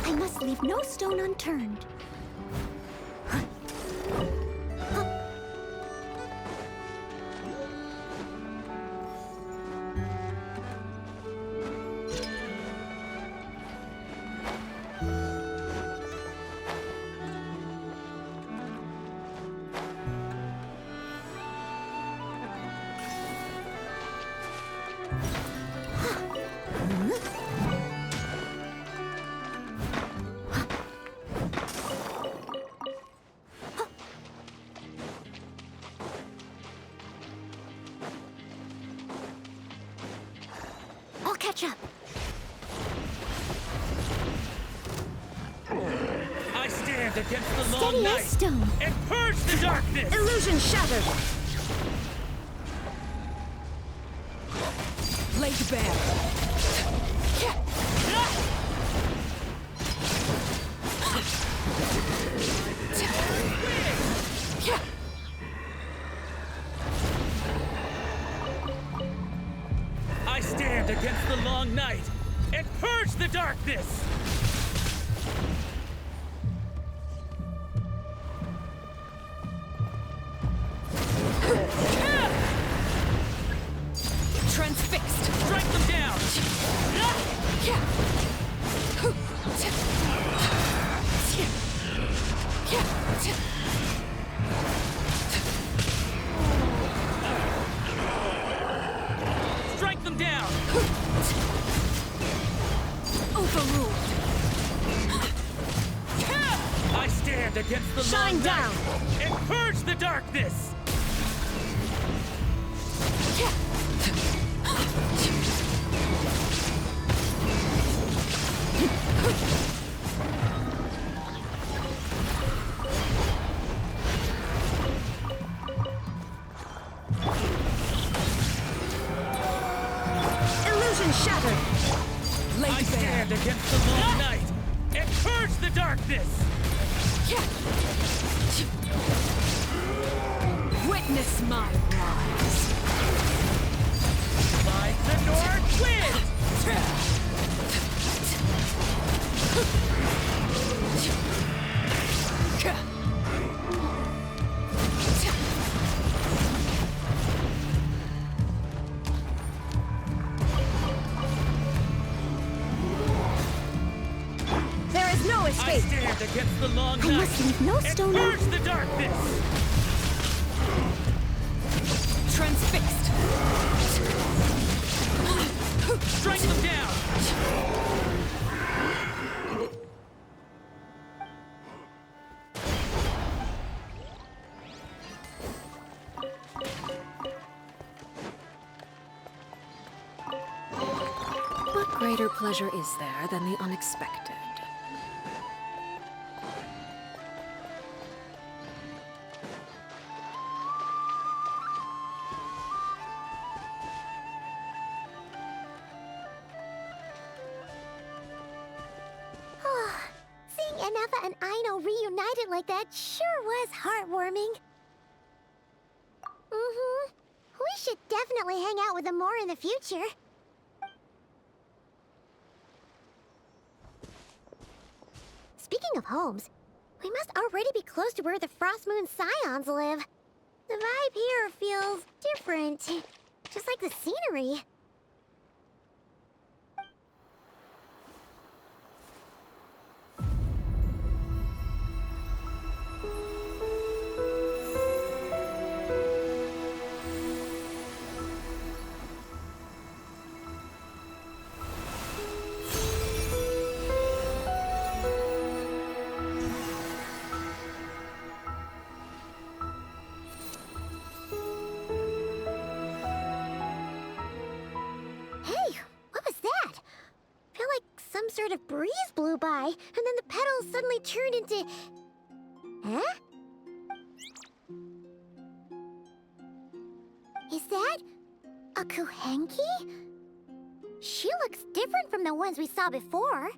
I must leave no stone unturned. I'll catch up. I stand against the long Steady night as stone. and purge the darkness! Illusion shattered. Laid bare. I stand against the long night and purge the darkness! Transfixed. Strike them down! Strike them down! Overruled. I stand against the Shine long down. night and purge the darkness! Illusion shattered. Laid I stand bare. against the long night and purge the darkness! Witness my rise. Like the north wind! There is no I escape. stand against the long I night must leave no and stone purge unturned. the darkness! Transfixed. Strike them down! What greater pleasure is there than the unexpected? Seeing Anafa and Aino reunited like that sure was heartwarming. Mm-hmm. We should definitely hang out with them more in the future. Speaking of homes, we must already be close to where the Frost Moon Scions live. The vibe here feels different, just like the scenery. Some sort of breeze blew by, and then the petals suddenly turned into... Huh? Is that a Kuhenki? She looks different from the ones we saw before.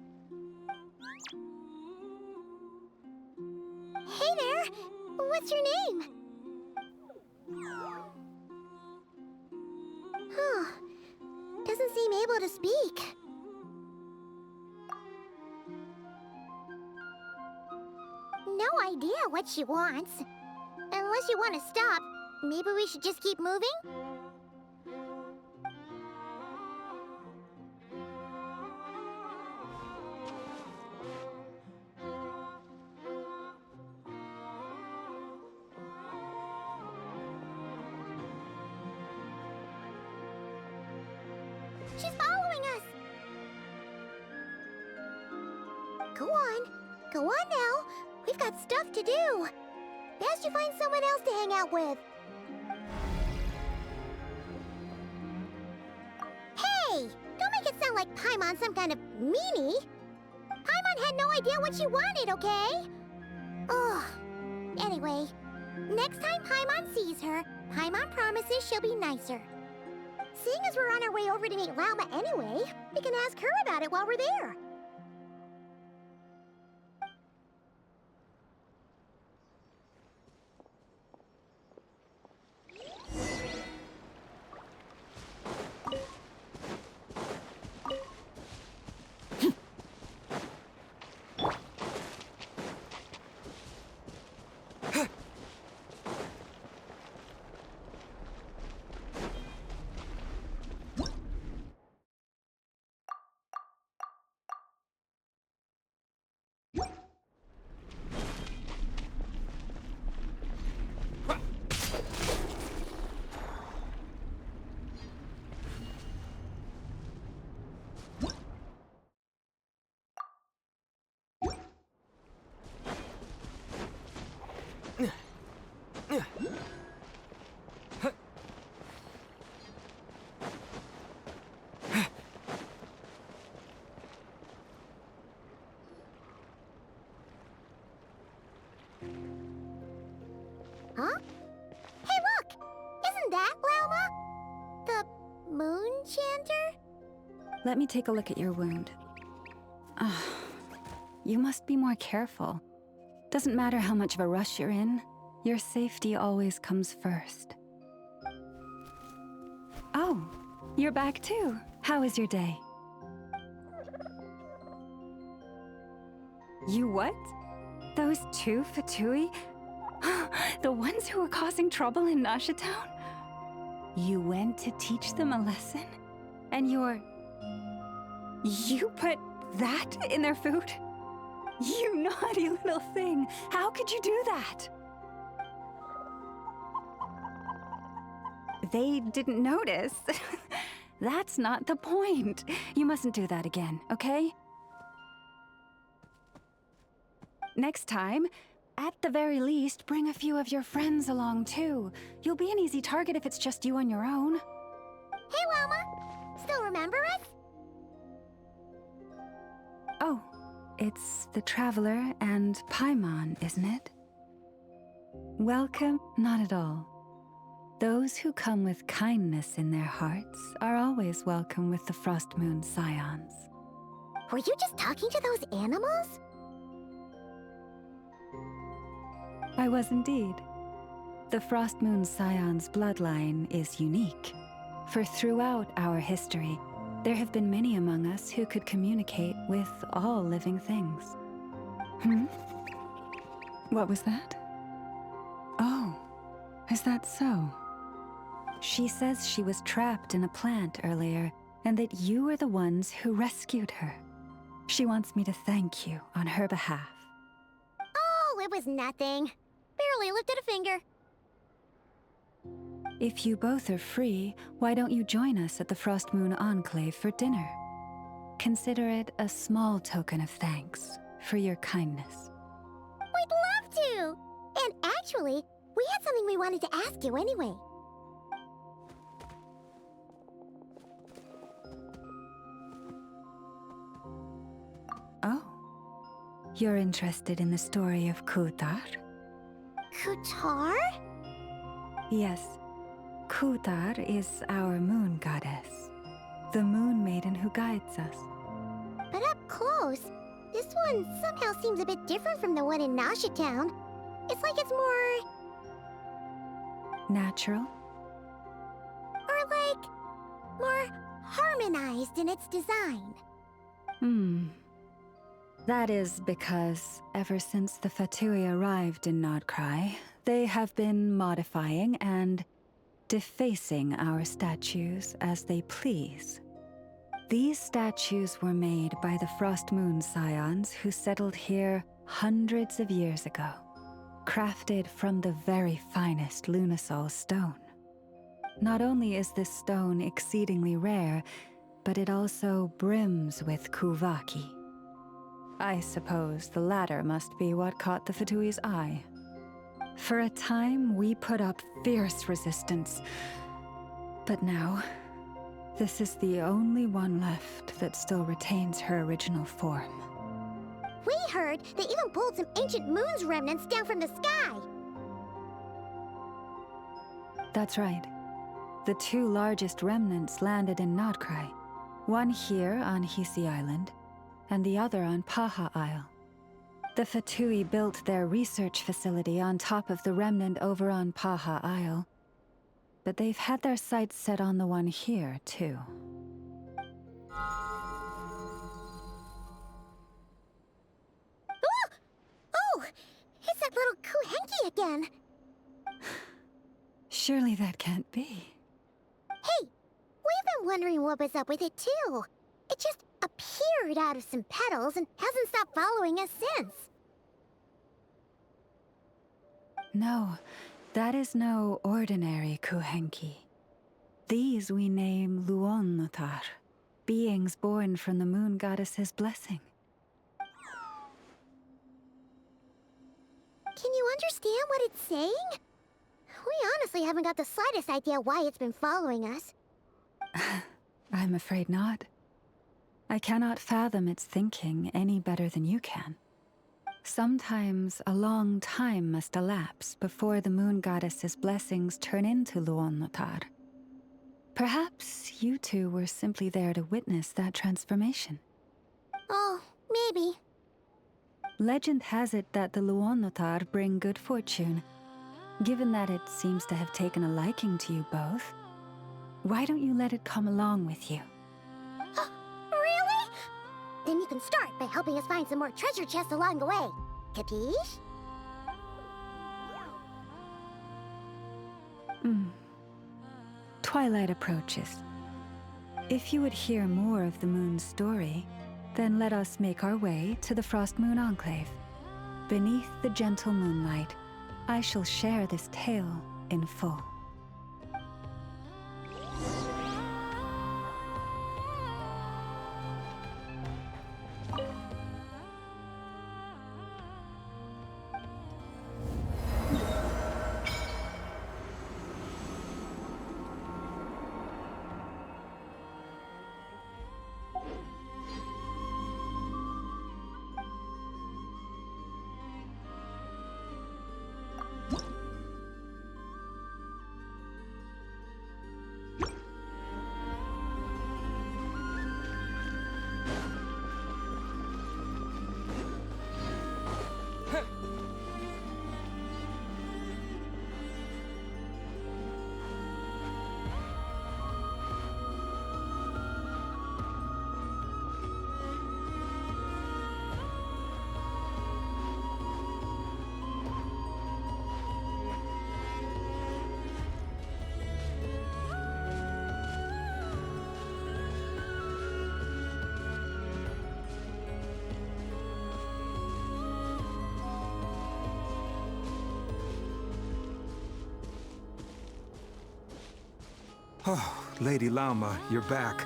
Hey there! What's your name? Huh. Doesn't seem able to speak. no idea what she wants. Unless you want to stop, maybe we should just keep moving? She's following us! Go on. Go on now. We've got stuff to do. Best you find someone else to hang out with. Hey! Don't make it sound like Paimon's some kind of meanie. Paimon had no idea what she wanted, okay? Ugh. Anyway, next time Paimon sees her, Paimon promises she'll be nicer. Seeing as we're on our way over to meet Lauma anyway, we can ask her about it while we're there. Huh? Hey, look! Isn't that Lauma? The moon chanter? Let me take a look at your wound. You must be more careful. Doesn't matter how much of a rush you're in, your safety always comes first. Oh, you're back too. How was your day? You what? Those two Fatui? The ones who were causing trouble in Nasha Town? You went to teach them a lesson? And you put that in their food? You naughty little thing! How could you do that? They didn't notice. That's not the point. You mustn't do that again, okay? Next time, at the very least, bring a few of your friends along too. You'll be an easy target if it's just you on your own. Hey, Lauma! Still remember us? Oh, it's the Traveler and Paimon, isn't it? Welcome? Not at all. Those who come with kindness in their hearts are always welcome with the Frost Moon Scions. Were you just talking to those animals? I was indeed. The Frost Moon Scion's bloodline is unique, for throughout our history, there have been many among us who could communicate with all living things. What was that? Oh, is that so? She says she was trapped in a plant earlier, and that you were the ones who rescued her. She wants me to thank you on her behalf. Oh, it was nothing. Barely lifted a finger. If you both are free, why don't you join us at the Frost Moon Enclave for dinner? Consider it a small token of thanks for your kindness. We'd love to! And actually, we had something we wanted to ask you anyway. Oh, you're interested in the story of Kutar? Kutar? Yes, Kutar is our moon goddess, the moon maiden who guides us. But up close, this one somehow seems a bit different from the one in Nasha Town. It's like it's more... Natural? or like... more harmonized in its design. That is because ever since the Fatui arrived in Nodcry, they have been modifying and defacing our statues as they please. These statues were made by the Frost Moon Scions who settled here hundreds of years ago, crafted from the very finest Lunasol stone. Not only is this stone exceedingly rare, but it also brims with Kuvaki. I suppose the latter must be what caught the Fatui's eye. For a time, we put up fierce resistance. But now, this is the only one left that still retains her original form. We heard they even pulled some ancient moon's remnants down from the sky. That's right. The two largest remnants landed in Nodcry. One here on Hisi Island, and the other on Paha Isle. The Fatui built their research facility on top of the remnant over on Paha Isle, but they've had their sights set on the one here, too. Oh! It's that little Kuhenki again! Surely that can't be. Hey! We've been wondering what was up with it, too. It just appeared out of some petals and hasn't stopped following us since. No, that is no ordinary Kuhenki. These we name Luonnotar, beings born from the moon goddess's blessing. Can you understand what it's saying? We honestly haven't got the slightest idea why it's been following us. I'm afraid not. I cannot fathom its thinking any better than you can. Sometimes a long time must elapse before the moon goddess's blessings turn into Luonnotar. Perhaps you two were simply there to witness that transformation. Oh, maybe. Legend has it that the Luonnotar bring good fortune. Given that it seems to have taken a liking to you both, why don't you let it come along with you? Really? Then you can start by helping us find some more treasure chests along the way. Capiche? Twilight approaches. If you would hear more of the moon's story, then let us make our way to the Frost Moon Enclave. Beneath the gentle moonlight, I shall share this tale in full. Oh, Lady Lama, you're back.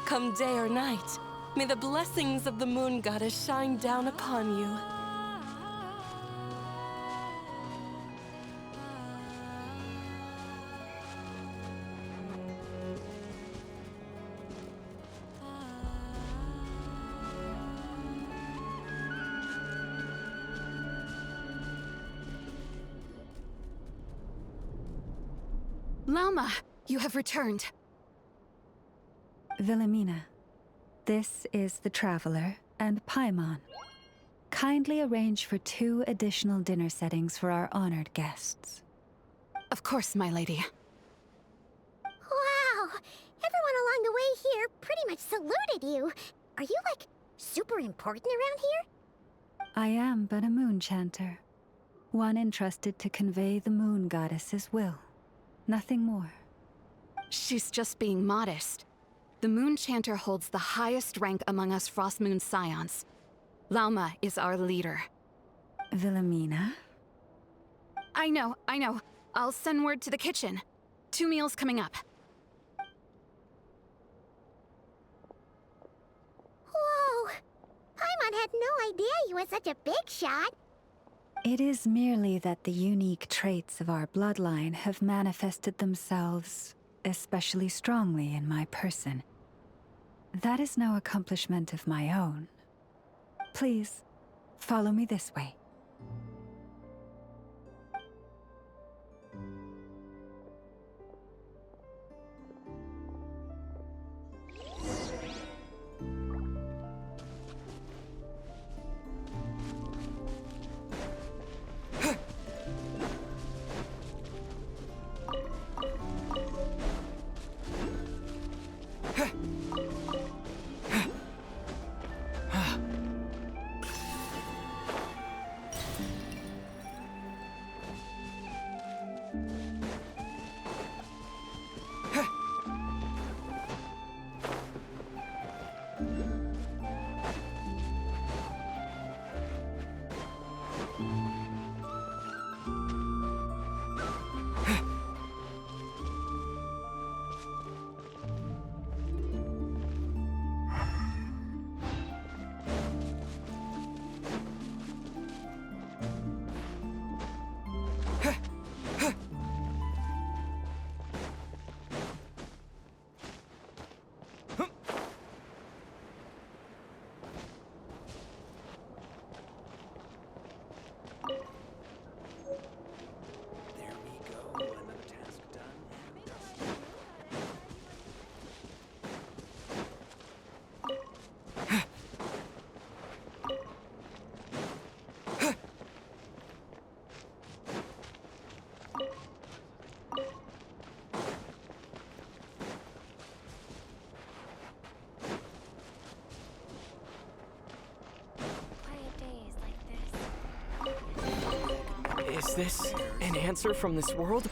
Come day or night, may the blessings of the moon goddess shine down upon you. Lama, you have returned. Wilhelmina, this is the Traveler and Paimon. Kindly arrange for 2 additional dinner settings for our honored guests. Of course, my lady. much saluted you. Are you, like, super important around here? I am but a moon chanter, one entrusted to convey the moon goddess's will. Nothing more. She's just being modest. The Moon Chanter holds the highest rank among us Frost Moon Scions. Lauma is our leader. Wilhelmina? I know. I'll send word to the kitchen. 2 meals coming up. Whoa! Paimon had no idea you were such a big shot. It is merely that the unique traits of our bloodline have manifested themselves especially strongly in my person. That is no accomplishment of my own. Please, follow me this way. There we go. Another task done. Is this an answer from this world?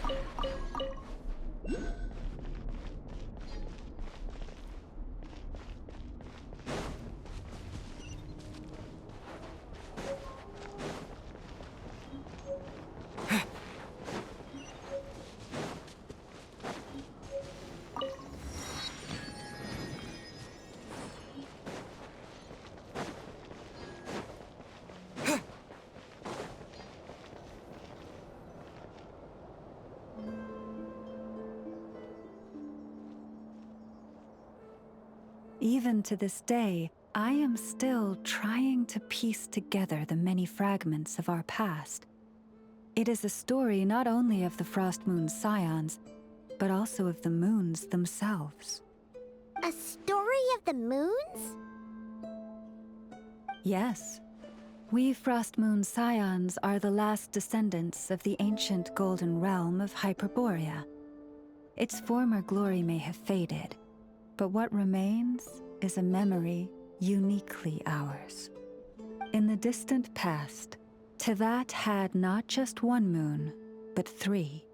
Even to this day, I am still trying to piece together the many fragments of our past. It is a story not only of the Frost Moon Scions, but also of the moons themselves. A story of the moons? Yes. We Frost Moon Scions are the last descendants of the ancient golden realm of Hyperborea. Its former glory may have faded, but what remains is a memory uniquely ours. In the distant past, Tevat had not just one moon, but 3.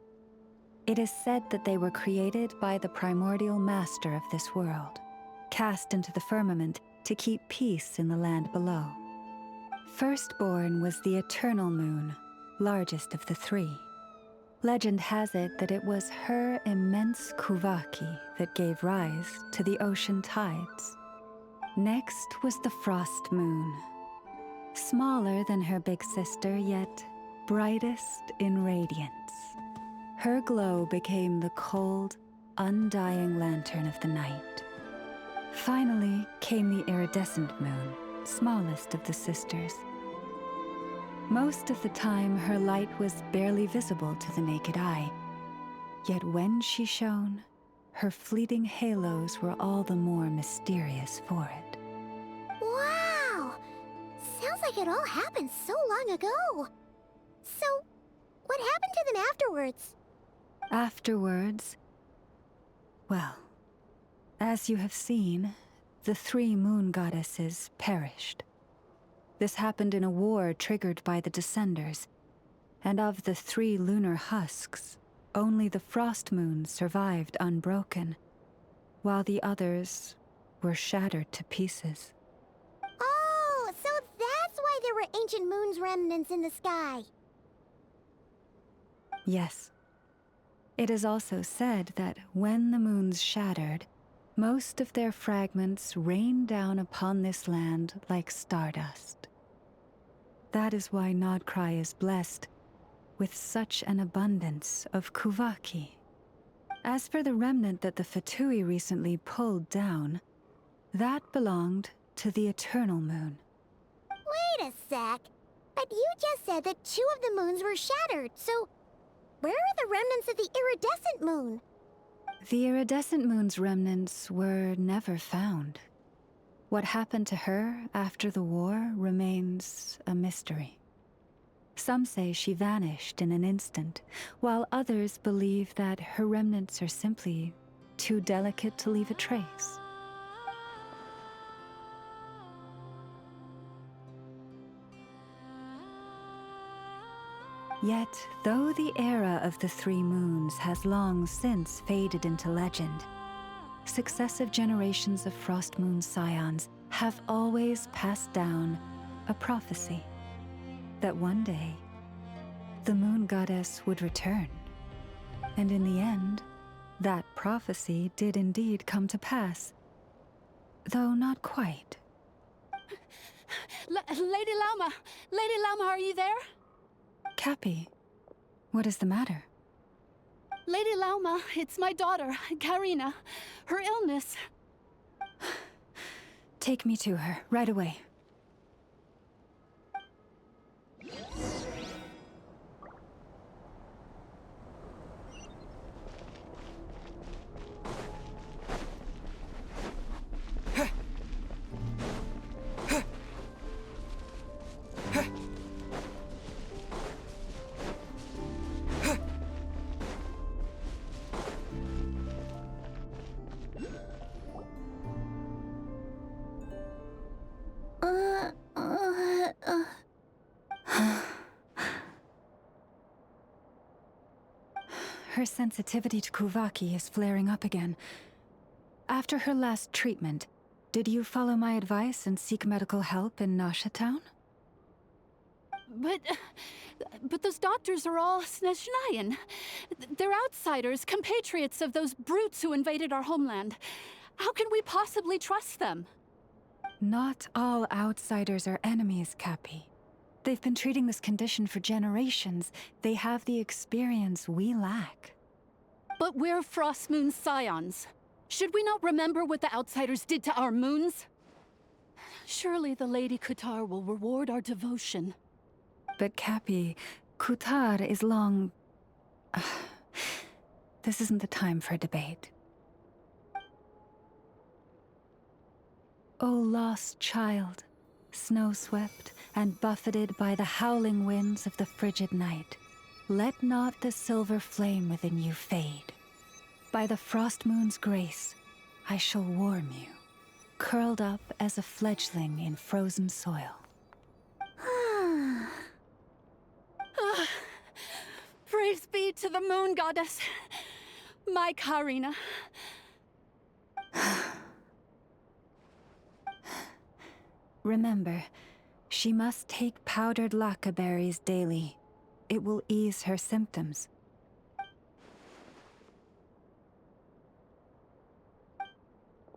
It is said that they were created by the primordial master of this world, cast into the firmament to keep peace in the land below. Firstborn was the eternal moon, largest of the 3. Legend has it that it was her immense kuvaki that gave rise to the ocean tides. Next was the frost moon, smaller than her big sister, yet brightest in radiance. Her glow became the cold, undying lantern of the night. Finally came the iridescent moon, smallest of the sisters. Most of the time, her light was barely visible to the naked eye. Yet when she shone, her fleeting halos were all the more mysterious for it. Wow! Sounds like it all happened so long ago. So, what happened to them afterwards? Afterwards, well, as you have seen, the 3 moon goddesses perished. This happened in a war triggered by the Descenders, and of the 3 lunar husks, only the frost moon survived unbroken, while the others were shattered to pieces. Oh, so that's why there were ancient moon's remnants in the sky. Yes. It is also said that when the moons shattered, most of their fragments rained down upon this land like stardust. That is why Nodcry is blessed with such an abundance of Kuvaki. As for the remnant that the Fatui recently pulled down, that belonged to the Eternal Moon. Wait a sec. But you just said that 2 of the moons were shattered, so where are the remnants of the iridescent moon? The iridescent moon's remnants were never found. What happened to her after the war remains a mystery. Some say she vanished in an instant, while others believe that her remnants are simply too delicate to leave a trace. Yet, though the era of the 3 moons has long since faded into legend, successive generations of Frost Moon Scions have always passed down a prophecy that one day the moon goddess would return. And in the end, that prophecy did indeed come to pass, though not quite. Lady Lauma! Lady Lauma, are you there? Cappy, what is the matter? Lady Lauma, it's my daughter, Karina. Her illness. Take me to her, right away. Her sensitivity to Kuvaki is flaring up again. After her last treatment, did you follow my advice and seek medical help in Nasha Town? But those doctors are all Snezhnayan. They're outsiders, compatriots of those brutes who invaded our homeland. How can we possibly trust them? Not all outsiders are enemies, Cappy. They've been treating this condition for generations. They have the experience we lack. But we're Frost Moon Scions. Should we not remember what the outsiders did to our moons? Surely the Lady Kutar will reward our devotion. But Cappy, Kutar is long... This isn't the time for a debate. O lost child, snow-swept and buffeted by the howling winds of the frigid night, let not the silver flame within you fade. By the frost moon's grace, I shall warm you, curled up as a fledgling in frozen soil. Praise be to the moon goddess, my Karina. Remember, she must take powdered laka berries daily. It will ease her symptoms.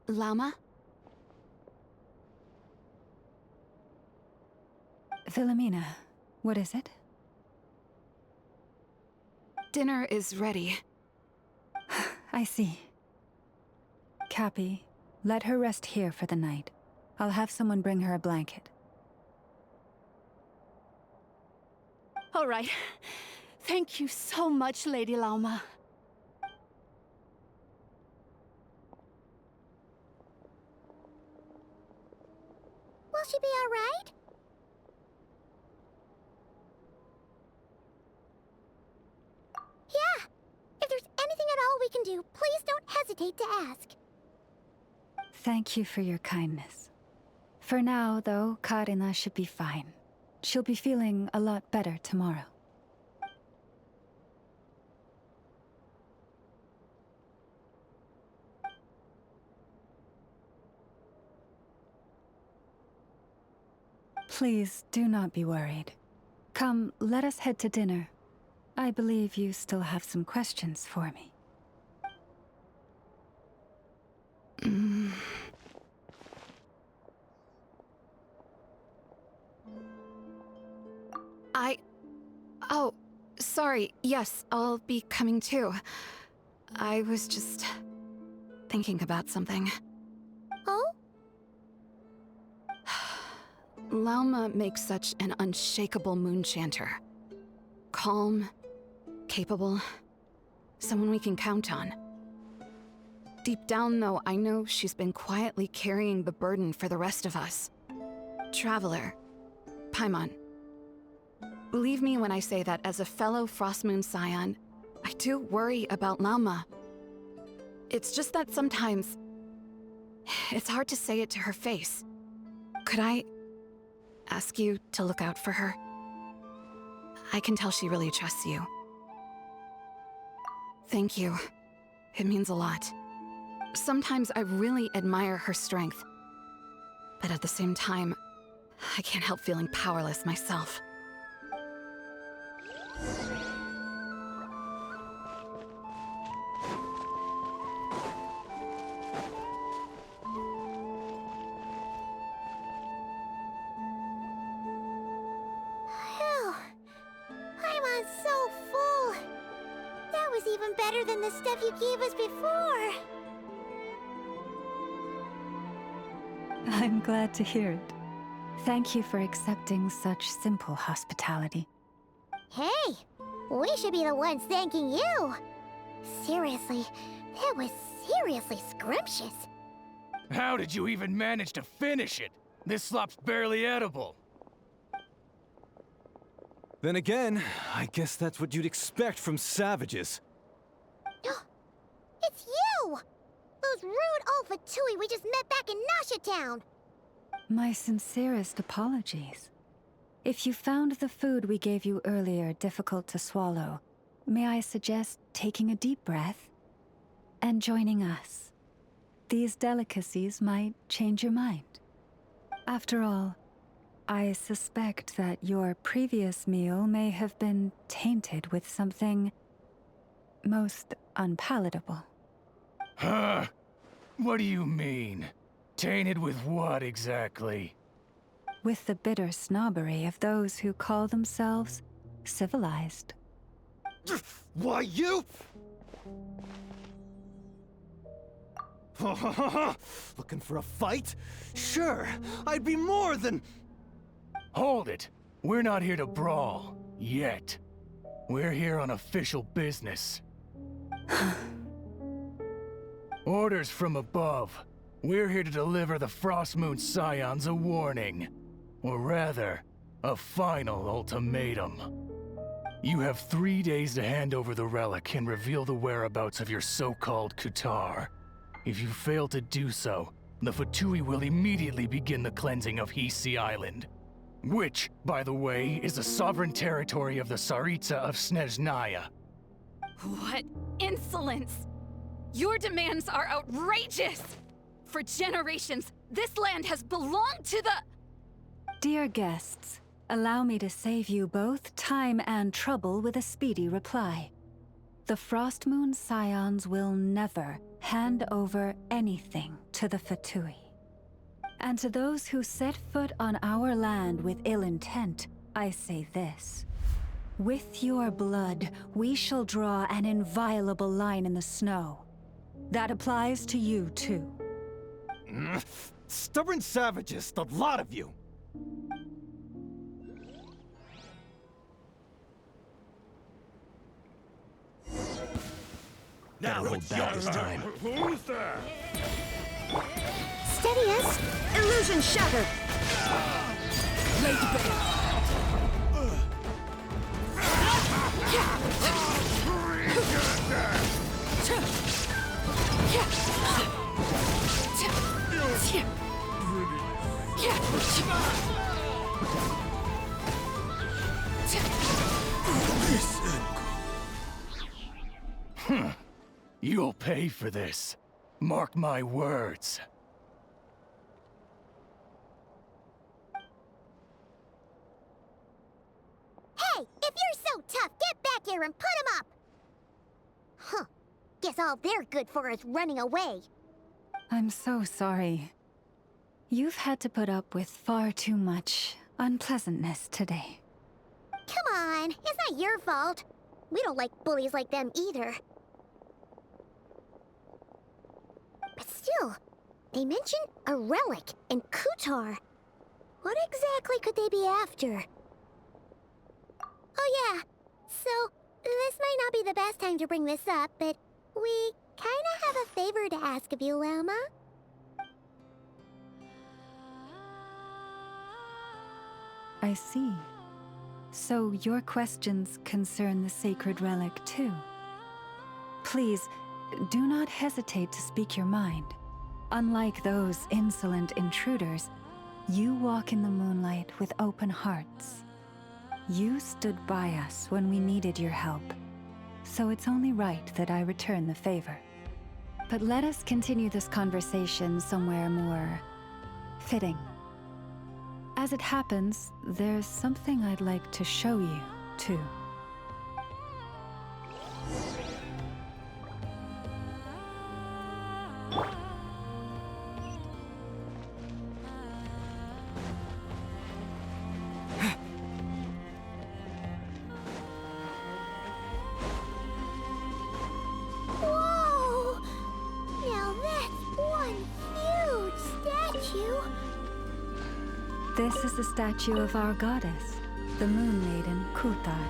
Lama? Philomena, what is it? Dinner is ready. I see. Cappy, let her rest here for the night. I'll have someone bring her a blanket. All right. Thank you so much, Lady Lauma. Will she be all right? Yeah. If there's anything at all we can do, please don't hesitate to ask. Thank you for your kindness. For now, though, Karina should be fine. She'll be feeling a lot better tomorrow. Please do not be worried. Come, let us head to dinner. I believe you still have some questions for me. Oh, sorry. Yes, I'll be coming too. I was just thinking about something. Oh? Lauma makes such an unshakable moon chanter. Calm, capable, someone we can count on. Deep down, though, I know she's been quietly carrying the burden for the rest of us. Traveler, Paimon. Believe me when I say that as a fellow Frostmoon Scion, I do worry about Lauma. It's just that sometimes it's hard to say it to her face. Could I ask you to look out for her? I can tell she really trusts you. Thank you. It means a lot. Sometimes I really admire her strength. But at the same time, I can't help feeling powerless myself. Phew. Paimon's so full. That was even better than the stuff you gave us before. I'm glad to hear it. Thank you for accepting such simple hospitality. Hey, we should be the ones thanking you. Seriously, that was seriously scrumptious. How did you even manage to finish it? This slop's barely edible. Then again, I guess that's what you'd expect from savages. It's you! Those rude old Fatui we just met back in Nasha Town! My sincerest apologies. If you found the food we gave you earlier difficult to swallow, may I suggest taking a deep breath and joining us? These delicacies might change your mind. After all, I suspect that your previous meal may have been tainted with something most unpalatable. Huh? What do you mean? Tainted with what exactly? With the bitter snobbery of those who call themselves civilized. Why, you? Looking for a fight? Sure, I'd be more than... Hold it! We're not here to brawl. Yet. We're here on official business. Orders from above. We're here to deliver the Frostmoon Scions a warning. Or rather, a final ultimatum. You have 3 days to hand over the relic and reveal the whereabouts of your so-called Kutar. If you fail to do so, the Fatui will immediately begin the cleansing of Hisi Island. Which, by the way, is the sovereign territory of the Tsaritsa of Snezhnaya. What insolence! Your demands are outrageous! For generations, this land has belonged to the... Dear guests, allow me to save you both time and trouble with a speedy reply. The Frostmoon Scions will never hand over anything to the Fatui. And to those who set foot on our land with ill intent, I say this. With your blood, we shall draw an inviolable line in the snow. That applies to you, too. Stubborn savages, the lot of you! Now hold back this time. Who's there? Steady us! Illusion shattered! Laid bare. You'll pay for this. Mark my words. Hey, if you're so tough, get back here and put him up! Huh. Guess all they're good for is running away. I'm so sorry. You've had to put up with far too much unpleasantness today. Come on, it's not your fault. We don't like bullies like them either. But still, they mention a relic and Kutar. What exactly could they be after? Oh yeah, so this might not be the best time to bring this up, but we kinda have a favor to ask of you, Lauma. I see. So your questions concern the sacred relic too. Please, do not hesitate to speak your mind. Unlike those insolent intruders, you walk in the moonlight with open hearts. You stood by us when we needed your help, so it's only right that I return the favor. But let us continue this conversation somewhere more fitting. As it happens, there's something I'd like to show you, too. Whoa! Now that's one huge statue! This is the statue of our goddess, the Moon Maiden Kutar.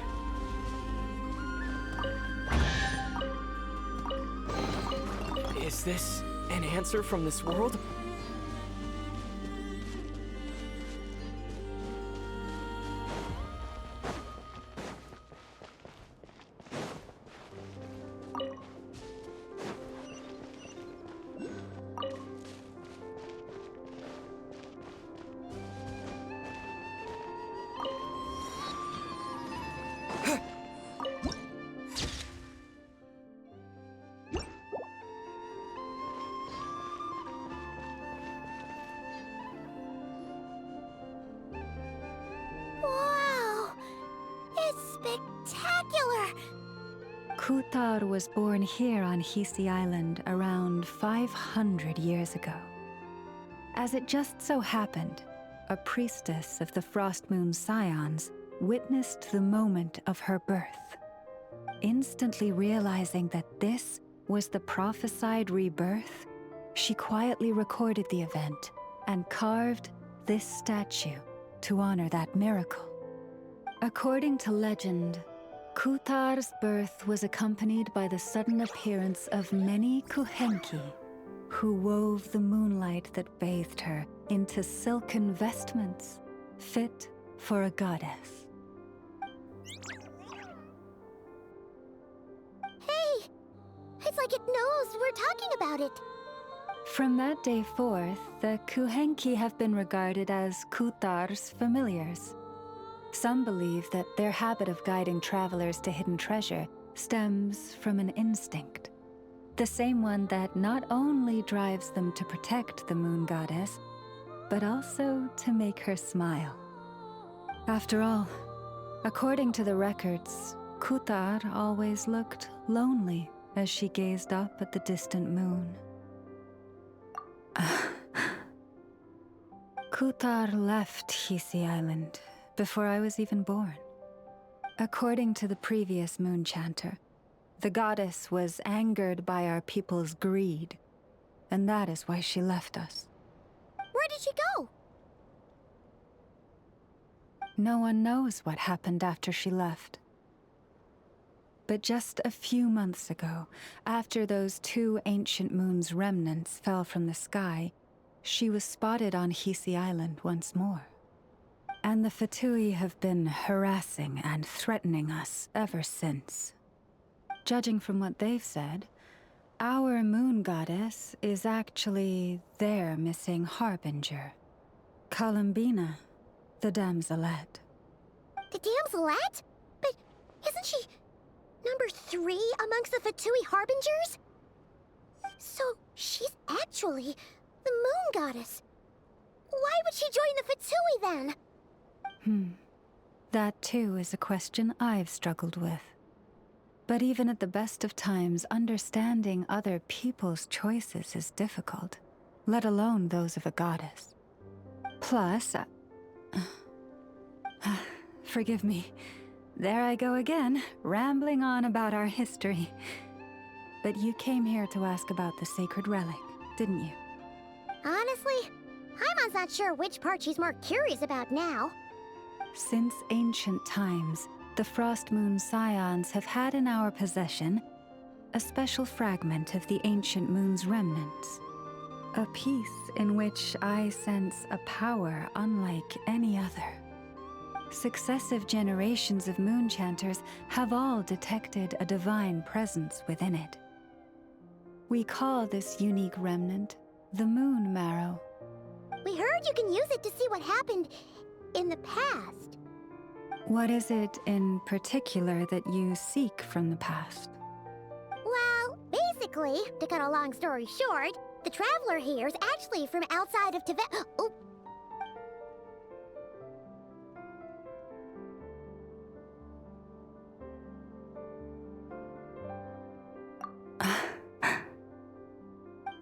Is this an answer from this world? Wow! It's spectacular! Kutar was born here on Hisi Island around 500 years ago. As it just so happened, a priestess of the Frost Moon Scions witnessed the moment of her birth. Instantly realizing that this was the prophesied rebirth, she quietly recorded the event and carved this statue to honor that miracle. According to legend, Kutar's birth was accompanied by the sudden appearance of many Kuhenki, who wove the moonlight that bathed her into silken vestments fit for a goddess. Hey! It's like it knows we're talking about it. From that day forth, the Kuhenki have been regarded as Kutar's familiars. Some believe that their habit of guiding travelers to hidden treasure stems from an instinct. The same one that not only drives them to protect the moon goddess, but also to make her smile. After all, according to the records, Kutar always looked lonely as she gazed up at the distant moon. Kutar left Hisi Island before I was even born. According to the previous moon chanter, the goddess was angered by our people's greed, and that is why she left us. Where did she go? No one knows what happened after she left. But just a few months ago, after those 2 ancient moons' remnants fell from the sky, she was spotted on Hisi Island once more. And the Fatui have been harassing and threatening us ever since. Judging from what they've said, our moon goddess is actually their missing harbinger, Columbina, the damselette. The damselette? But isn't she number 3 amongst the Fatui Harbingers? Naturally. The moon goddess. Why would she join the Fatsui then? That too is a question I've struggled with. But even at the best of times, understanding other people's choices is difficult, let alone those of a goddess. Plus, forgive me. There I go again, rambling on about our history. But you came here to ask about the sacred relic, didn't you? Honestly, Paimon's not sure which part she's more curious about now. Since ancient times, the Frost Moon Scions have had in our possession a special fragment of the ancient moon's remnants. A piece in which I sense a power unlike any other. Successive generations of moonchanters have all detected a divine presence within it. We call this unique remnant the Moon Marrow. We heard you can use it to see what happened in the past. What is it in particular that you seek from the past? Well, basically, to cut a long story short, the traveler here is actually from outside of Tibet. Oh.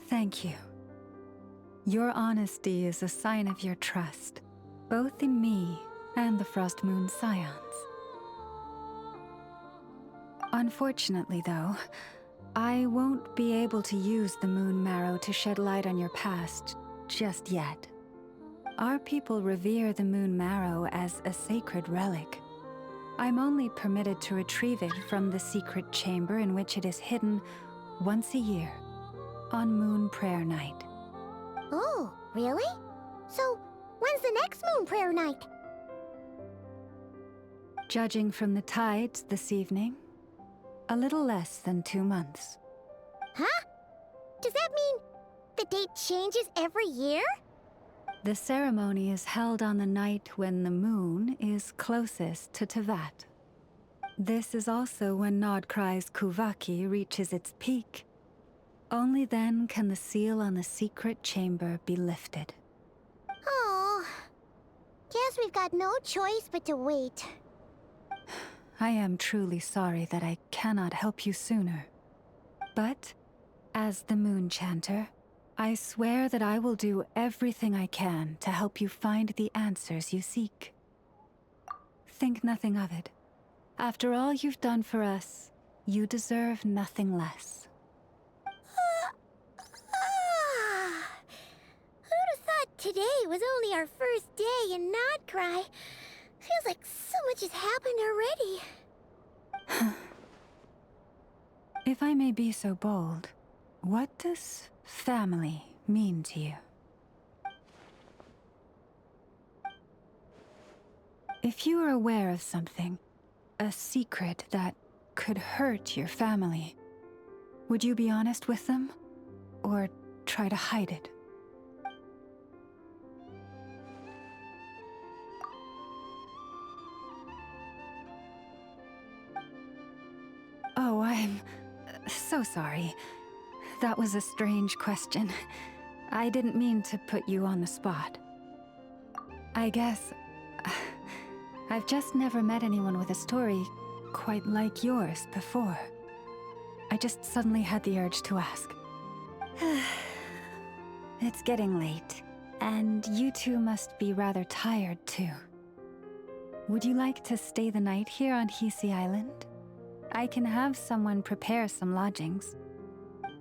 Thank you. Your honesty is a sign of your trust, both in me and the Frost Moon Scions. Unfortunately, though, I won't be able to use the Moon Marrow to shed light on your past just yet. Our people revere the Moon Marrow as a sacred relic. I'm only permitted to retrieve it from the secret chamber in which it is hidden once a year, on Moon Prayer Night. Oh, really? So, when's the next Moon Prayer Night? Judging from the tides this evening, a little less than 2 months. Huh? Does that mean the date changes every year? The ceremony is held on the night when the moon is closest to Tevat. This is also when Nodkrai's Kuvaki reaches its peak. Only then can the seal on the secret chamber be lifted. Oh, guess we've got no choice but to wait. I am truly sorry that I cannot help you sooner. But, as the Moon Chanter, I swear that I will do everything I can to help you find the answers you seek. Think nothing of it. After all you've done for us, you deserve nothing less. Who'd have thought today was only our first day in Nodcry? Feels like so much has happened already. If I may be so bold, what does family mean to you? If you are aware of something, a secret that could hurt your family, would you be honest with them, or try to hide it? Oh, I'm so sorry. That was a strange question. I didn't mean to put you on the spot. I guess I've just never met anyone with a story quite like yours before. I just suddenly had the urge to ask. It's getting late, and you two must be rather tired too. Would you like to stay the night here on Hisi Island? I can have someone prepare some lodgings.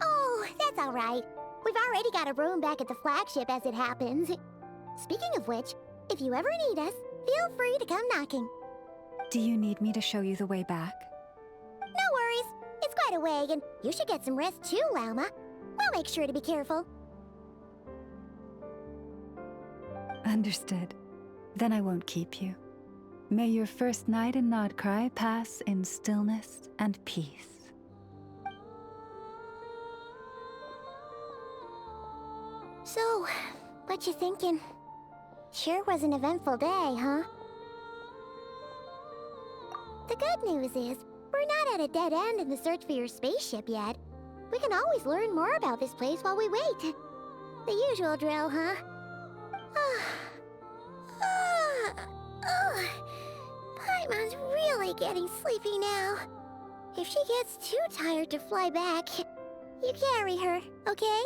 Oh, that's all right. We've already got a room back at the flagship as it happens. Speaking of which, if you ever need us, feel free to come knocking. Do you need me to show you the way back? No worries. It's quite a way, and you should get some rest too, Lauma. We'll make sure to be careful. Understood. Then I won't keep you. May your first night in Nodcry pass in stillness and peace. So, what you thinking? Sure was an eventful day, huh? The good news is, we're not at a dead end in the search for your spaceship yet. We can always learn more about this place while we wait. The usual drill, huh? Paimon's really getting sleepy now. If she gets too tired to fly back, you carry her, okay?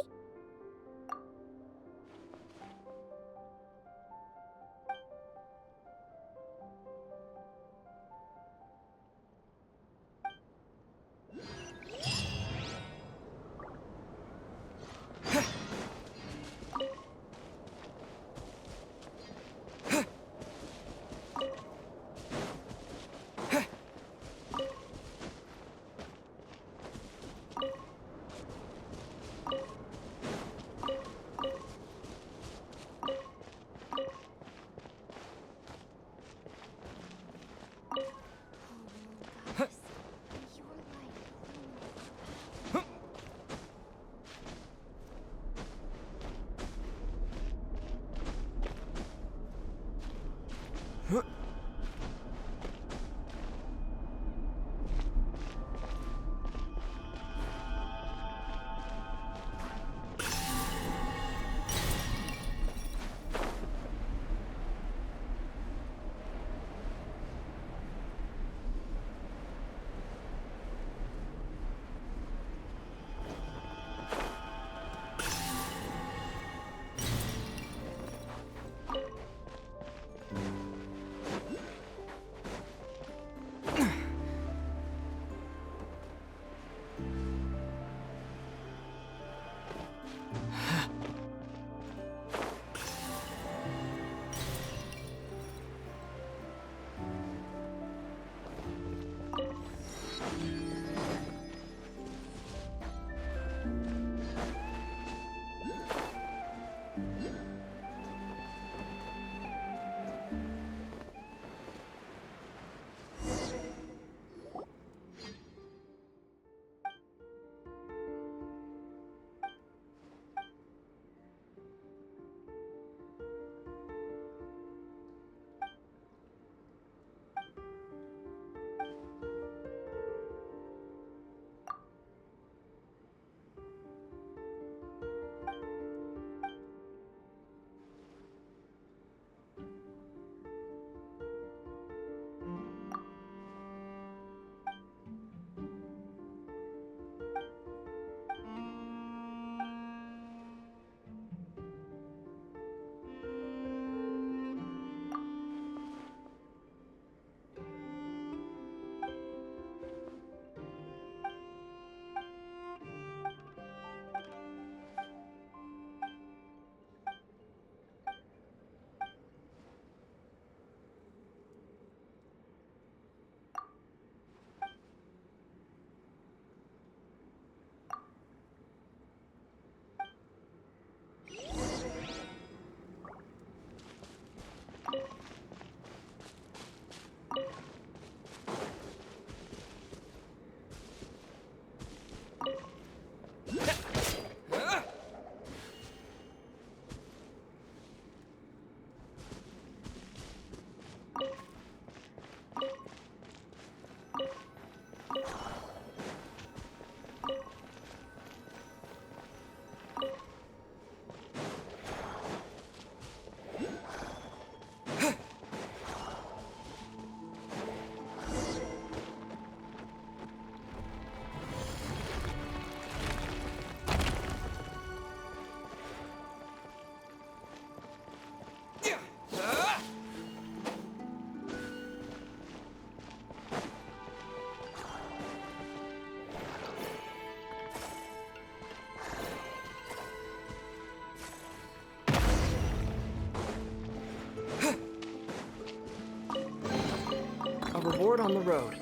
A reward on the road.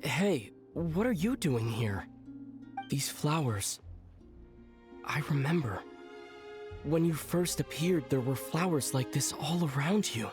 Hey, what are you doing here? These flowers... I remember. When you first appeared, there were flowers like this all around you.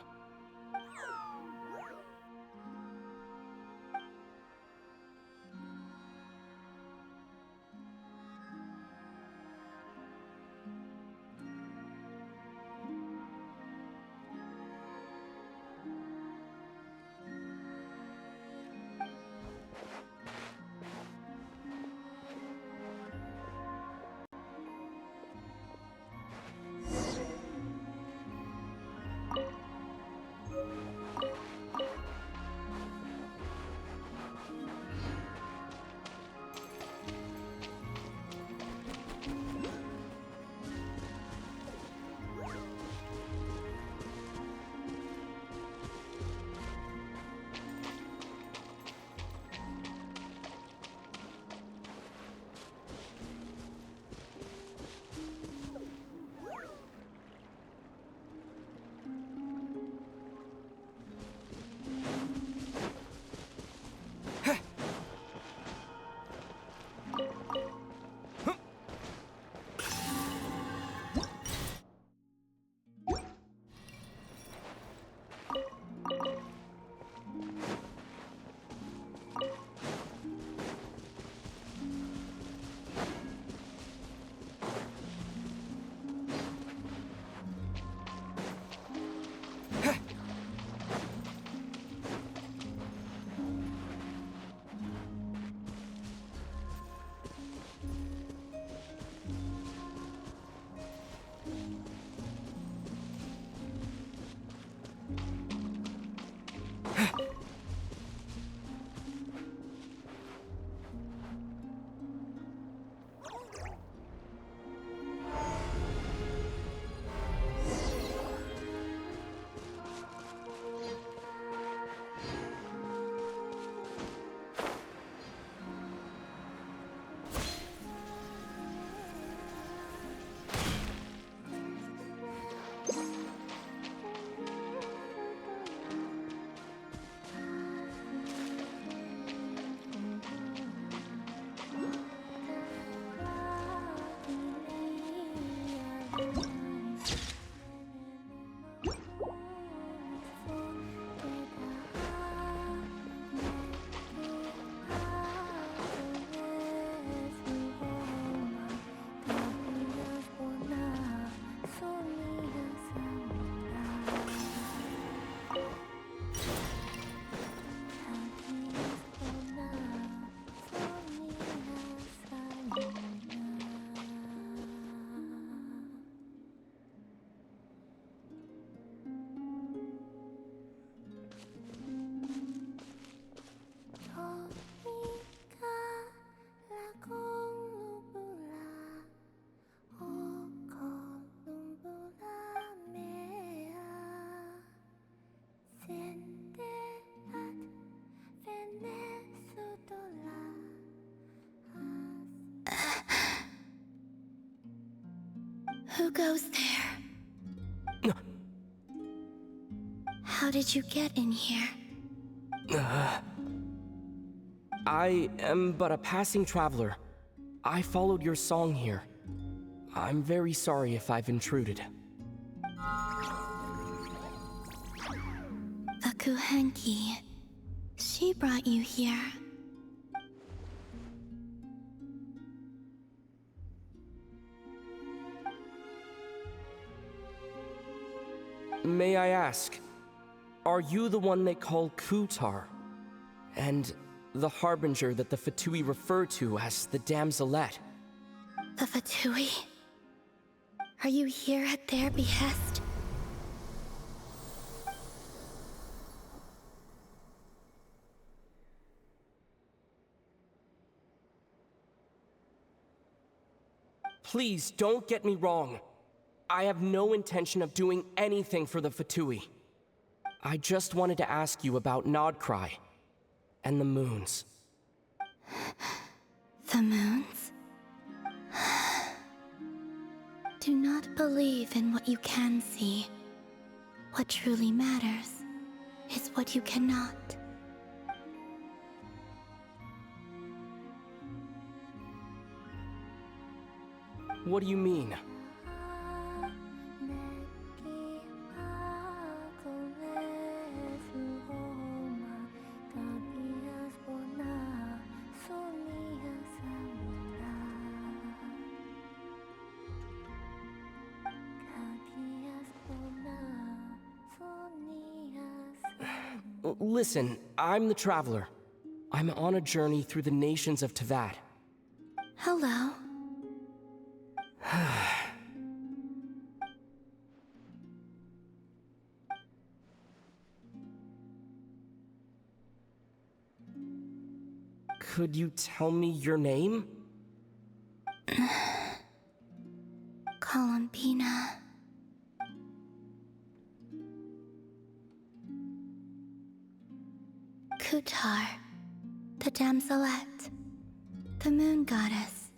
Who goes there? How did you get in here? I am but a passing traveler. I followed your song here. I'm very sorry if I've intruded. Akuhenki. She brought you here. May I ask, are you the one they call Kutar? And the harbinger that the Fatui refer to as the Damselette? The Fatui? Are you here at their behest? Please don't get me wrong. I have no intention of doing anything for the Fatui. I just wanted to ask you about Nodcry and the moons. The moons? Do not believe in what you can see. What truly matters is what you cannot. What do you mean? Listen, I'm the Traveler. I'm on a journey through the nations of Teyvat. Hello. Could you tell me your name? Columbina. Kutar, the damselette, the moon goddess.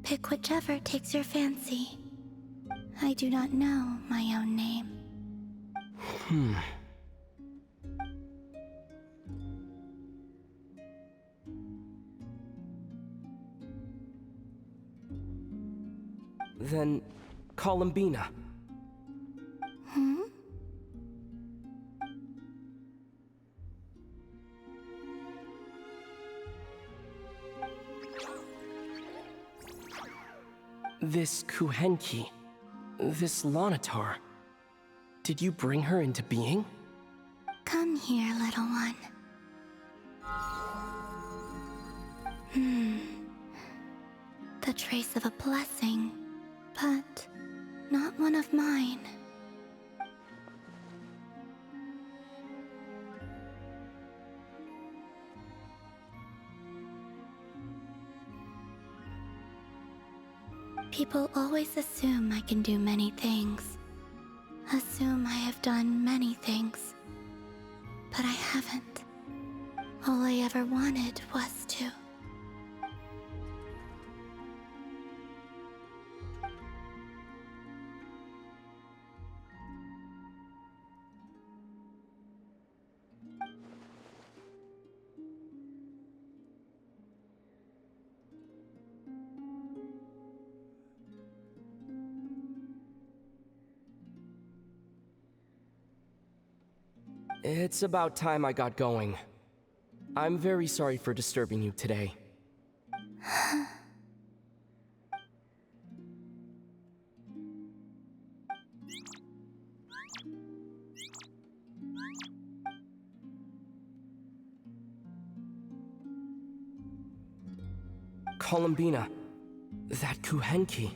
Pick whichever takes your fancy. I do not know my own name. Then, Columbina. This Kuhenki, this Lanatar, did you bring her into being? Come here, little one. The trace of a blessing, but not one of mine. People always assume I can do many things. Assume I have done many things. But I haven't. All I ever wanted was to. It's about time I got going. I'm very sorry for disturbing you today. Columbina, that Kuhenki.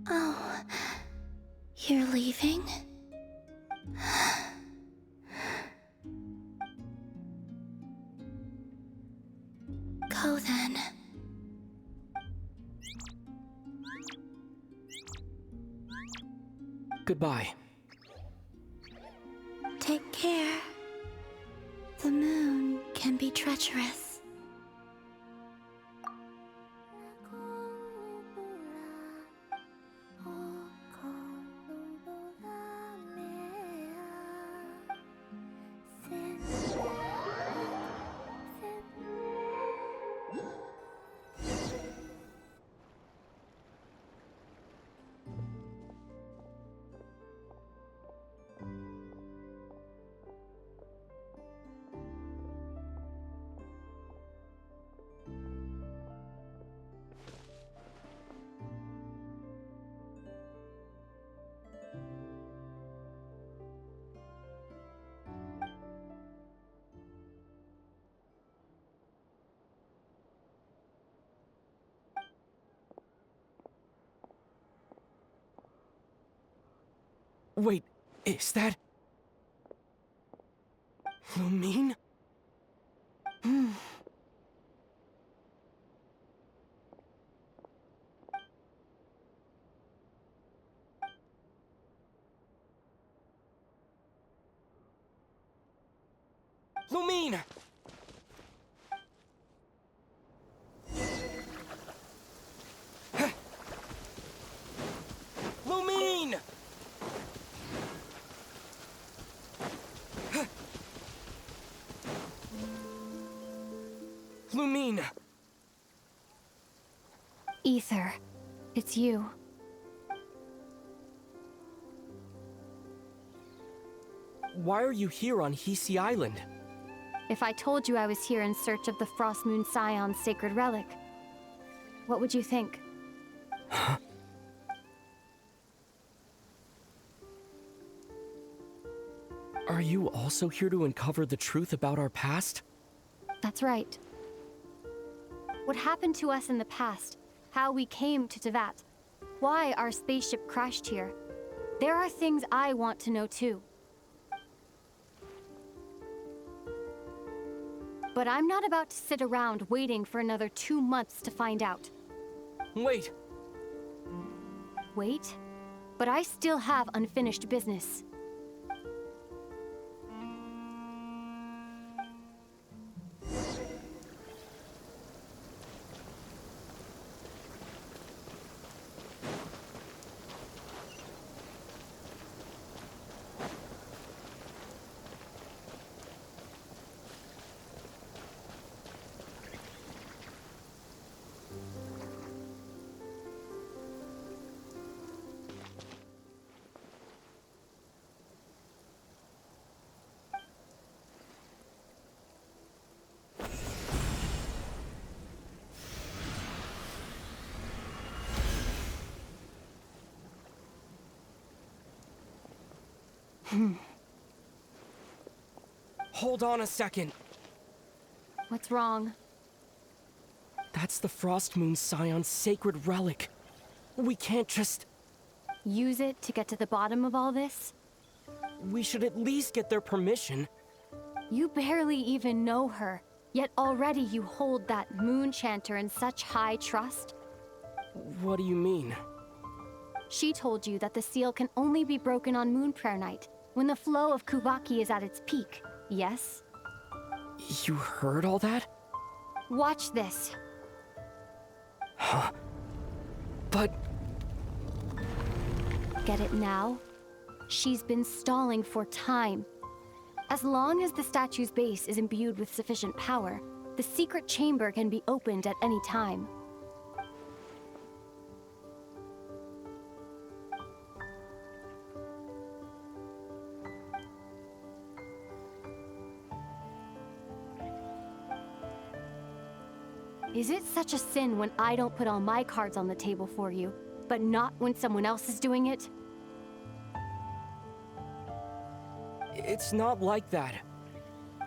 Oh, you're leaving? Go then. Goodbye. Take care. The moon can be treacherous. Wait, is that... Lumine? Lumine! Lumine! Lumine! Ether, it's you. Why are you here on Hisi Island? If I told you I was here in search of the Frost Moon Scion's sacred relic, what would you think? Are you also here to uncover the truth about our past? That's right. What happened to us in the past, how we came to Teyvat, why our spaceship crashed here. There are things I want to know too. But I'm not about to sit around waiting for another 2 months to find out. Wait! Wait? But I still have unfinished business. Hold on a second. What's wrong? That's the Frost Moon Scion's sacred relic. We can't just... Use it to get to the bottom of all this? We should at least get their permission. You barely even know her, yet already you hold that moon chanter in such high trust? What do you mean? She told you that the seal can only be broken on Moon Prayer Night, when the flow of Kubaki is at its peak, yes? You heard all that? Watch this. Huh? But... Get it now? She's been stalling for time. As long as the statue's base is imbued with sufficient power, the secret chamber can be opened at any time. Is it such a sin when I don't put all my cards on the table for you, but not when someone else is doing it? It's not like that.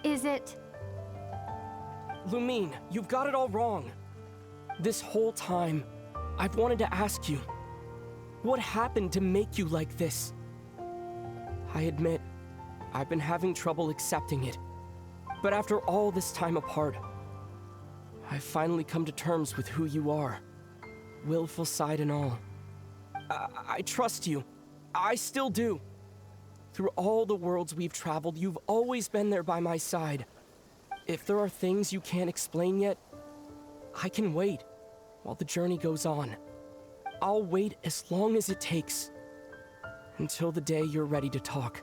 Is it? Lumine, you've got it all wrong. This whole time, I've wanted to ask you, what happened to make you like this? I admit, I've been having trouble accepting it. But after all this time apart, I've finally come to terms with who you are. Willful side and all. I trust you. I still do. Through all the worlds we've traveled, you've always been there by my side. If there are things you can't explain yet, I can wait while the journey goes on. I'll wait as long as it takes. Until the day you're ready to talk.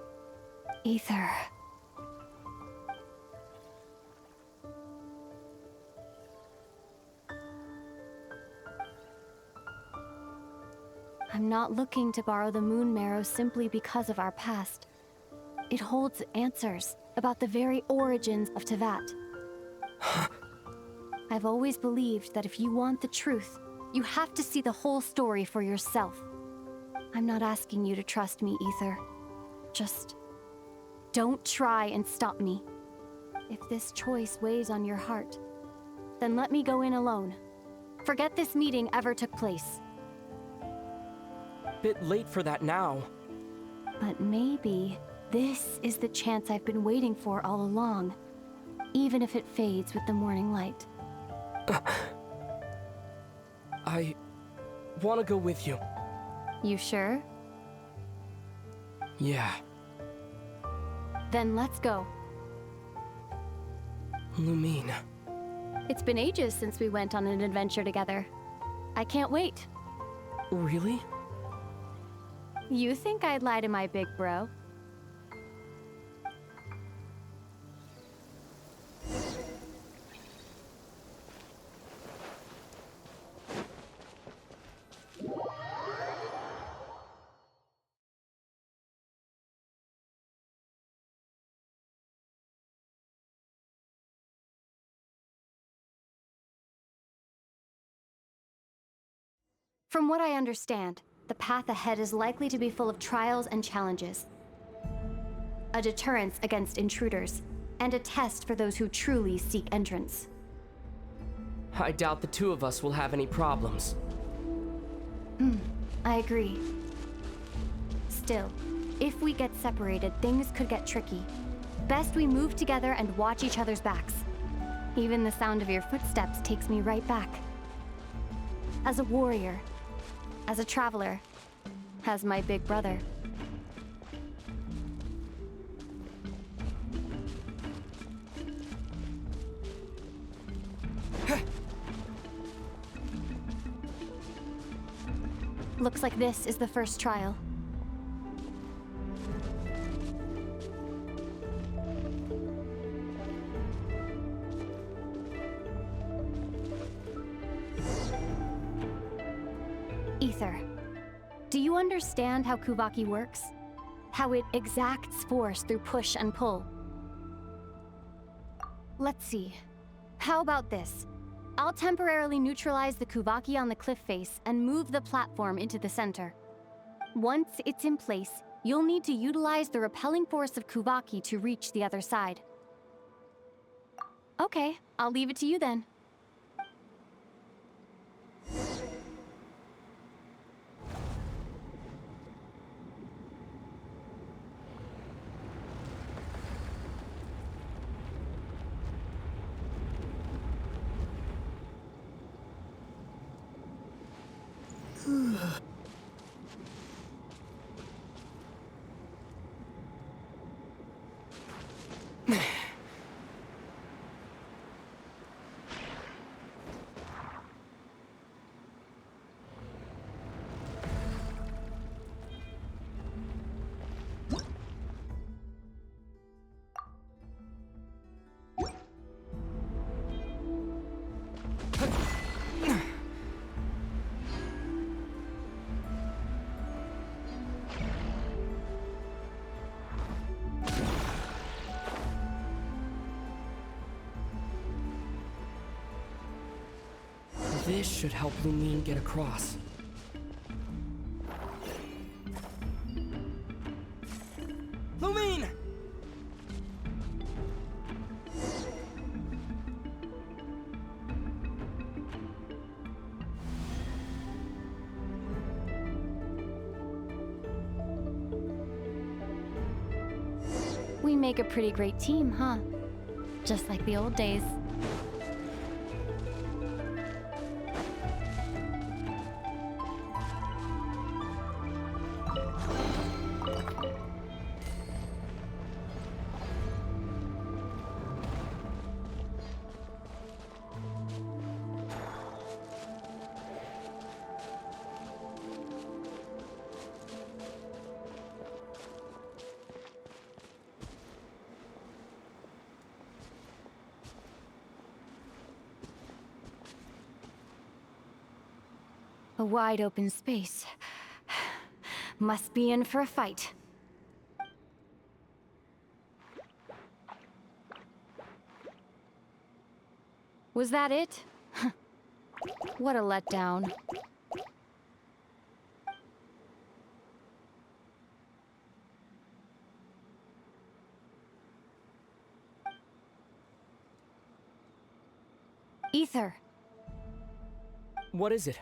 Ether. I'm not looking to borrow the Moon Marrow simply because of our past. It holds answers about the very origins of Teyvat. I've always believed that if you want the truth, you have to see the whole story for yourself. I'm not asking you to trust me, Ether. Just don't try and stop me. If this choice weighs on your heart, then let me go in alone. Forget this meeting ever took place. Bit late for that now. But maybe this is the chance I've been waiting for all along, even if it fades with the morning light. I want to go with you. You sure? Yeah. Then let's go. Lumine. It's been ages since we went on an adventure together. I can't wait. Really? You think I'd lie to my big bro? From what I understand, the path ahead is likely to be full of trials and challenges. A deterrence against intruders, and a test for those who truly seek entrance. I doubt the two of us will have any problems. I agree. Still, if we get separated, things could get tricky. Best we move together and watch each other's backs. Even the sound of your footsteps takes me right back. As a warrior, as a traveler, as my big brother. Looks like this is the first trial. Ether, do you understand how Kuvaki works? How it exacts force through push and pull? Let's see. How about this? I'll temporarily neutralize the Kuvaki on the cliff face and move the platform into the center. Once it's in place, you'll need to utilize the repelling force of Kuvaki to reach the other side. Okay, I'll leave it to you then. This should help Lumine get across. Lumine! We make a pretty great team, huh? Just like the old days. A wide open space. Must be in for a fight. Was that it? What a letdown. Ether. What is it?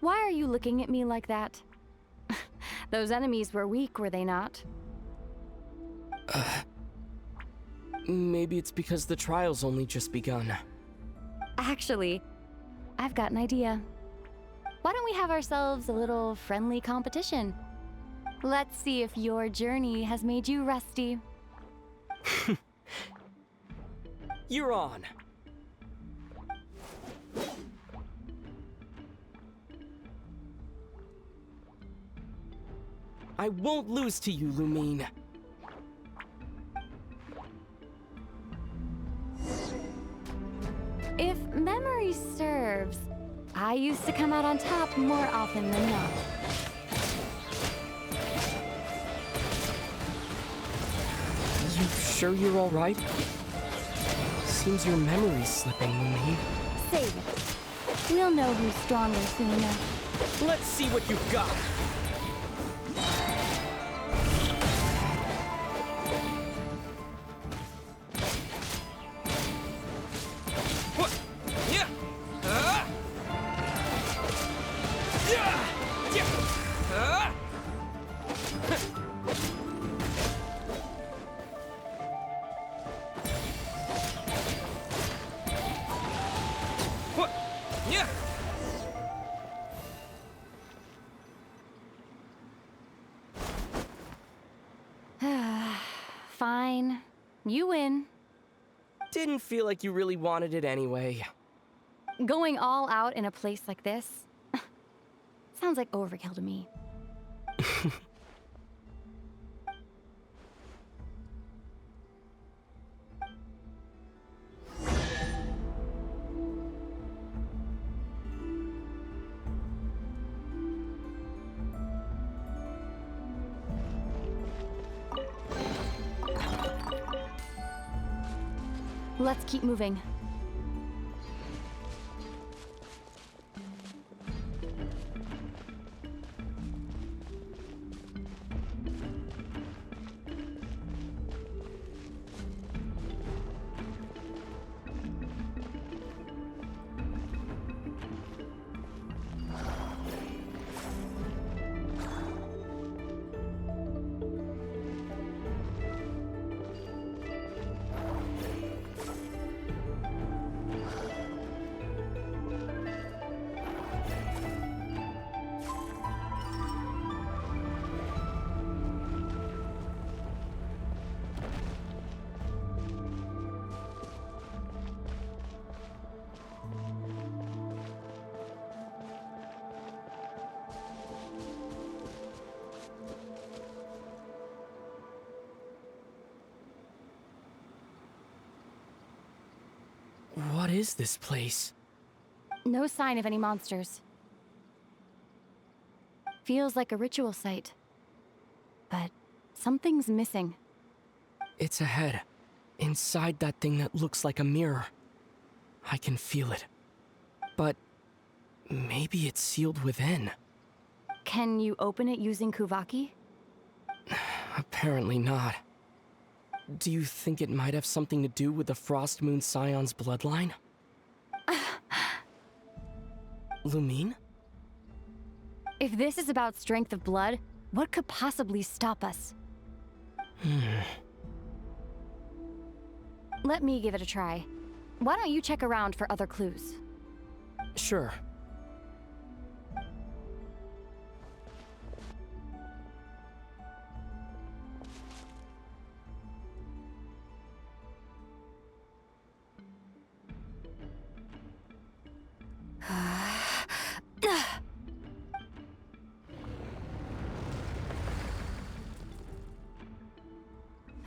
Why are you looking at me like that? Those enemies were weak, were they not? Maybe it's because the trial's only just begun. Actually, I've got an idea. Why don't we have ourselves a little friendly competition? Let's see if your journey has made you rusty. You're on. I won't lose to you, Lumine. If memory serves, I used to come out on top more often than not. You sure you're all right? Seems your memory's slipping, Lumine. Save it. We'll know who's stronger soon enough. Let's see what you've got. What? Yeah. Yeah. Yeah. What? Yeah. Fine. You win. Didn't feel like you really wanted it anyway. Going all out in a place like this sounds like overkill to me. Let's keep moving. What is this place? No sign of any monsters. Feels like a ritual site. But something's missing. It's ahead. Inside that thing that looks like a mirror. I can feel it. But maybe it's sealed within. Can you open it using Kuvaki? Apparently not. Do you think it might have something to do with the Frost Moon Scion's bloodline? Lumine? If this is about strength of blood, what could possibly stop us? Let me give it a try. Why don't you check around for other clues? Sure.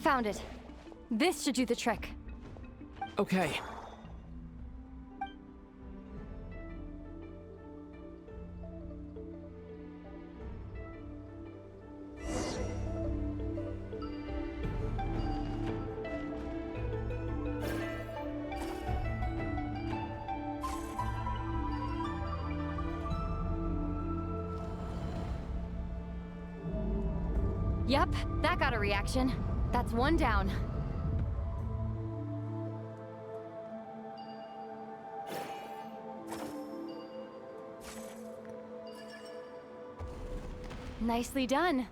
Found it. This should do the trick. Okay. Yep, that got a reaction. That's one down. Nicely done.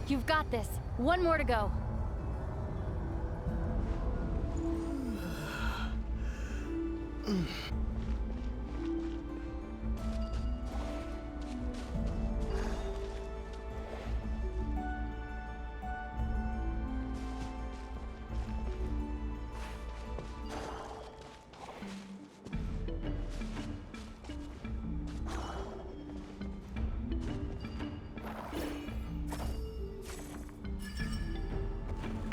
You've got this. One more to go.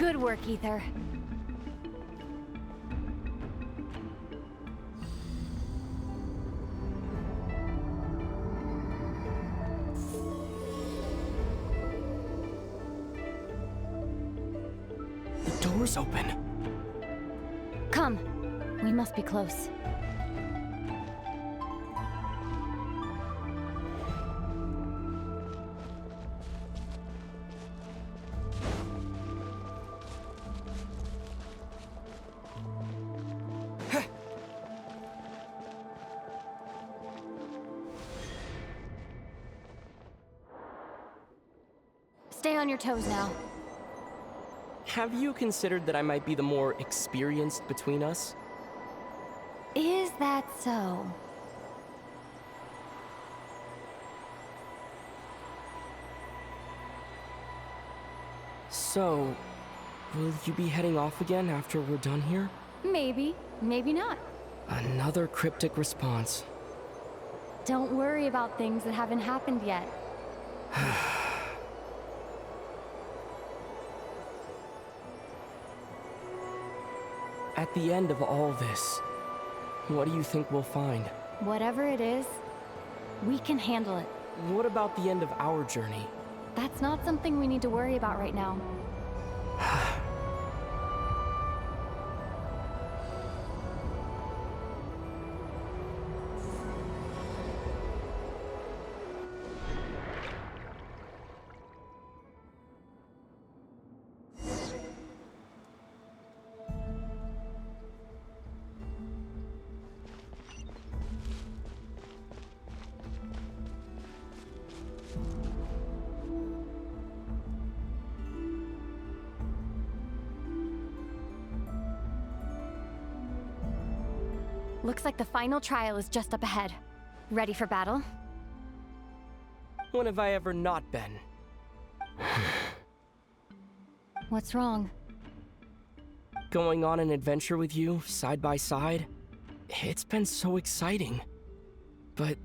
Good work, Ether. The door's open. Come. We must be close. Stay on your toes now. Have you considered that I might be the more experienced between us? Is that so? So, will you be heading off again after we're done here? Maybe, maybe not. Another cryptic response. Don't worry about things that haven't happened yet. At the end of all this, what do you think we'll find? Whatever it is, we can handle it. What about the end of our journey? That's not something we need to worry about right now. Looks like the final trial is just up ahead. Ready for battle? When have I ever not been? What's wrong? Going on an adventure with you, side by side, it's been so exciting. But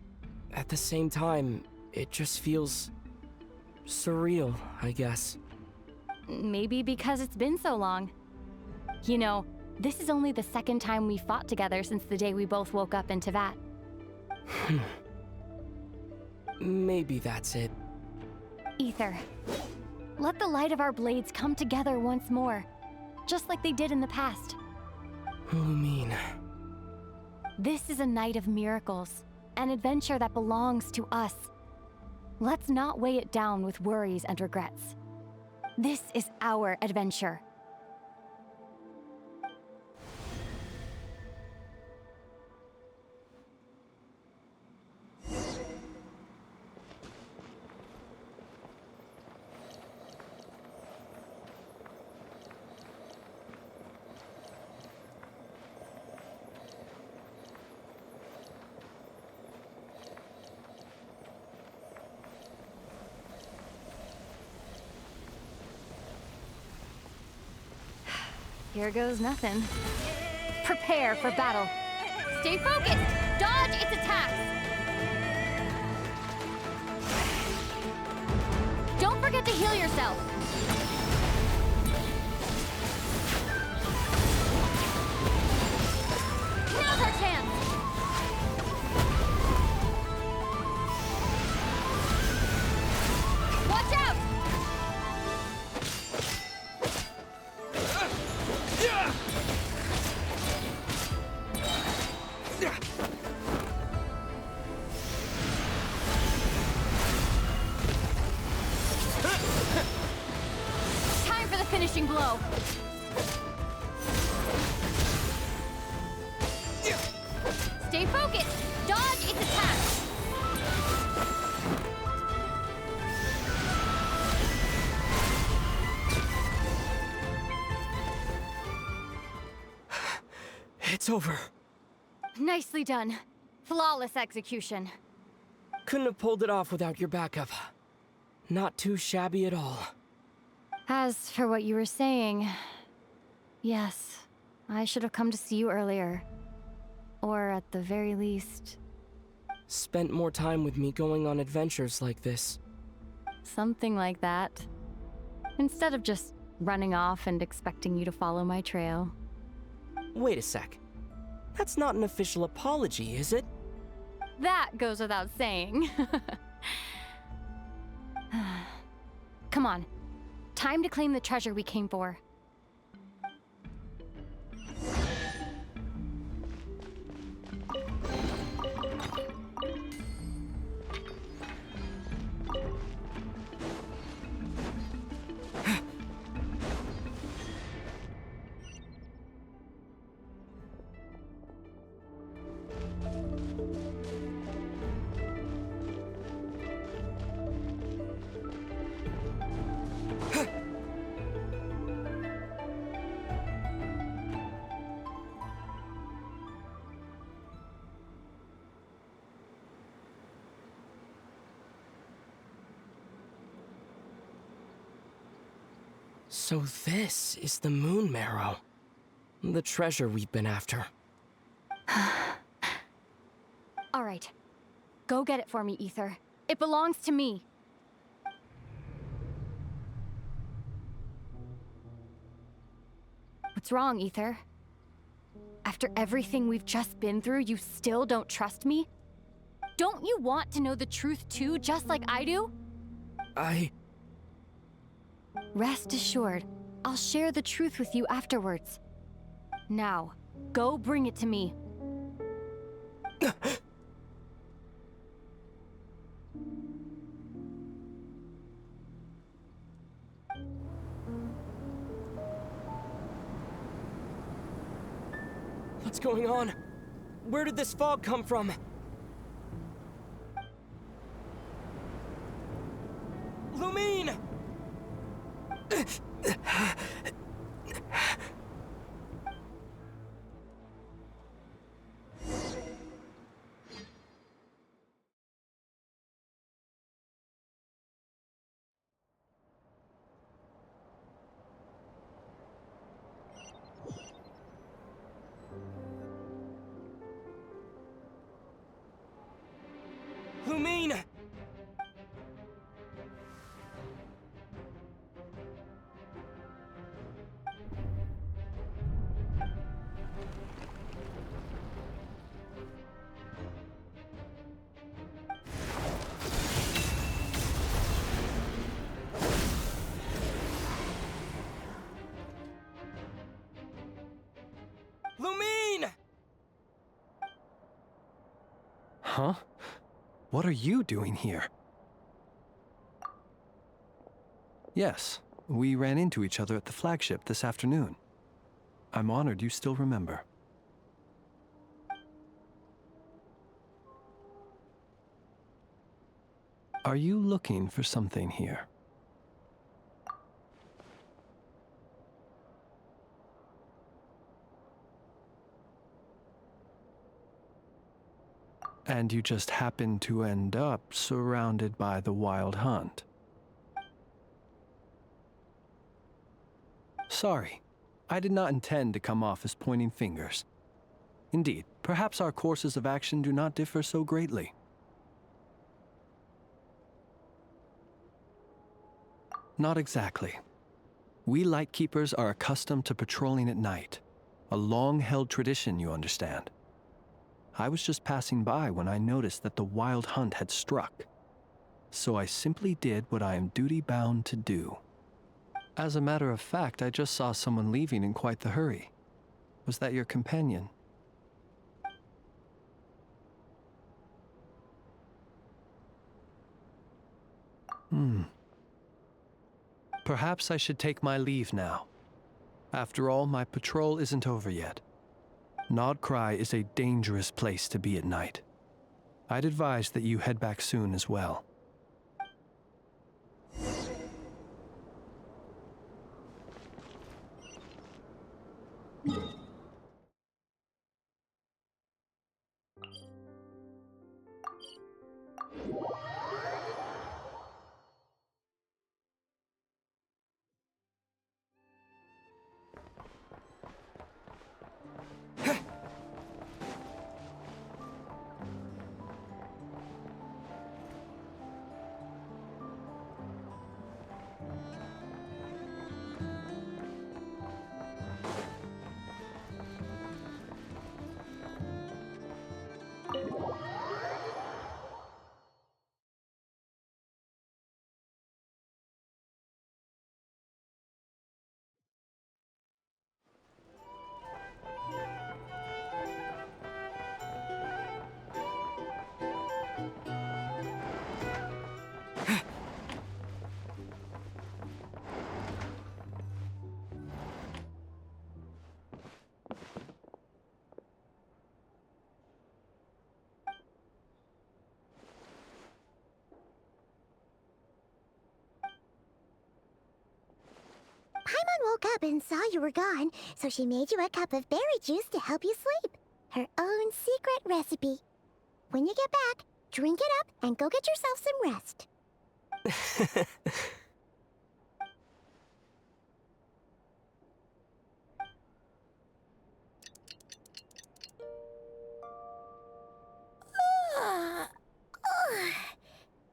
at the same time, it just feels surreal, I guess. Maybe because it's been so long. You know, this is only the second time we fought together since the day we both woke up in Tevat. Maybe that's it. Ether, let the light of our blades come together once more, just like they did in the past. Lumine. This is a night of miracles, an adventure that belongs to us. Let's not weigh it down with worries and regrets. This is our adventure. Here goes nothing. Prepare for battle. Stay focused! Dodge its attacks! Don't forget to heal yourself! Now's our chance! Watch out! Time for the finishing blow. Stay focused. Dodge its attack. It's over. Nicely done. Flawless execution. Couldn't have pulled it off without your backup. Not too shabby at all. As for what you were saying, yes, I should have come to see you earlier. Or at the very least... Spent more time with me going on adventures like this. something like that. Instead of just running off and expecting you to follow my trail. Wait a sec. That's not an official apology, is it? That goes without saying. Come on. Time to claim the treasure we came for. So this is the Moon Marrow. The treasure we've been after. All right. Go get it for me, Ether. It belongs to me. What's wrong, Ether? After everything we've just been through, you still don't trust me? Don't you want to know the truth too, just like I do? Rest assured, I'll share the truth with you afterwards. Now, go bring it to me. What's going on? Where did this fog come from? Lumine! Lumine! Lumine! Huh? What are you doing here? Yes, we ran into each other at the flagship this afternoon. I'm honored you still remember. Are you looking for something here? And you just happened to end up surrounded by the Wild Hunt. Sorry, I did not intend to come off as pointing fingers. Indeed, perhaps our courses of action do not differ so greatly. Not exactly. We Lightkeepers are accustomed to patrolling at night. A long-held tradition, you understand. I was just passing by when I noticed that the Wild Hunt had struck. So I simply did what I am duty-bound to do. As a matter of fact, I just saw someone leaving in quite the hurry. Was that your companion? Perhaps I should take my leave now. After all, my patrol isn't over yet. Nodcry is a dangerous place to be at night. I'd advise that you head back soon as well. woke up and saw you were gone, so she made you a cup of berry juice to help you sleep. Her own secret recipe. When you get back, drink it up and go get yourself some rest.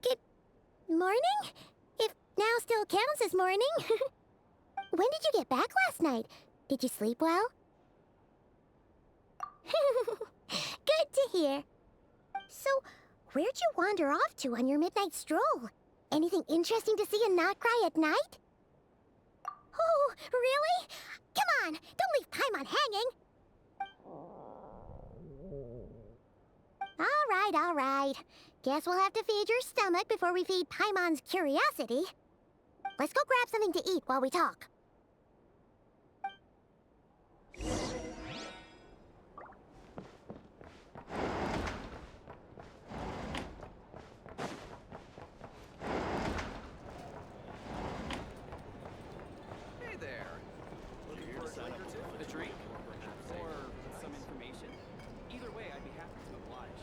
Good morning? If now still counts as morning. When did you get back last night? Did you sleep well? Good to hear. So, where'd you wander off to on your midnight stroll? Anything interesting to see and not cry at night? Oh, really? Come on, don't leave Paimon hanging. All right. Guess we'll have to feed your stomach before we feed Paimon's curiosity. Let's go grab something to eat while we talk. Hey there. Looking for a drink? Or some information? Either way, I'd be happy to oblige.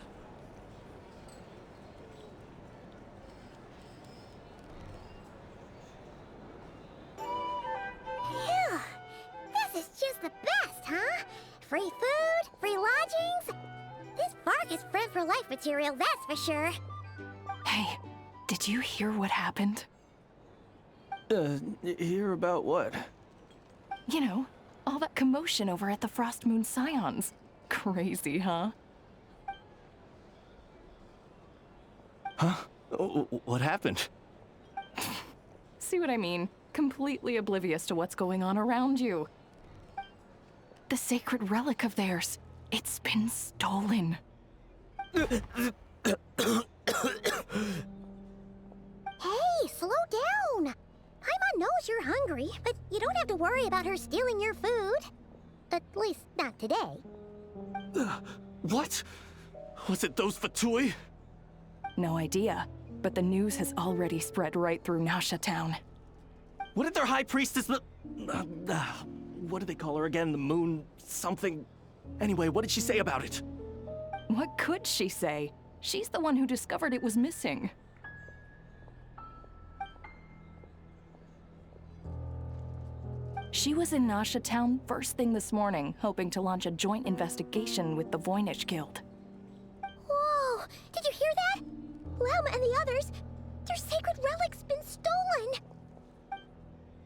Phew! This is just the best, huh? Free food, free lodgings. This park is friend for life material, that's for sure. Hey, did you hear what happened? Hear about what? You know, all that commotion over at the Frost Moon Scions. Crazy, huh? Huh? What happened? See what I mean? Completely oblivious to what's going on around you. The sacred relic of theirs, it's been stolen. Hey, slow down. Paimon knows you're hungry, but you don't have to worry about her stealing your food. At least not today. What? Was it those Fatui? No idea, but the news has already spread right through Nasha Town. What did their high priestess what do they call her again? The moon something? Anyway, what did she say about it? What could she say? She's the one who discovered it was missing. She was in Nasha Town first thing this morning, hoping to launch a joint investigation with the Voynich Guild. Whoa! Did you hear that? Llama and the others, their sacred relic's been stolen!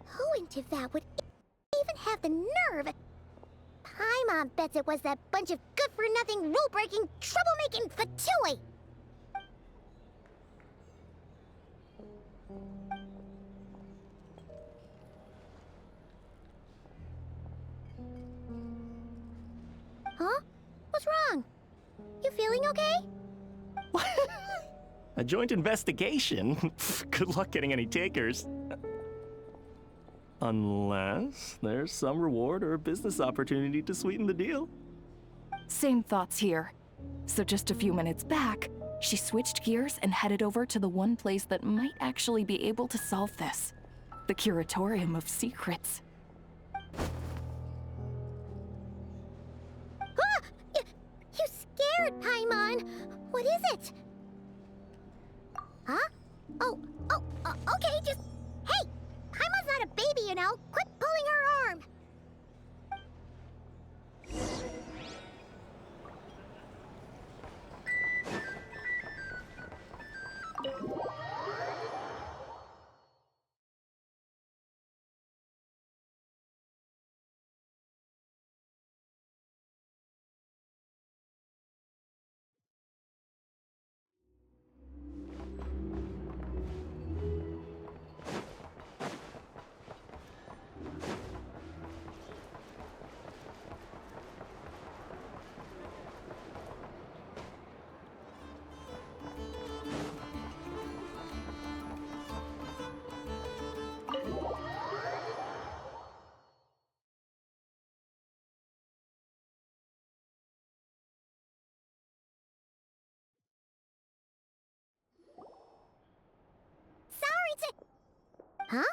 Who in Tivat would even have the nerve? Paimon bets it was that bunch of good-for-nothing, rule-breaking, troublemaking Fatui! Huh? What's wrong? You feeling okay? A joint investigation? Good luck getting any takers. Unless there's some reward or business opportunity to sweeten the deal. Same thoughts here. So just a few minutes back, she switched gears and headed over to the one place that might actually be able to solve this. The Curatorium of Secrets. Ah! You scared, Paimon! What is it? Huh? Okay, just... Hey! Paimon's not a baby, you know! Quit pulling her arm! Huh?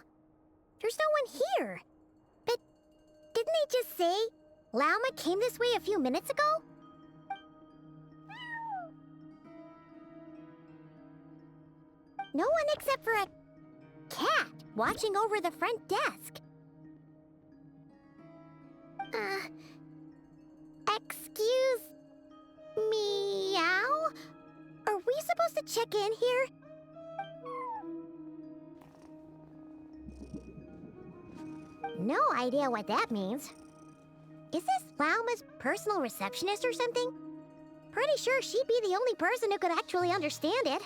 There's no one here. But they just say Lauma came this way a few minutes ago? No one except for a cat watching over the front desk. Excuse meow? Are we supposed to check in here? No idea what that means. Is this Lauma's personal receptionist or something? Pretty sure she'd be the only person who could actually understand it.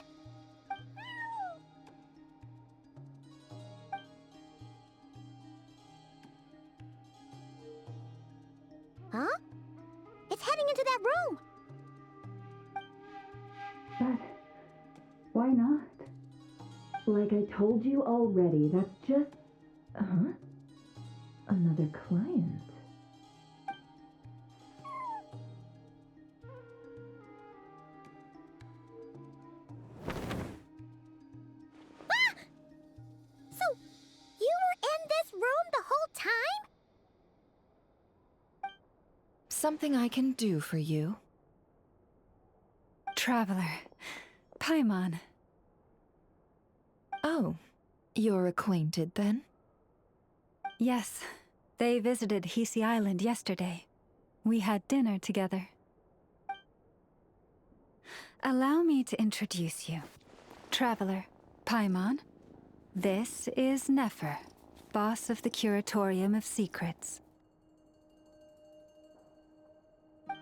Huh? It's heading into that room! But why not? Like I told you already, that's just... Another client. Ah! So, you were in this room the whole time? Something I can do for you? Traveler. Paimon. Oh, you're acquainted then? Yes. They visited Hisi Island yesterday. We had dinner together. Allow me to introduce you. Traveler, Paimon. This is Nefer, boss of the Curatorium of Secrets.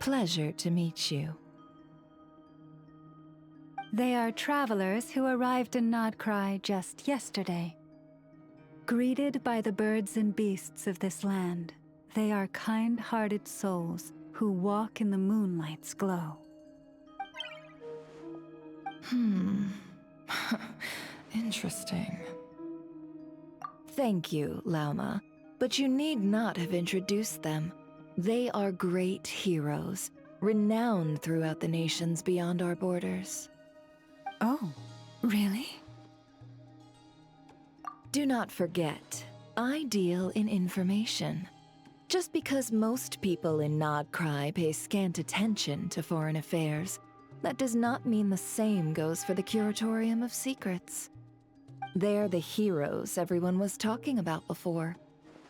Pleasure to meet you. They are travelers who arrived in Nodcry just yesterday. Greeted by the birds and beasts of this land, they are kind-hearted souls who walk in the moonlight's glow. Interesting. Thank you, Lauma, but you need not have introduced them. They are great heroes, renowned throughout the nations beyond our borders. Oh, really? Do not forget, I deal in information. Just because most people in Nodcry pay scant attention to foreign affairs, that does not mean the same goes for the Curatorium of Secrets. They're the heroes everyone was talking about before.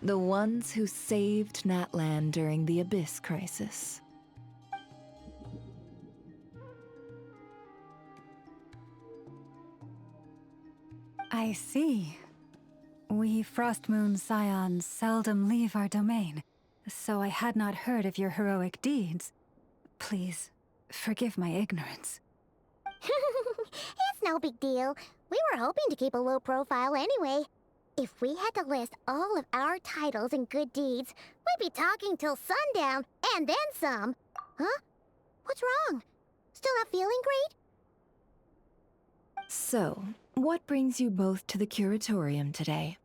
The ones who saved Natlan during the Abyss crisis. I see. We Frostmoon Scions seldom leave our domain, so I had not heard of your heroic deeds. Please, forgive my ignorance. It's no big deal. We were hoping to keep a low profile anyway. If we had to list all of our titles and good deeds, we'd be talking till sundown, and then some. Huh? What's wrong? Still not feeling great? So, what brings you both to the Curatorium today?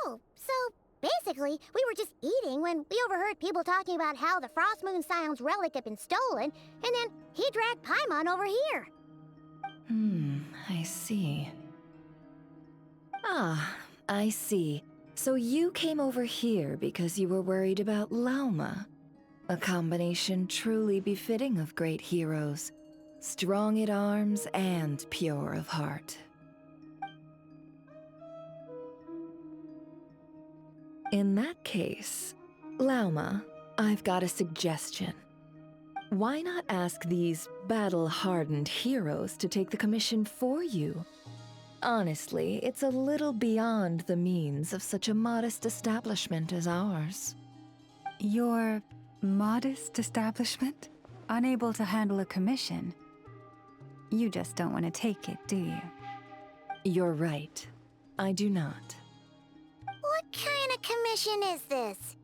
Oh, so basically, we were just eating when we overheard people talking about how the Frostmoon Scion's relic had been stolen, and then he dragged Paimon over here. I see. Ah, I see. So you came over here because you were worried about Lauma. A combination truly befitting of great heroes. Strong at arms and pure of heart. In that case, Lauma, I've got a suggestion. Why not ask these battle-hardened heroes to take the commission for you? Honestly, it's a little beyond the means of such a modest establishment as ours. Your modest establishment? Unable to handle a commission? You just don't want to take it, do you? You're right. I do not. What kind of commission is this?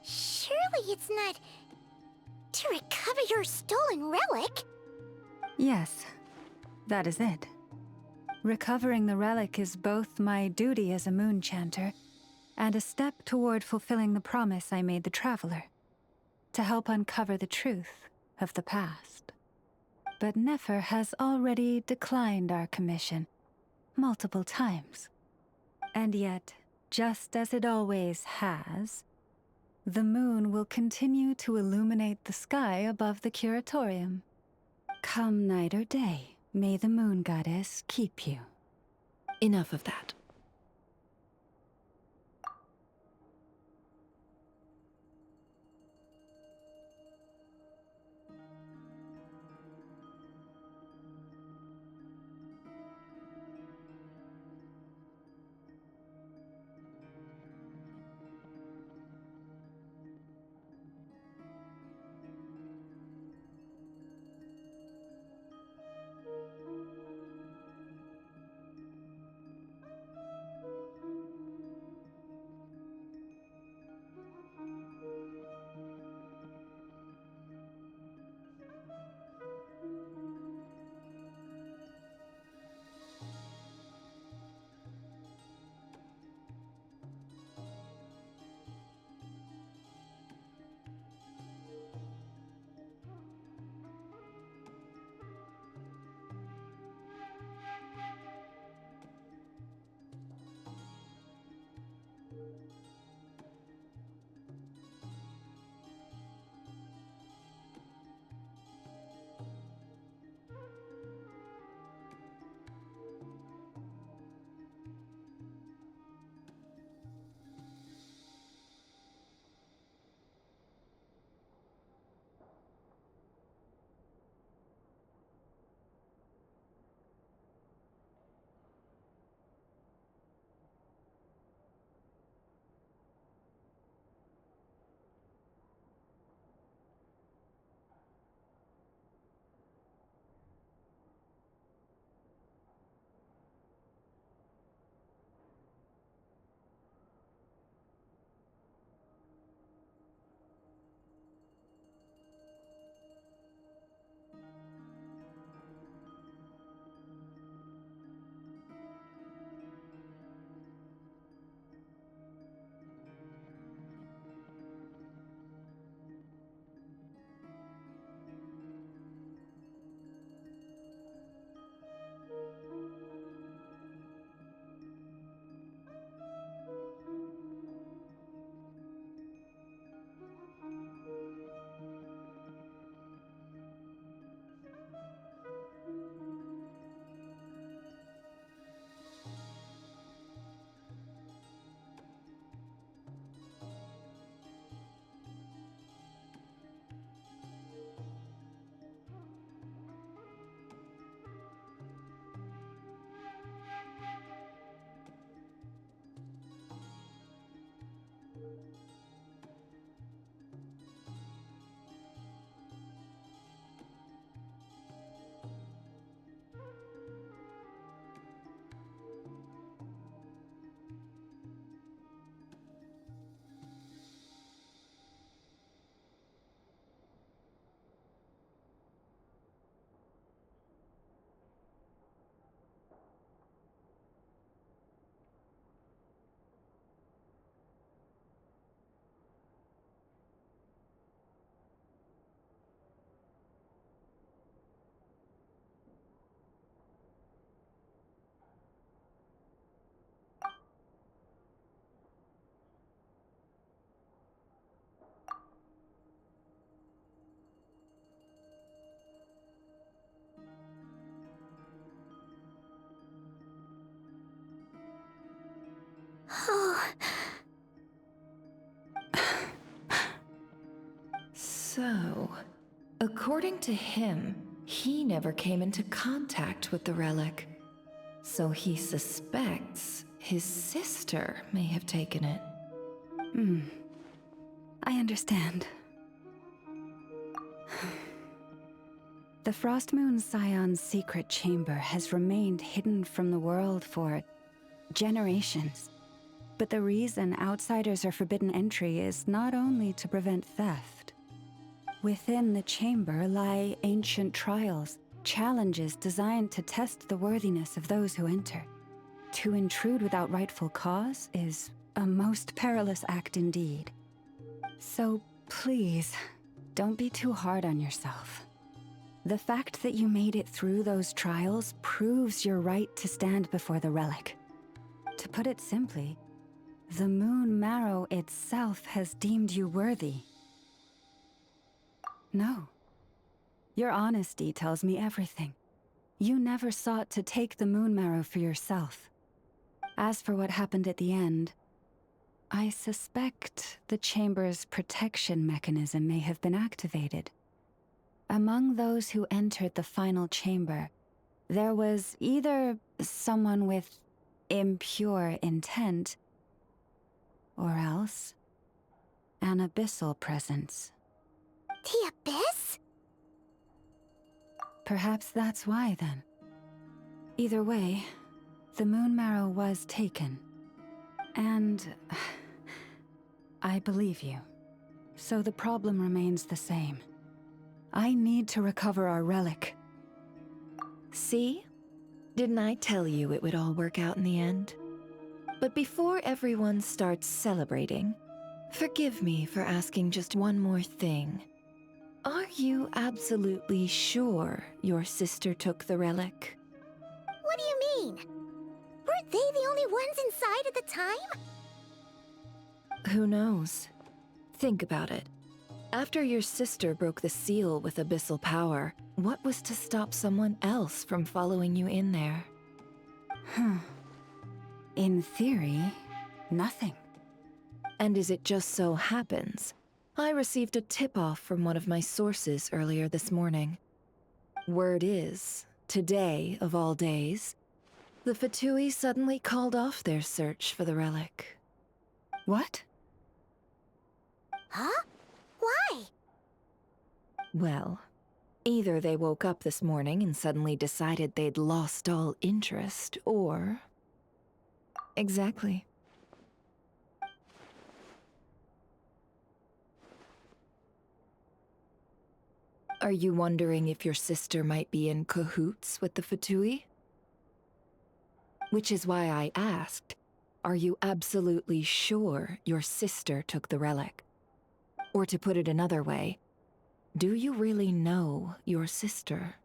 Surely it's not to recover your stolen relic? Yes, that is it. Recovering the relic is both my duty as a moon chanter and a step toward fulfilling the promise I made the Traveler, to help uncover the truth of the past. But Nefer has already declined our commission multiple times. And yet, just as it always has, the moon will continue to illuminate the sky above the curatorium. Come night or day, may the moon goddess keep you. Enough of that. So, according to him, he never came into contact with the relic. So he suspects his sister may have taken it. I understand. The Frost Moon Scion's secret chamber has remained hidden from the world for generations. But the reason outsiders are forbidden entry is not only to prevent theft. Within the chamber lie ancient trials, challenges designed to test the worthiness of those who enter. To intrude without rightful cause is a most perilous act indeed. So please, don't be too hard on yourself. The fact that you made it through those trials proves your right to stand before the relic. To put it simply, The moon marrow itself has deemed you worthy. No. Your honesty tells me everything. You never sought to take the moon marrow for yourself. As for what happened at the end, I suspect the chamber's protection mechanism may have been activated. Among those who entered the final chamber, there was either someone with impure intent, or else an abyssal presence. The Abyss? Perhaps that's why, then. Either way, the moon marrow was taken. And I believe you. So the problem remains the same. I need to recover our relic. See? Didn't I tell you it would all work out in the end? But before everyone starts celebrating, forgive me for asking just one more thing. Are you absolutely sure your sister took the relic? What do you mean? Weren't they the only ones inside at the time? Who knows? Think about it. After your sister broke the seal with abyssal power, what was to stop someone else from following you in there? In theory, nothing. And as it just so happens, I received a tip-off from one of my sources earlier this morning. Word is, today of all days, the Fatui suddenly called off their search for the relic. What? Huh? Why? Well, either they woke up this morning and suddenly decided they'd lost all interest, or... Exactly. Are you wondering if your sister might be in cahoots with the Fatui? Which is why I asked, are you absolutely sure your sister took the relic? Or to put it another way, do you really know your sister?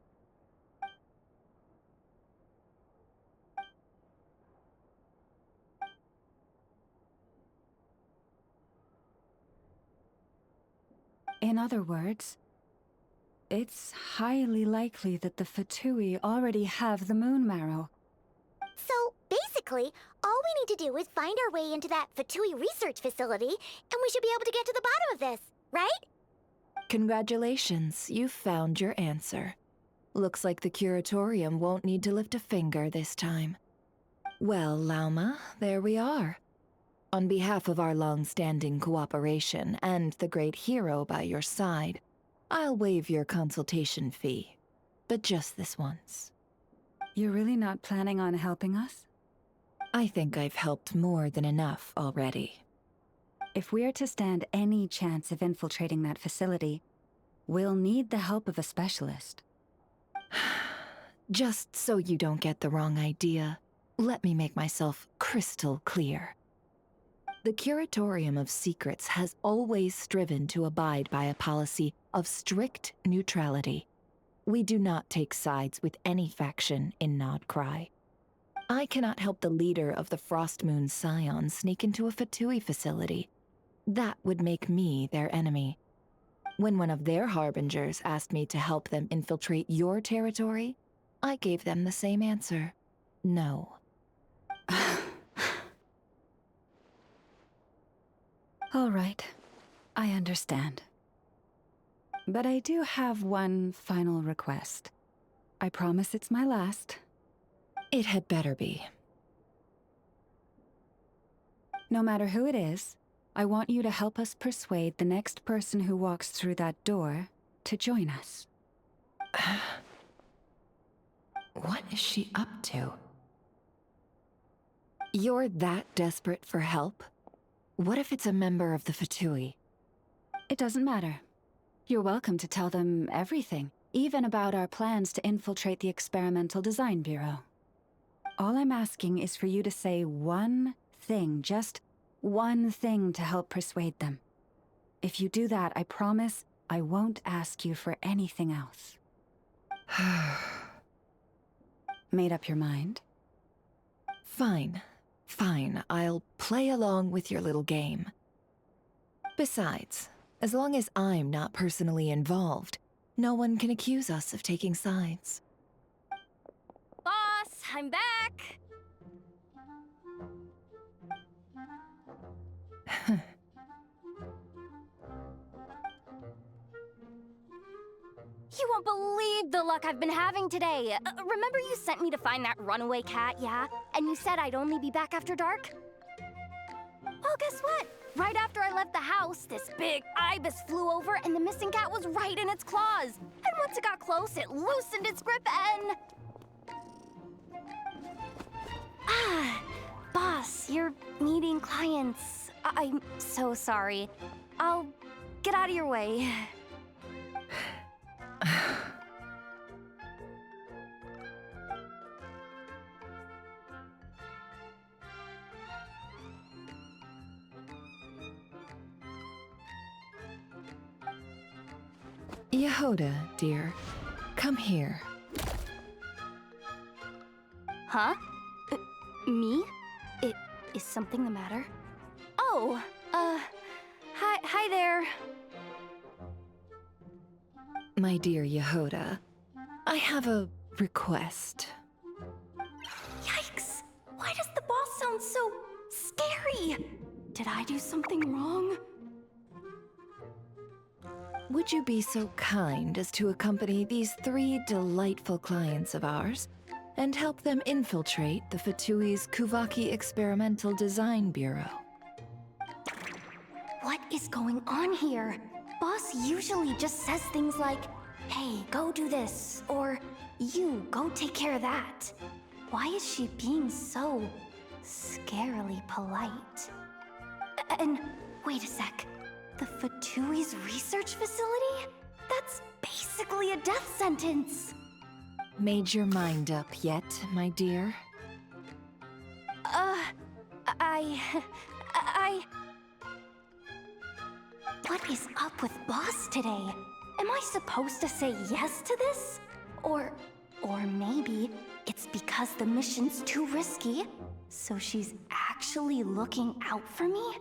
In other words, it's highly likely that the Fatui already have the moon marrow. So, basically, all we need to do is find our way into that Fatui research facility, and we should be able to get to the bottom of this, right? Congratulations, you've found your answer. Looks like the curatorium won't need to lift a finger this time. Well, Lauma, there we are. On behalf of our long-standing cooperation and the great hero by your side, I'll waive your consultation fee, but just this once. You're really not planning on helping us? I think I've helped more than enough already. If we're to stand any chance of infiltrating that facility, we'll need the help of a specialist. Just so you don't get the wrong idea, let me make myself crystal clear. The Curatorium of Secrets has always striven to abide by a policy of strict neutrality. We do not take sides with any faction in Nodcry. I cannot help the leader of the Frostmoon Scions sneak into a Fatui facility. That would make me their enemy. When one of their harbingers asked me to help them infiltrate your territory, I gave them the same answer. No. All right, I understand. But I do have one final request. I promise it's my last. It had better be. No matter who it is, I want you to help us persuade the next person who walks through that door to join us. What is she up to? You're that desperate for help? What if it's a member of the Fatui? It doesn't matter. You're welcome to tell them everything, even about our plans to infiltrate the Experimental Design Bureau. All I'm asking is for you to say one thing, just one thing to help persuade them. If you do that, I promise I won't ask you for anything else. Made up your mind? Fine. Fine, I'll play along with your little game. Besides, as long as I'm not personally involved, no one can accuse us of taking sides. Boss, I'm back! You won't believe the luck I've been having today. Remember you sent me to find that runaway cat, yeah? And you said I'd only be back after dark? Well, guess what? Right after I left the house, this big ibis flew over and the missing cat was right in its claws. And once it got close, it loosened its grip and... Ah, boss, you're meeting clients. I'm so sorry. I'll get out of your way. Yehoda, dear, come here. Huh? Me? Is something the matter? Oh, hi there. My dear Yehoda, I have a request. Yikes! Why does the boss sound so scary? Did I do something wrong? Would you be so kind as to accompany these 3 delightful clients of ours and help them infiltrate the Fatui's Kuvaki Experimental Design Bureau? What is going on here? Boss usually just says things like, hey, go do this, or you, go take care of that. Why is she being so scarily polite? And wait a sec. The Fatui's research facility? That's basically a death sentence. Made your mind up yet, my dear? What is up with Boss today? Am I supposed to say yes to this? Or maybe it's because the mission's too risky, so she's actually looking out for me?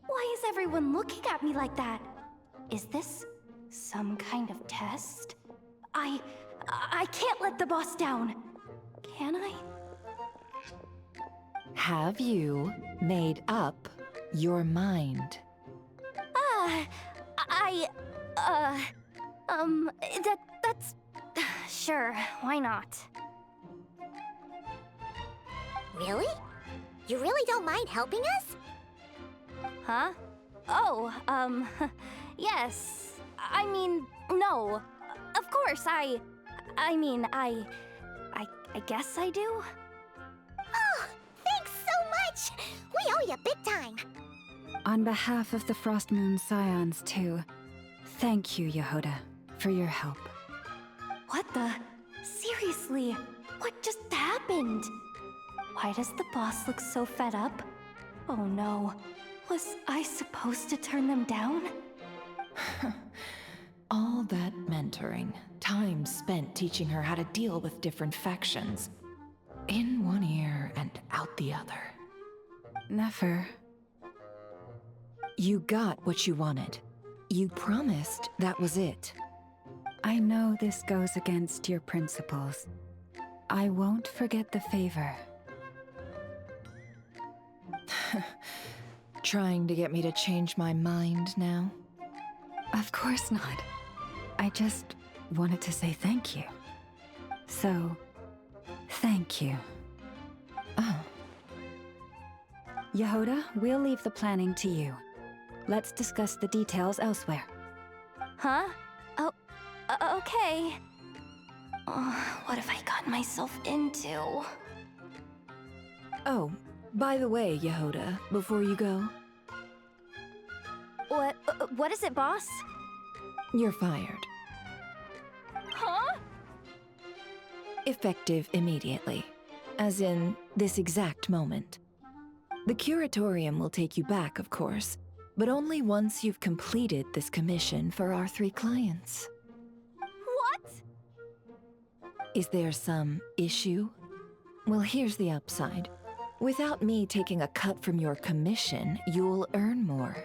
Why is everyone looking at me like that? Is this some kind of test? I can't let the boss down. Can I? Have you made up your mind? That's... Sure, why not? Really? You really don't mind helping us? Huh? Oh, yes. I mean, no. Of course, I guess I do. Oh, thanks so much! We owe you big time! On behalf of the Frost Moon Scions, too, thank you, Yehoda, for your help. What the? Seriously, what just happened? Why does the boss look so fed up? Oh no, was I supposed to turn them down? All that mentoring, time spent teaching her how to deal with different factions. In one ear and out the other. Never. You got what you wanted. You promised that was it. I know this goes against your principles. I won't forget the favor. Trying to get me to change my mind now? Of course not. I just wanted to say thank you. So, thank you. Oh. Yehoda, we'll leave the planning to you. Let's discuss the details elsewhere. Huh? Oh, okay. Oh, what have I gotten myself into? Oh, by the way, Yehoda, before you go... What is it, boss? You're fired. Huh? Effective immediately. As in, this exact moment. The curatorium will take you back, of course, but only once you've completed this commission for our 3 clients. What? Is there some issue? Well, here's the upside. Without me taking a cut from your commission, you'll earn more.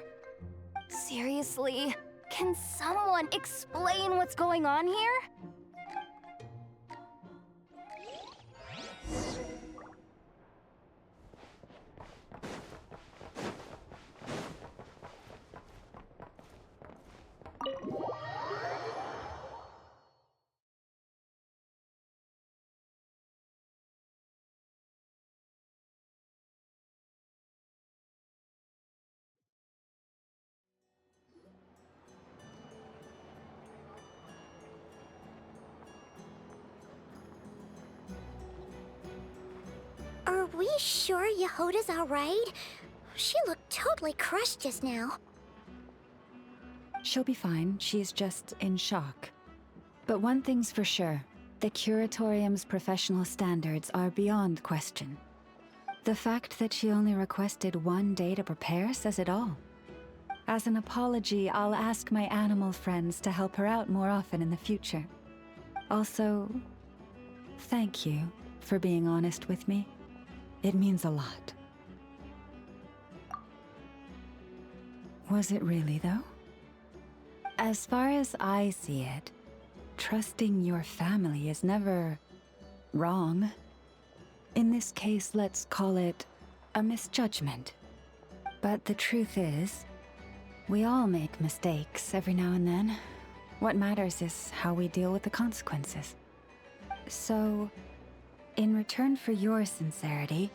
Seriously? Can someone explain what's going on here? Are we sure Yehoda's alright? She looked totally crushed just now. She'll be fine. She's just in shock. But one thing's for sure. The Curatorium's professional standards are beyond question. The fact that she only requested 1 day to prepare says it all. As an apology, I'll ask my animal friends to help her out more often in the future. Also, thank you for being honest with me. It means a lot. Was it really, though? As far as I see it, trusting your family is never wrong. In this case, let's call it a misjudgment. But the truth is, we all make mistakes every now and then. What matters is how we deal with the consequences. So, in return for your sincerity,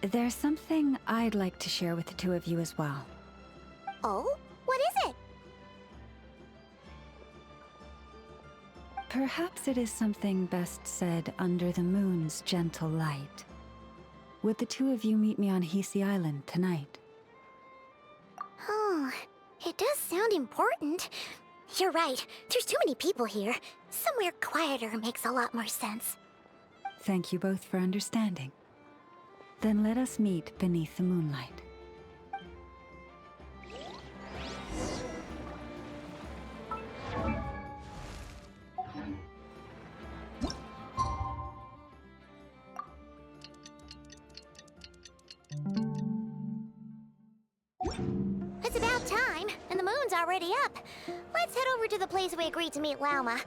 there's something I'd like to share with the two of you as well. Oh? What is it? Perhaps it is something best said under the moon's gentle light. Would the two of you meet me on Hisi Island tonight? Oh, it does sound important. You're right, there's too many people here. Somewhere quieter makes a lot more sense. Thank you both for understanding. Then let us meet beneath the moonlight. It's about time, and the moon's already up. Let's head over to the place we agreed to meet Lauma.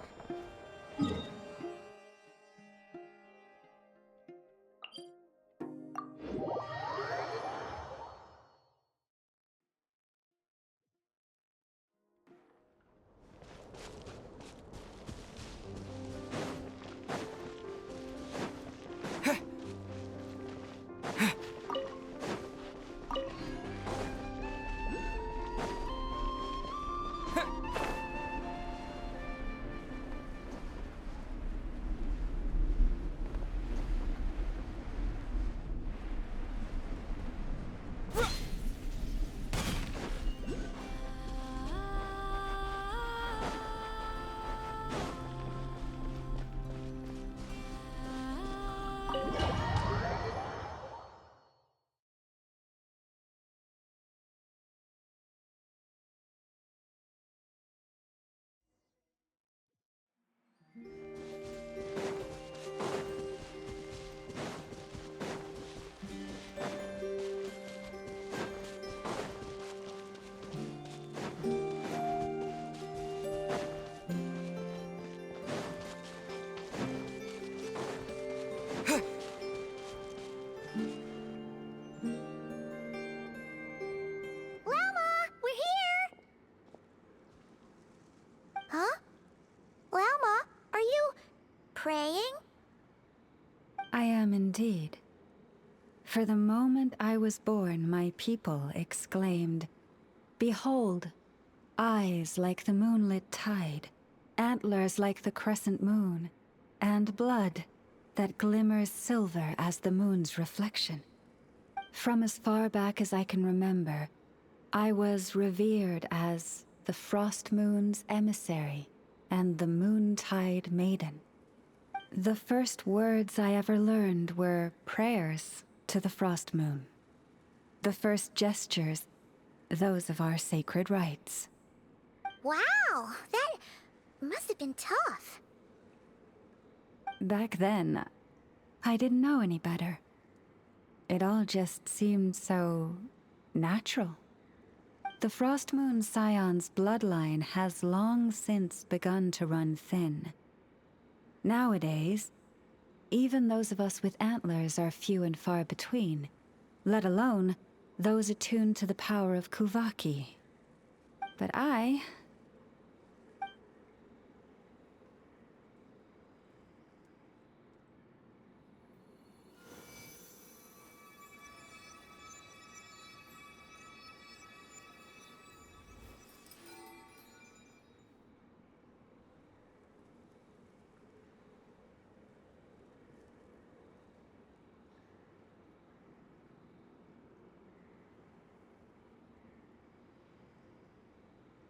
Praying? I am indeed. For the moment I was born, my people exclaimed, "Behold, eyes like the moonlit tide, antlers like the crescent moon, and blood that glimmers silver as the moon's reflection." From as far back as I can remember, I was revered as the Frost Moon's emissary and the Moontide Maiden. The first words I ever learned were prayers to the Frost Moon. The first gestures, those of our sacred rites. Wow, that must have been tough. Back then, I didn't know any better. It all just seemed so natural. The Frost Moon Scion's bloodline has long since begun to run thin. Nowadays, even those of us with antlers are few and far between, let alone those attuned to the power of Kuvaki. But I...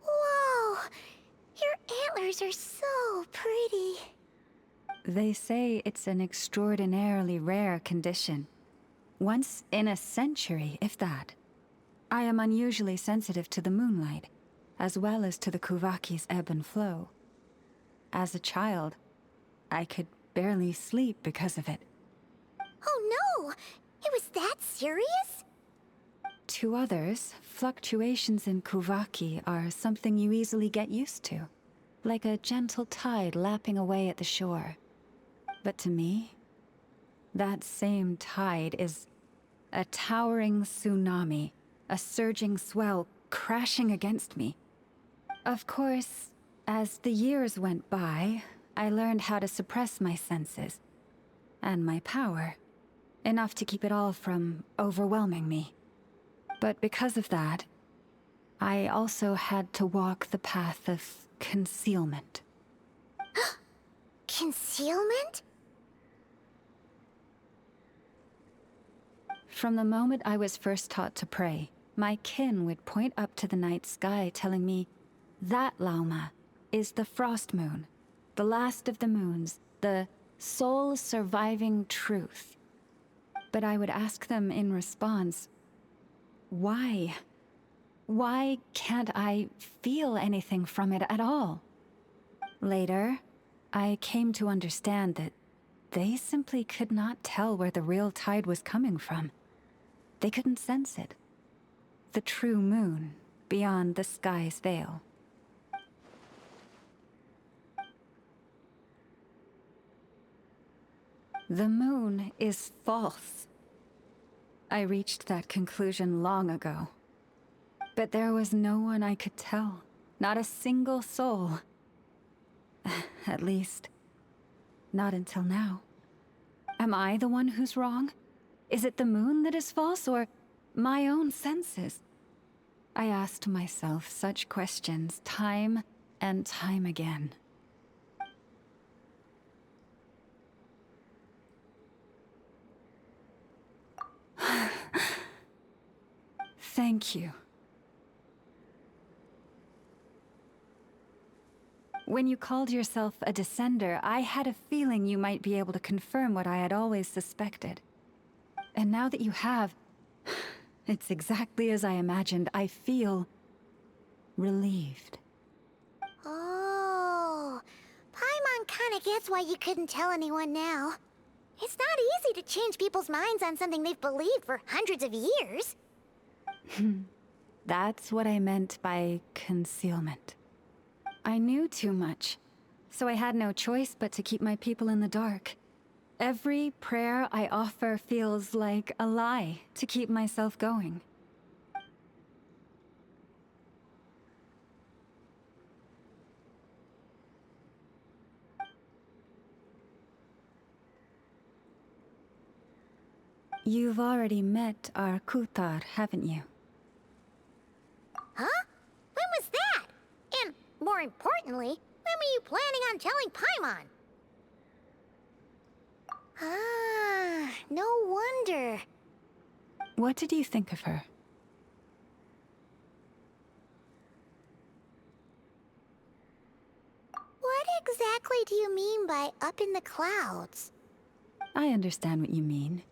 Whoa! Your antlers are so pretty. They say it's an extraordinarily rare condition. Once in a century, if that. I am unusually sensitive to the moonlight, as well as to the Kuvaki's ebb and flow. As a child, I could barely sleep because of it. Oh no! It was that serious? To others, fluctuations in Kuvaki are something you easily get used to, like a gentle tide lapping away at the shore. But to me, that same tide is a towering tsunami, a surging swell crashing against me. Of course, as the years went by, I learned how to suppress my senses and my power, enough to keep it all from overwhelming me. But because of that, I also had to walk the path of concealment. Concealment? From the moment I was first taught to pray, my kin would point up to the night sky telling me, "That, Lauma, is the Frost Moon, the last of the moons, the sole surviving truth." But I would ask them in response, why? Why can't I feel anything from it at all? Later, I came to understand that they simply could not tell where the real tide was coming from. They couldn't sense it. The true moon, beyond the sky's veil. The moon is false. I reached that conclusion long ago. But there was no one I could tell. Not a single soul. At least, not until now. Am I the one who's wrong? Is it the moon that is false, or my own senses? I asked myself such questions time and time again. Thank you. When you called yourself a descender, I had a feeling you might be able to confirm what I had always suspected. And now that you have, it's exactly as I imagined. I feel relieved. Oh, Paimon kinda gets why you couldn't tell anyone now. It's not easy to change people's minds on something they've believed for hundreds of years. That's what I meant by concealment. I knew too much, so I had no choice but to keep my people in the dark. Every prayer I offer feels like a lie to keep myself going. You've already met our Kutar, haven't you? Huh? When was that? And, more importantly, when were you planning on telling Paimon? Ah, no wonder. What did you think of her? What exactly do you mean by up in the clouds? I understand what you mean.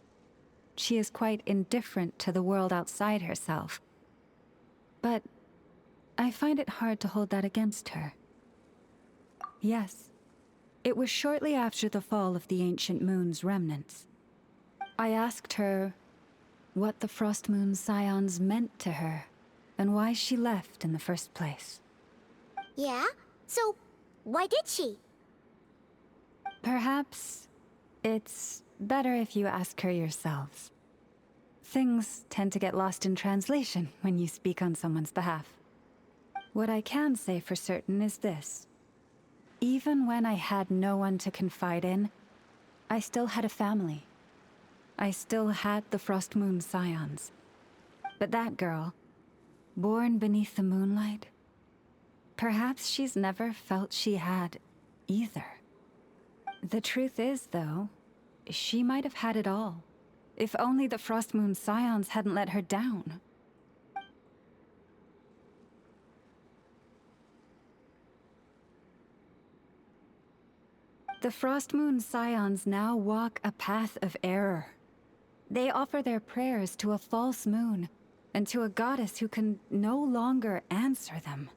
She is quite indifferent to the world outside herself. But I find it hard to hold that against her. Yes, it was shortly after the fall of the ancient moon's remnants. I asked her what the Frost Moon Scions meant to her, and why she left in the first place. Yeah? So, why did she? Perhaps it's better if you ask her yourselves. Things tend to get lost in translation when you speak on someone's behalf. What I can say for certain is this. Even when I had no one to confide in, I still had a family. I still had the Frost Moon Scions. But that girl, born beneath the moonlight, perhaps she's never felt she had either. The truth is, though, she might have had it all, if only the Frost Moon Scions hadn't let her down. The Frost Moon Scions now walk a path of error. They offer their prayers to a false moon, and to a goddess who can no longer answer them.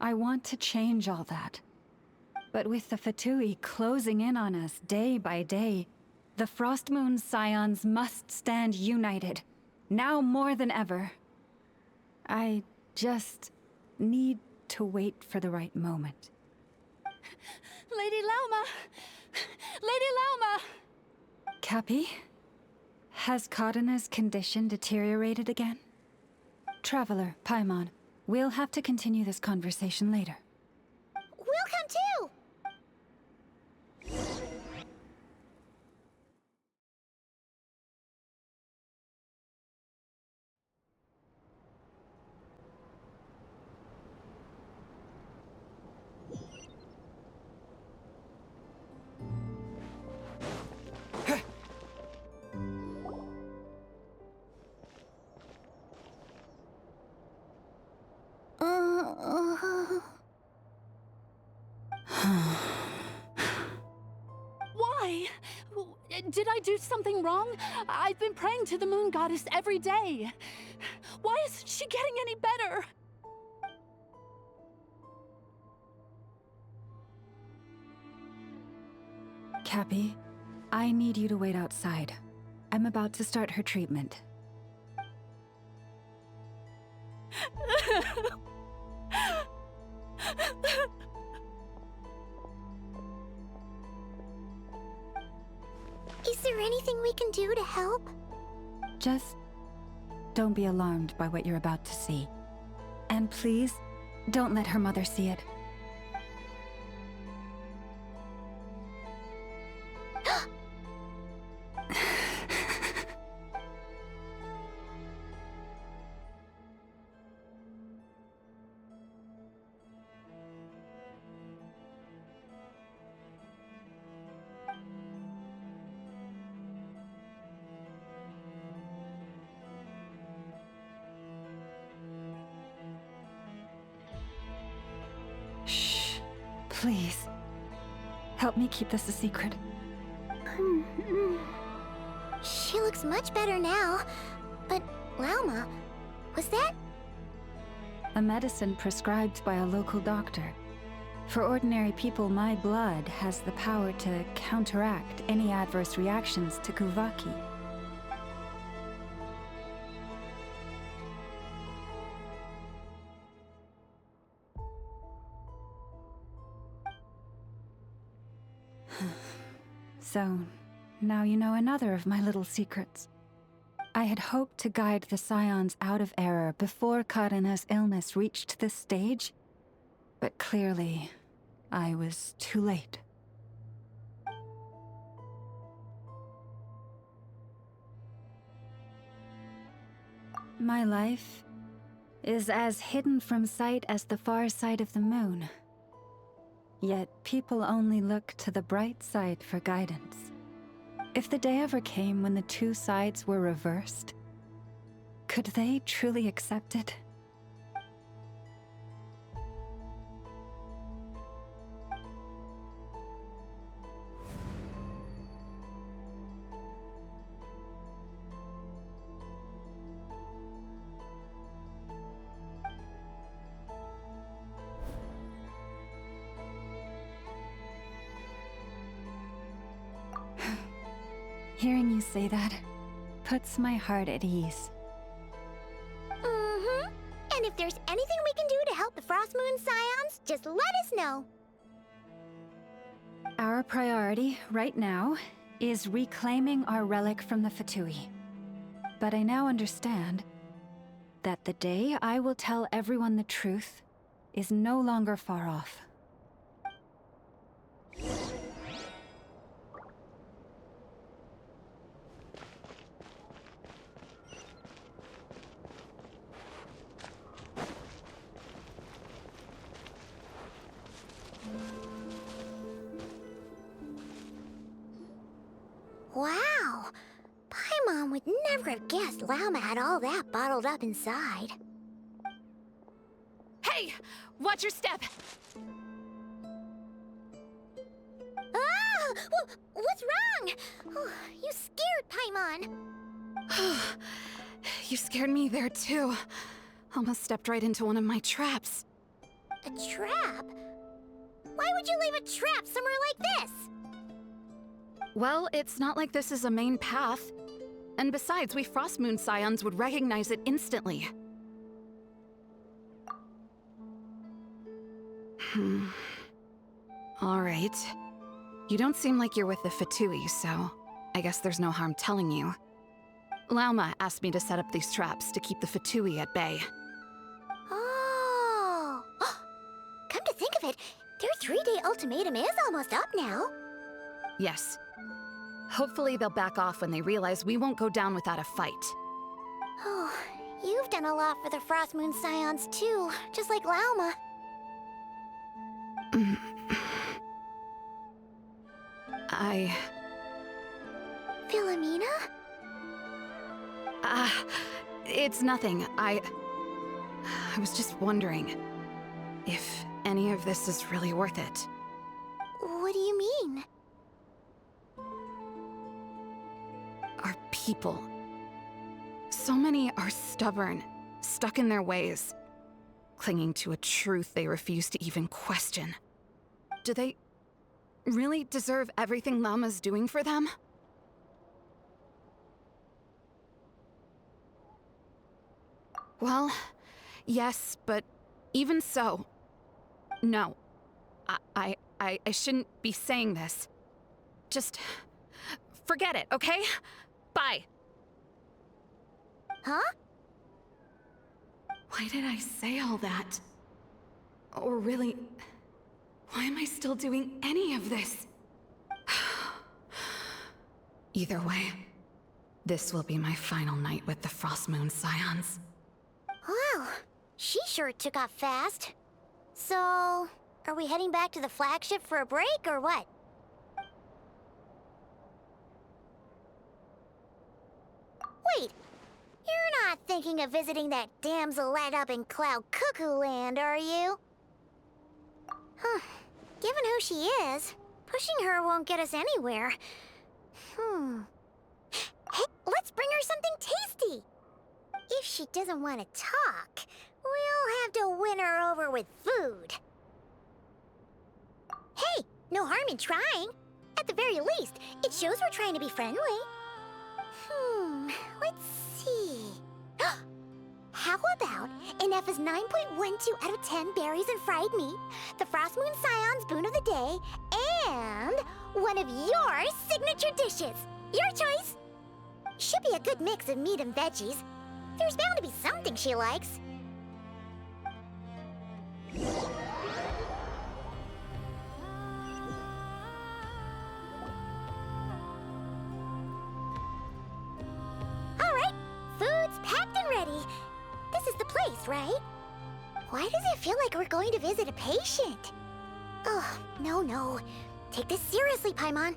I want to change all that. But with the Fatui closing in on us day by day, the Frost Moon Scions must stand united, now more than ever. I just need to wait for the right moment. Lady Lauma! Lady Lauma! Cappy? Has Cardina's condition deteriorated again? Traveler, Paimon, we'll have to continue this conversation later. We'll come too! Why? Did I do something wrong? I've been praying to the moon goddess every day. Why isn't she getting any better? Cappy, I need you to wait outside. I'm about to start her treatment. Is there anything we can do to help? Just don't be alarmed by what you're about to see. And please, don't let her mother see it. Shh. Please. Help me keep this a secret. She looks much better now. But, Lauma, was that? A medicine prescribed by a local doctor. For ordinary people, my blood has the power to counteract any adverse reactions to Kuvaki. So, now you know another of my little secrets. I had hoped to guide the Scions out of error before Karina's illness reached this stage, but clearly, I was too late. My life is as hidden from sight as the far side of the moon. Yet people only look to the bright side for guidance. If the day ever came when the two sides were reversed, could they truly accept it? Hearing you say that puts my heart at ease. Mm-hmm. And if there's anything we can do to help the Frost Moon Scions, just let us know. Our priority right now is reclaiming our relic from the Fatui. But I now understand that the day I will tell everyone the truth is no longer far off. Wow! Paimon would never have guessed Lauma had all that bottled up inside. Hey! Watch your step! Ah! What's wrong? Oh, you scared Paimon. You scared me there too. Almost stepped right into one of my traps. A trap? Why would you leave a trap somewhere like this? Well, it's not like this is a main path. And besides, we Frost Moon Scions would recognize it instantly. Alright. You don't seem like you're with the Fatui, so I guess there's no harm telling you. Lauma asked me to set up these traps to keep the Fatui at bay. Oh! Come to think of it, their 3-day ultimatum is almost up now. Yes. Hopefully they'll back off when they realize we won't go down without a fight. Oh, you've done a lot for the Frost Moon Scions too, just like Lauma. Philomena? It's nothing. I was just wondering if any of this is really worth it. What do you mean? Our people. So many are stubborn, stuck in their ways, clinging to a truth they refuse to even question. Do they really deserve everything Lauma's doing for them? Well, yes, but even so, no. I shouldn't be saying this. Just forget it, okay? Bye. Huh? Why did I say all that? Or really, why am I still doing any of this? Either way, this will be my final night with the Frost Moon Scions. Wow, she sure took off fast. So, are we heading back to the flagship for a break, or what? Wait, you're not thinking of visiting that damsel light up in Cloud Cuckoo Land, are you? Huh, given who she is, pushing her won't get us anywhere. Hey, let's bring her something tasty! If she doesn't want to talk, we'll have to win her over with food. Hey, no harm in trying. At the very least, it shows we're trying to be friendly. Let's see. How about an F's 9.12 out of 10 berries and fried meat, the Frost Moon Scion's boon of the day, and one of your signature dishes. Your choice. Should be a good mix of meat and veggies. There's bound to be something she likes. All right, food's packed and ready. This is the place, right? Why does it feel like we're going to visit a patient? Oh, no. Take this seriously, Paimon.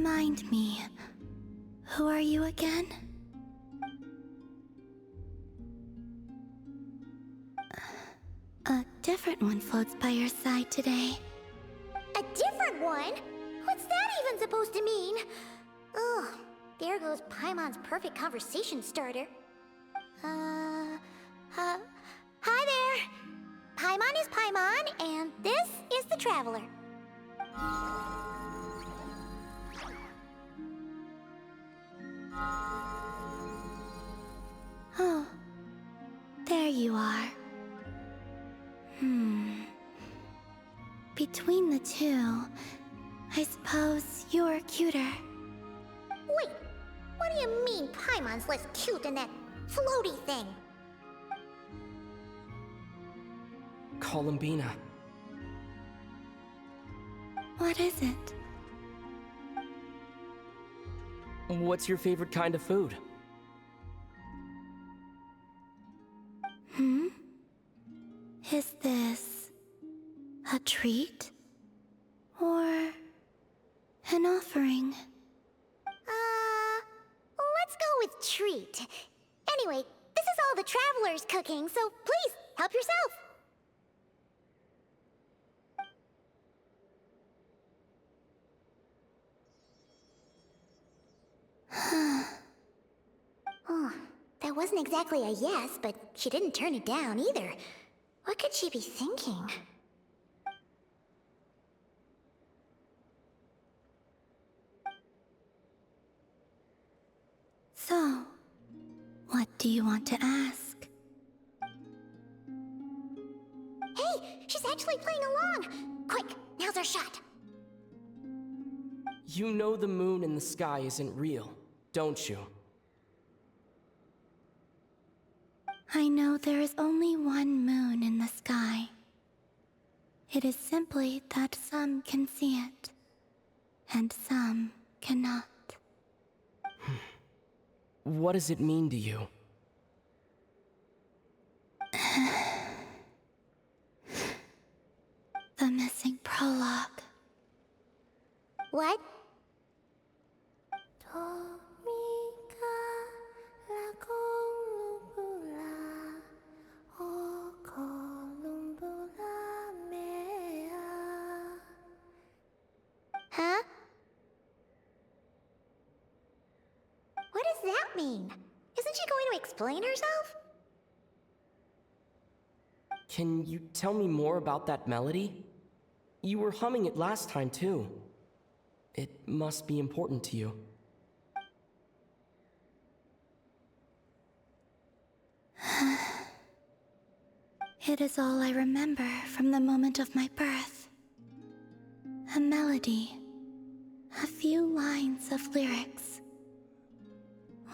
Remind me, who are you again? A different one floats by your side today. A different one? What's that even supposed to mean? Ugh, there goes Paimon's perfect conversation starter. Hi there! Paimon is Paimon, and this is the Traveler. Oh, there you are. Between the two, I suppose you're cuter. Wait, what do you mean Paimon's less cute than that floaty thing? Columbina. What is it? What's your favorite kind of food? Is this a treat? Or an offering? Let's go with treat. Anyway, this is all the Traveler's cooking, so please, help yourself. Oh, that wasn't exactly a yes, but she didn't turn it down either. What could she be thinking? So, what do you want to ask? Hey, she's actually playing along! Quick, now's our shot! You know the moon in the sky isn't real, don't you? I know there is only one moon in the sky. It is simply that some can see it, and some cannot. What does it mean to you? The missing prologue. What? Huh? What does that mean? Isn't she going to explain herself? Can you tell me more about that melody? You were humming it last time, too. It must be important to you. It is all I remember from the moment of my birth. A melody. A few lines of lyrics.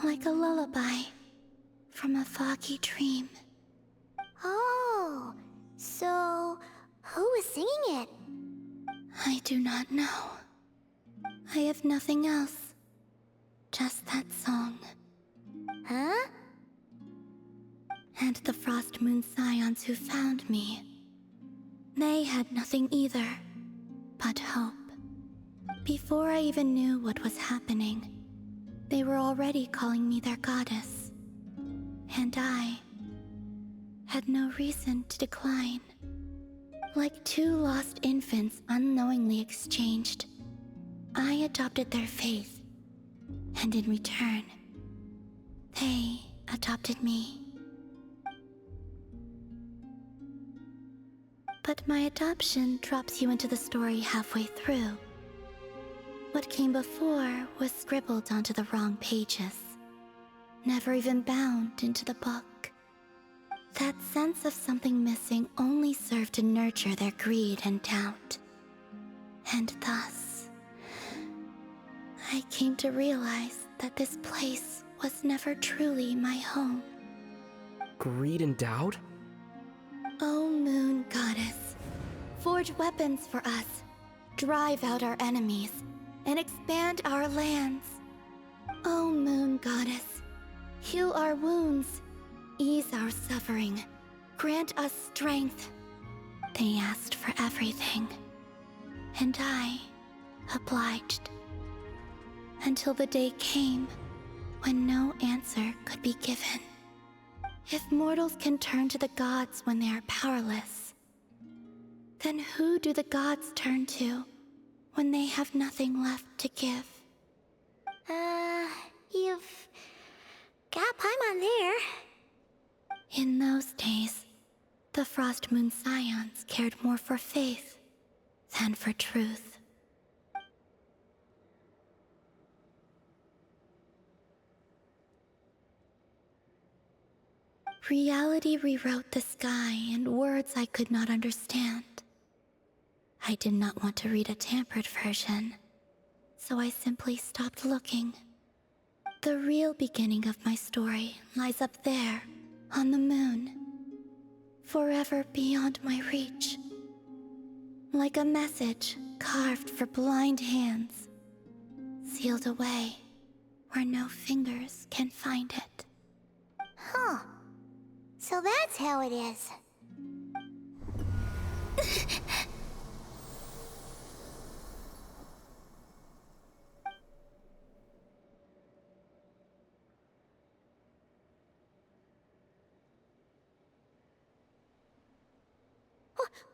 Like a lullaby from a foggy dream. Oh, so who was singing it? I do not know. I have nothing else. Just that song. Huh? And the Frost Moon Scions who found me. They had nothing either, but hope. Before I even knew what was happening, they were already calling me their goddess. And I had no reason to decline. Like two lost infants unknowingly exchanged, I adopted their faith. And in return, they adopted me. But my adoption drops you into the story halfway through. What came before was scribbled onto the wrong pages, never even bound into the book. That sense of something missing only served to nurture their greed and doubt. And thus, I came to realize that this place was never truly my home. Greed and doubt? O Moon Goddess, forge weapons for us, drive out our enemies, and expand our lands. O Moon Goddess, heal our wounds, ease our suffering, grant us strength. They asked for everything, and I obliged. until the day came when no answer could be given. If mortals can turn to the gods when they are powerless, then who do the gods turn to when they have nothing left to give? You've got Paimon there. In those days, the Frost Moon Scions cared more for faith than for truth. Reality rewrote the sky in words I could not understand. I did not want to read a tampered version, so I simply stopped looking. The real beginning of my story lies up there, on the moon, forever beyond my reach. Like a message carved for blind hands, sealed away where no fingers can find it. Huh. So that's how it is.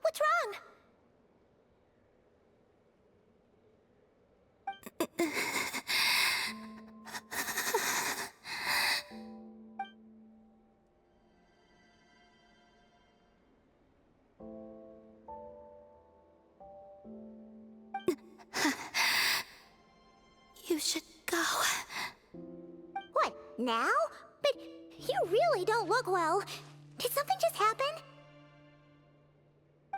What's wrong? You should go. What, now? But you really don't look well. Did something just happen?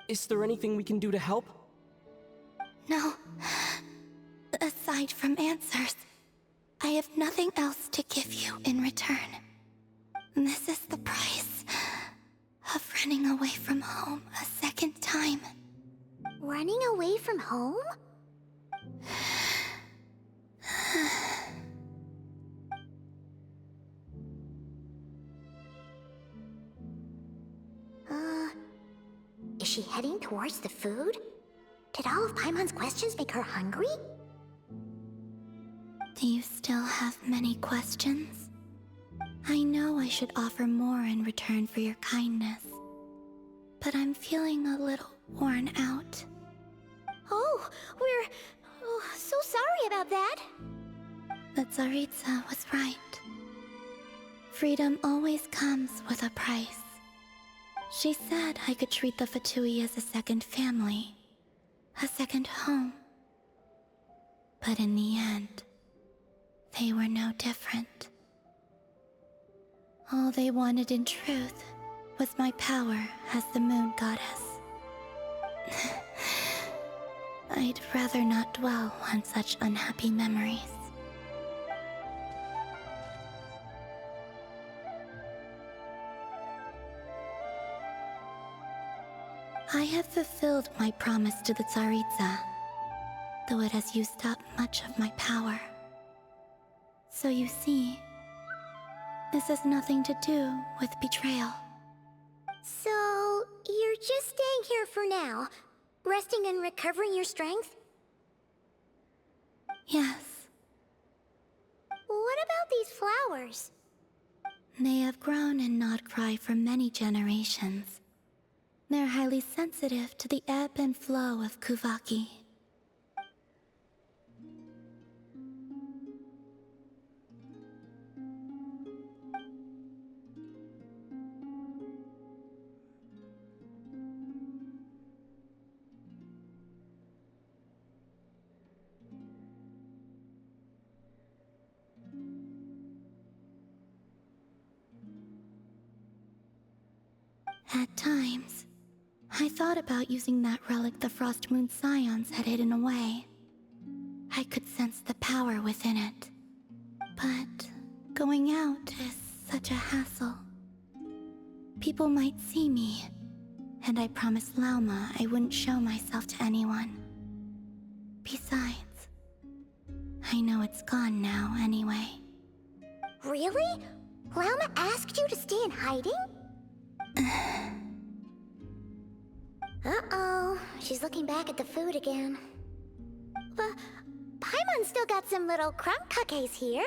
Is there anything we can do to help? No. Aside from answers, I have nothing else to give you in return. This is the price of running away from home a second time. Running away from home? Is she heading towards the food? Did all of Paimon's questions make her hungry? Do you still have many questions? I know I should offer more in return for your kindness, but I'm feeling a little worn out. Oh, we're so sorry about that. The Tsaritsa was right. Freedom always comes with a price. She said I could treat the Fatui as a second family, a second home. But in the end, they were no different. All they wanted in truth was my power as the moon goddess. I'd rather not dwell on such unhappy memories. I have fulfilled my promise to the Tsaritsa, though it has used up much of my power. So you see, this has nothing to do with betrayal. So, you're just staying here for now, resting and recovering your strength? Yes. What about these flowers? They have grown in Nodcry for many generations. They're highly sensitive to the ebb and flow of Kuvaki. At times, I thought about using that relic the Frost Moon Scions had hidden away. I could sense the power within it. But going out is such a hassle. People might see me, and I promised Lauma I wouldn't show myself to anyone. Besides, I know it's gone now anyway. Really? Lauma asked you to stay in hiding? Uh-oh, she's looking back at the food again. But Paimon's still got some little crumb cookies here.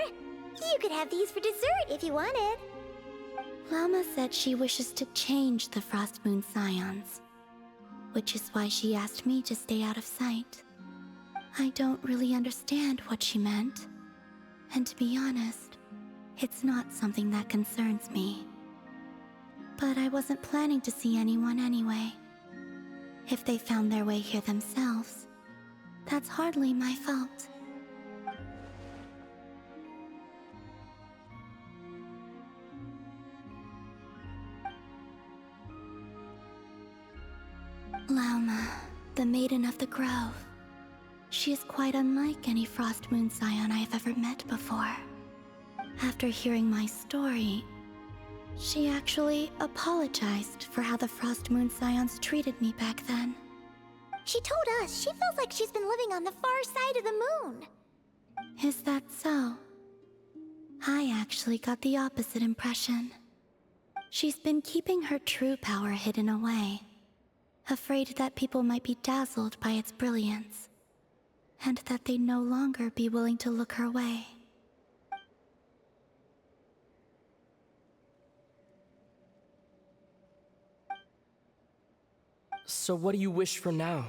You could have these for dessert if you wanted. Llama said she wishes to change the Frost Moon Scions, which is why she asked me to stay out of sight. I don't really understand what she meant, and to be honest, it's not something that concerns me. But I wasn't planning to see anyone anyway. If they found their way here themselves, that's hardly my fault. Lauma, the Maiden of the Grove. She is quite unlike any Frost Moon Scion I have ever met before. After hearing my story, she actually apologized for how the Frost Moon Scions treated me back then. She told us she feels like she's been living on the far side of the moon. Is that so? I actually got the opposite impression. She's been keeping her true power hidden away, afraid that people might be dazzled by its brilliance, and that they'd no longer be willing to look her way. So what do you wish for now?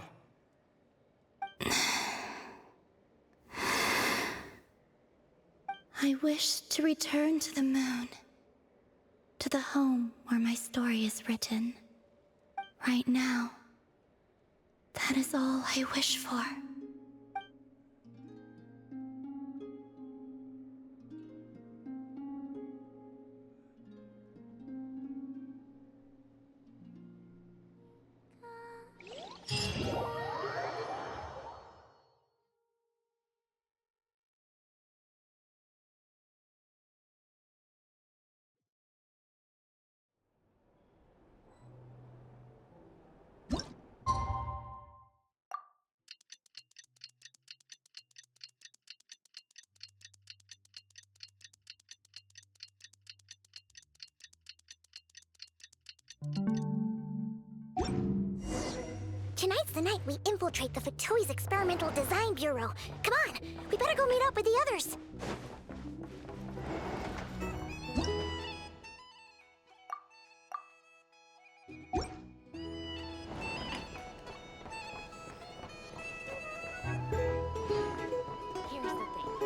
I wish to return to the moon, to the home where my story is written. Right now, that is all I wish for. Tonight's the night we infiltrate the Fatui's Experimental Design Bureau. Come on, we better go meet up with the others. Here's the thing.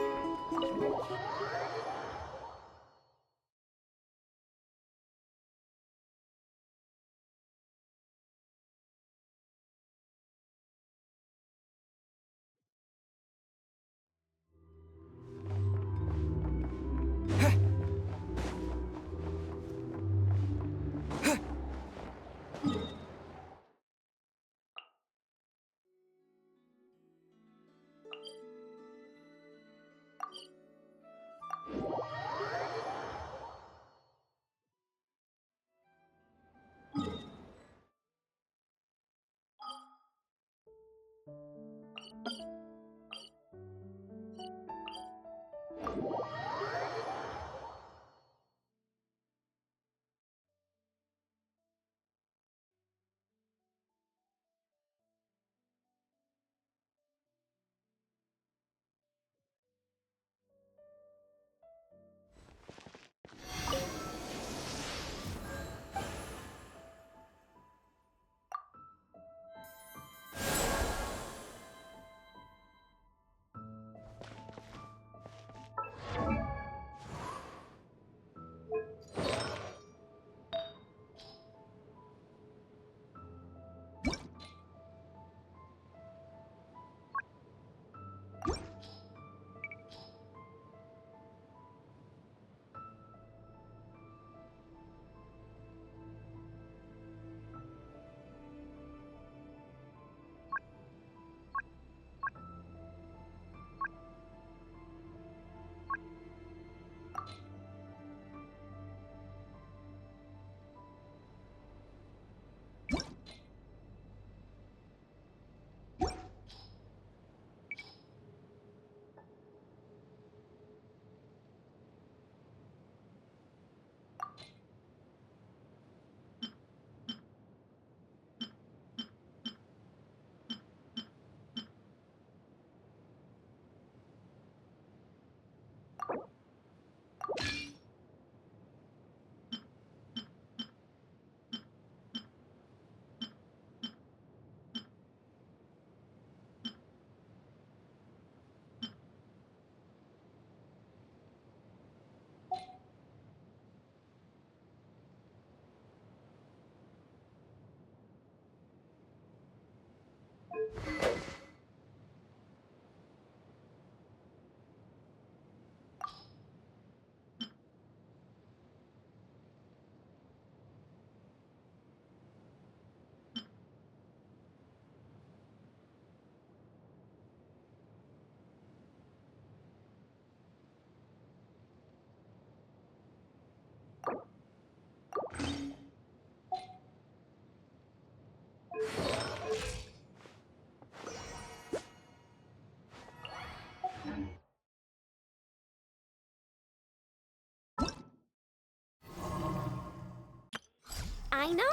I know.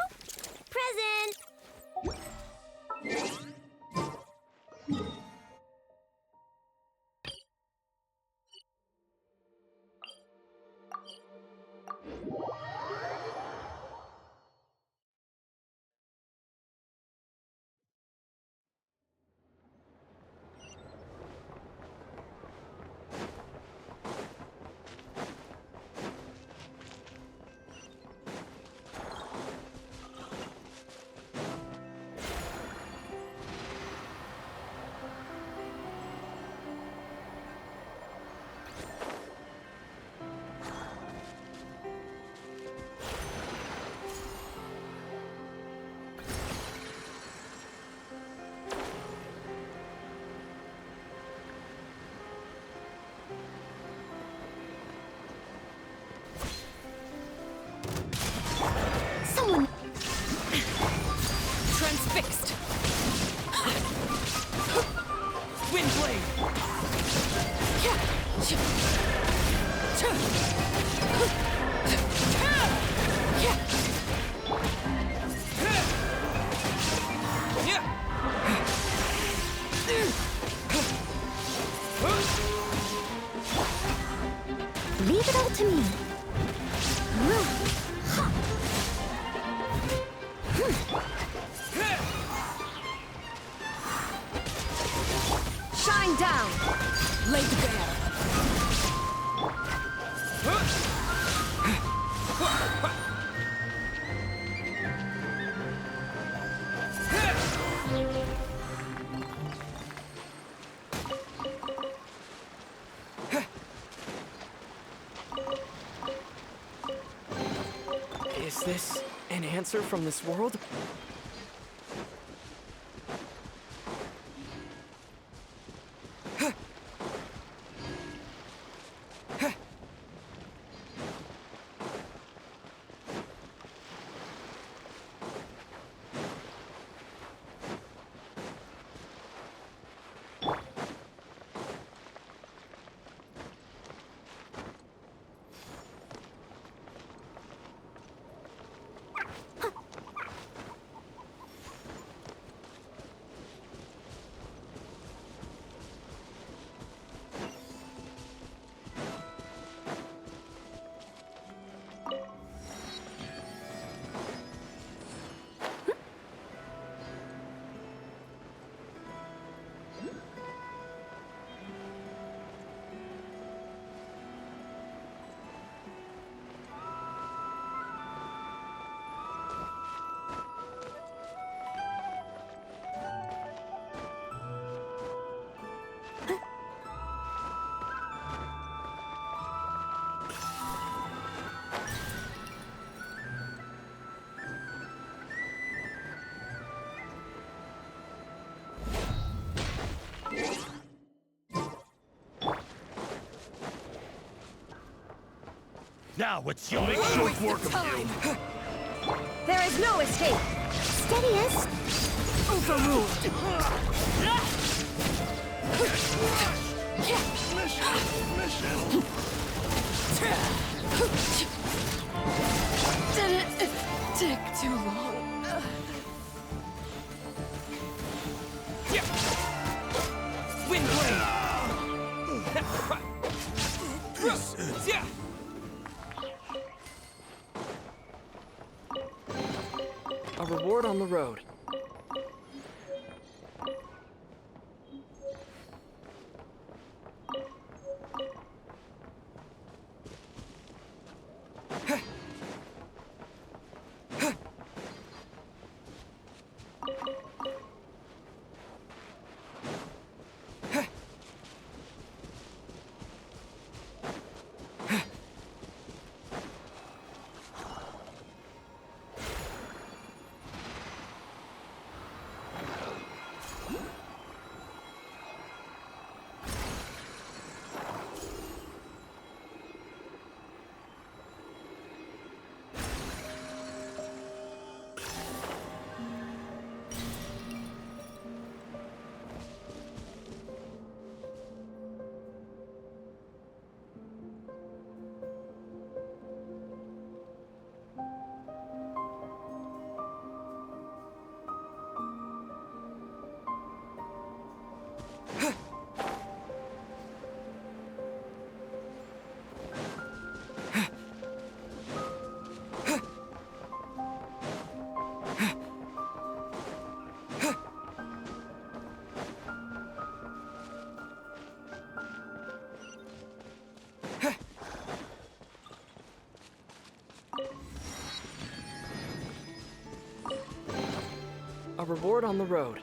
Present! Someone... Transfixed! Windblade! Leave it all to me. Shine down! Laid bare! Is this an answer from this world? Now it's your make short work of you. There is no escape! Steadiest. Overruled! Mission! Did it take too long? Windblade! A reward on the road. A reward on the road.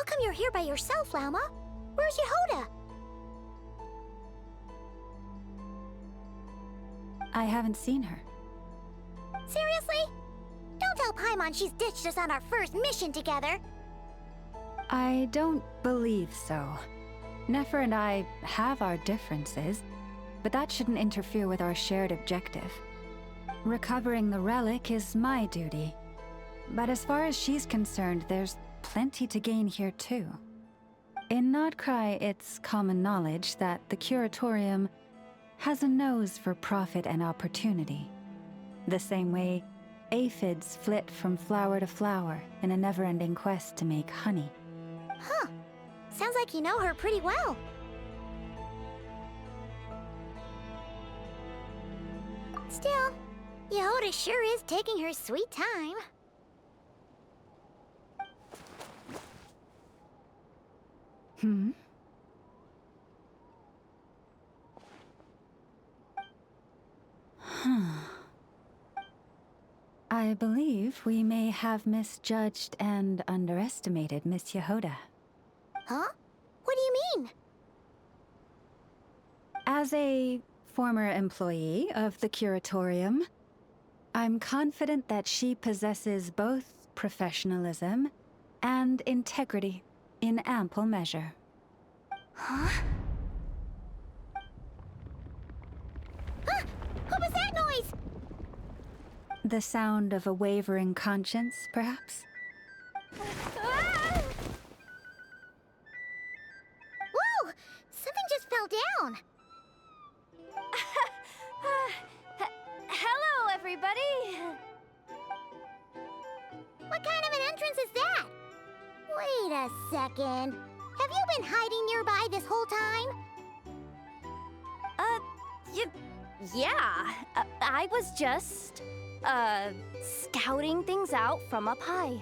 come you're here by yourself, Lauma? Where's Yehoda? I haven't seen her. Seriously? Don't tell Paimon she's ditched us on our first mission together. I don't believe so. Nefer and I have our differences, but that shouldn't interfere with our shared objective. Recovering the relic is my duty. But as far as she's concerned, there's plenty to gain here too. In Nodcry, it's common knowledge that the Curatorium has a nose for profit and opportunity. The same way aphids flit from flower to flower in a never-ending quest to make honey. Huh. Sounds like you know her pretty well. Still, Yehoda sure is taking her sweet time. Hmm? I believe we may have misjudged and underestimated Miss Yehoda. Huh? What do you mean? As a former employee of the Curatorium, I'm confident that she possesses both professionalism and integrity in ample measure. Huh? Ah! What was that noise? The sound of a wavering conscience, perhaps? Ah! Whoa! Something just fell down. Hello, everybody! What kind of an entrance is that? Wait a second. Have you been hiding nearby this whole time? Yeah. I was just, scouting things out from up high.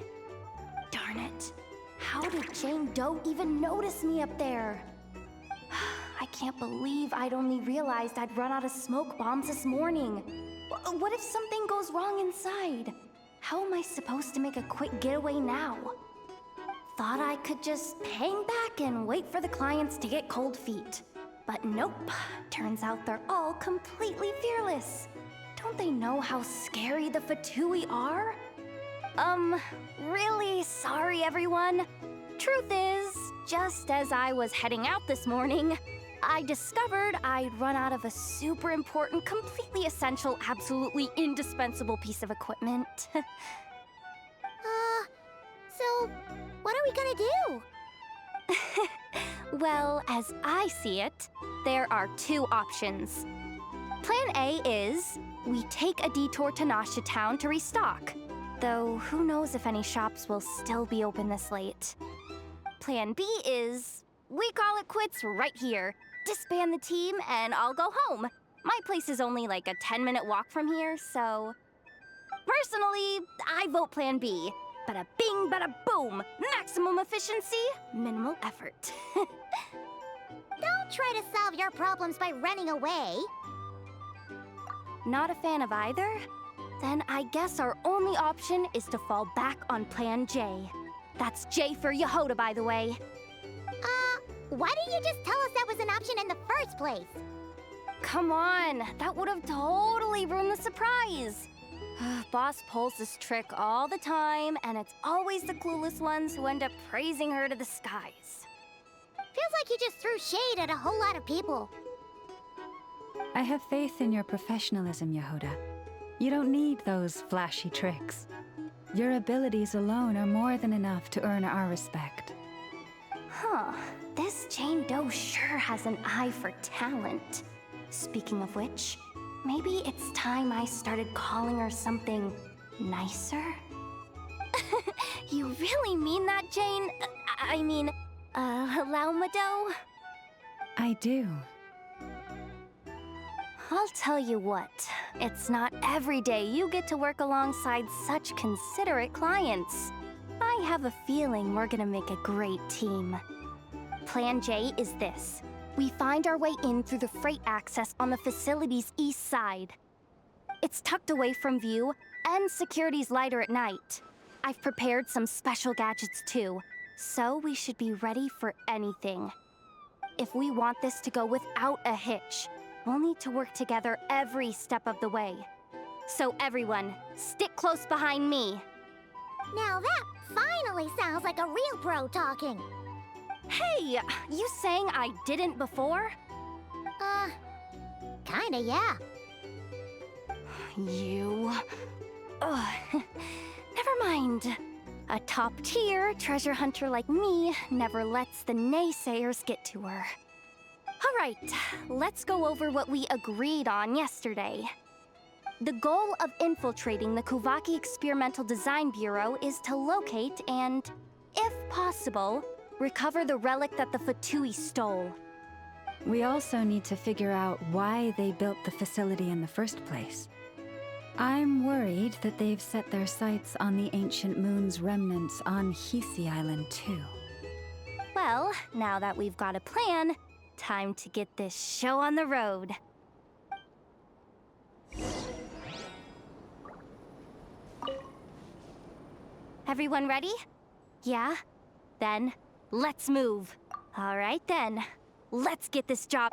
Darn it. How did Jane Doe even notice me up there? I can't believe I'd only realized I'd run out of smoke bombs this morning. What if something goes wrong inside? How am I supposed to make a quick getaway now? Thought I could just hang back and wait for the clients to get cold feet. But nope, turns out they're all completely fearless. Don't they know how scary the Fatui are? Really sorry everyone. Truth is, just as I was heading out this morning, I discovered I'd run out of a super important, completely essential, absolutely indispensable piece of equipment. So, what are we gonna do? Well, as I see it, there are two options. Plan A is, we take a detour to Nasha Town to restock. Though, who knows if any shops will still be open this late. Plan B is, we call it quits right here. Disband the team and I'll go home. My place is only like a 10-minute walk from here, so... Personally, I vote Plan B. Bada bing, bada boom! Maximum efficiency, minimal effort. Don't try to solve your problems by running away. Not a fan of either? Then I guess our only option is to fall back on Plan J. That's J for Yehoda, by the way. Why didn't you just tell us that was an option in the first place? Come on, that would have totally ruined the surprise. Boss pulls this trick all the time, and it's always the clueless ones who end up praising her to the skies. Feels like you just threw shade at a whole lot of people. I have faith in your professionalism, Yehoda. You don't need those flashy tricks. Your abilities alone are more than enough to earn our respect. Huh. This Jane Doe sure has an eye for talent. Speaking of which, maybe it's time I started calling her something nicer? You really mean that, Jane? Lauma Doe? I do. I'll tell you what, it's not every day you get to work alongside such considerate clients. I have a feeling we're gonna make a great team. Plan J is this. We find our way in through the freight access on the facility's east side. It's tucked away from view, and security's lighter at night. I've prepared some special gadgets too. So we should be ready for anything. If we want this to go without a hitch, we'll need to work together every step of the way. So everyone, stick close behind me. Now that finally sounds like a real pro talking. Hey, you saying I didn't before? Kinda, yeah. You... Ugh. Never mind. A top-tier treasure hunter like me never lets the naysayers get to her. All right, let's go over what we agreed on yesterday. The goal of infiltrating the Kuvaki Experimental Design Bureau is to locate and, if possible, recover the relic that the Fatui stole. We also need to figure out why they built the facility in the first place. I'm worried that they've set their sights on the ancient moon's remnants on Hisi Island too. Well, now that we've got a plan, time to get this show on the road. Everyone ready? Yeah? Then, let's move. All right then, let's get this job.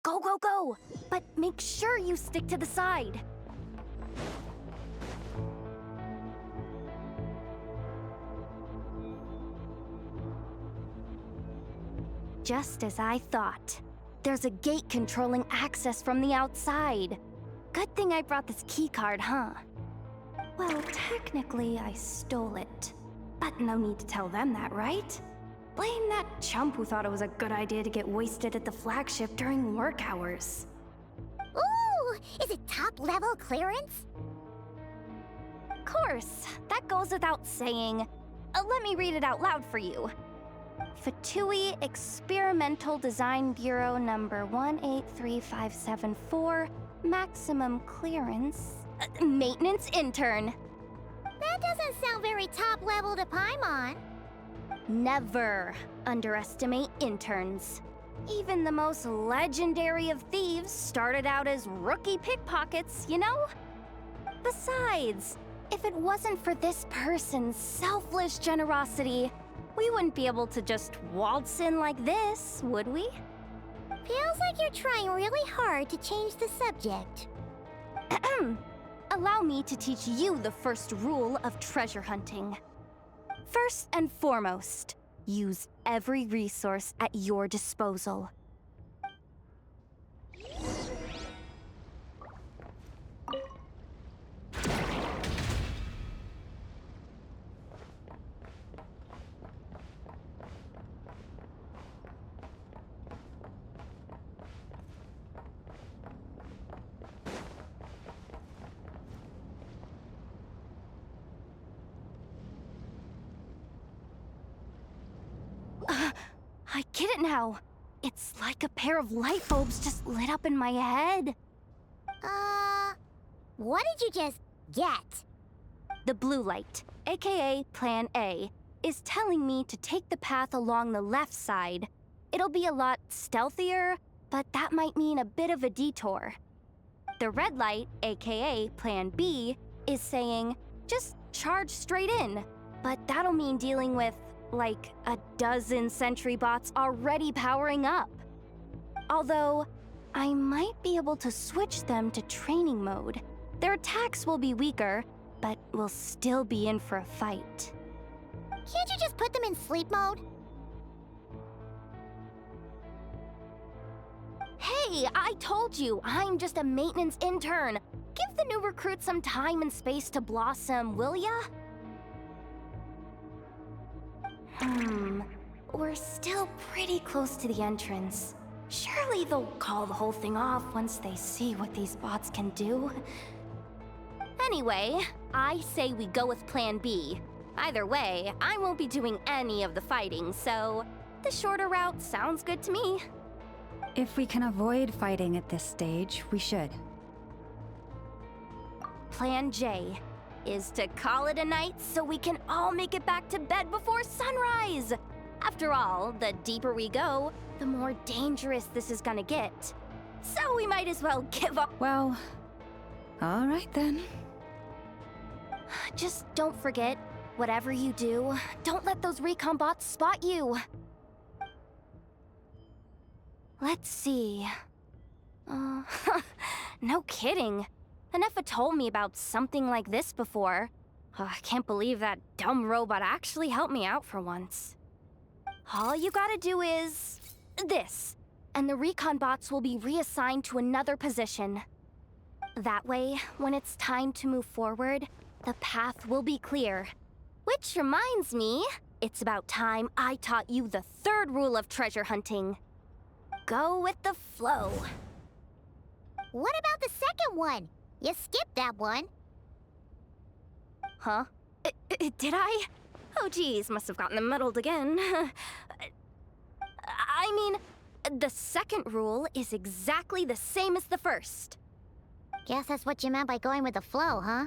Go, go, go! But make sure you stick to the side. Just as I thought. There's a gate controlling access from the outside. Good thing I brought this keycard, huh? Well, technically I stole it. But no need to tell them that, right? Blame that chump who thought it was a good idea to get wasted at the flagship during work hours. Ooh! Is it top-level clearance? Of course, that goes without saying. Let me read it out loud for you. Fatui Experimental Design Bureau number 183574, maximum clearance, maintenance intern. That doesn't sound very top-level to Paimon. Never underestimate interns. Even the most legendary of thieves started out as rookie pickpockets, you know? Besides, if it wasn't for this person's selfless generosity, we wouldn't be able to just waltz in like this, would we? Feels like you're trying really hard to change the subject. Allow me to teach you the first rule of treasure hunting. First and foremost, use every resource at your disposal. I get it now. It's like a pair of light bulbs just lit up in my head. What did you just get? The blue light, aka Plan A, is telling me to take the path along the left side. It'll be a lot stealthier, but that might mean a bit of a detour. The red light, aka Plan B, is saying, just charge straight in. But that'll mean dealing with, like, a dozen sentry bots already powering up. Although, I might be able to switch them to training mode. Their attacks will be weaker, but we'll still be in for a fight. Can't you just put them in sleep mode? Hey, I told you, I'm just a maintenance intern. Give the new recruit some time and space to blossom, will ya? We're still pretty close to the entrance. Surely they'll call the whole thing off once they see what these bots can do. Anyway, I say we go with Plan B. Either way, I won't be doing any of the fighting, so the shorter route sounds good to me. If we can avoid fighting at this stage, we should. Plan J. is to call it a night so we can all make it back to bed before sunrise. After all, the deeper we go, the more dangerous this is gonna get. So we might as well give up. Well, all right then. Just don't forget, whatever you do, don't let those recon bots spot you. Let's see. No kidding. Enough told me about something like this before. I can't believe that dumb robot actually helped me out for once. All you gotta do is this, and the recon bots will be reassigned to another position. That way, when it's time to move forward, the path will be clear. Which reminds me, it's about time I taught you the third rule of treasure hunting. Go with the flow. What about the second one? You skipped that one. Huh? Did I? Oh geez, must have gotten muddled again. I mean, the second rule is exactly the same as the first. Guess that's what you meant by going with the flow, huh?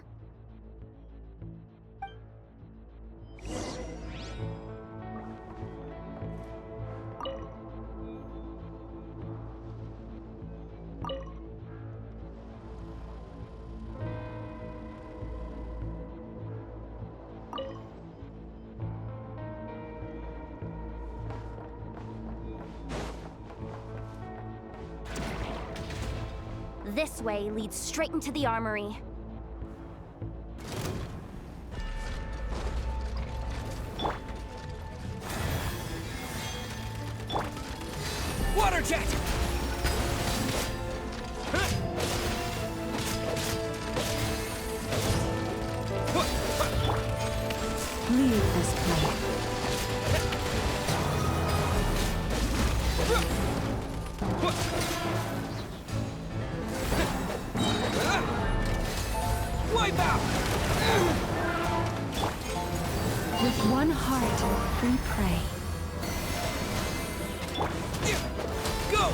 This way leads straight into the armory. Water jet! Leave this place. Wipe out! With one heart, we pray. Go!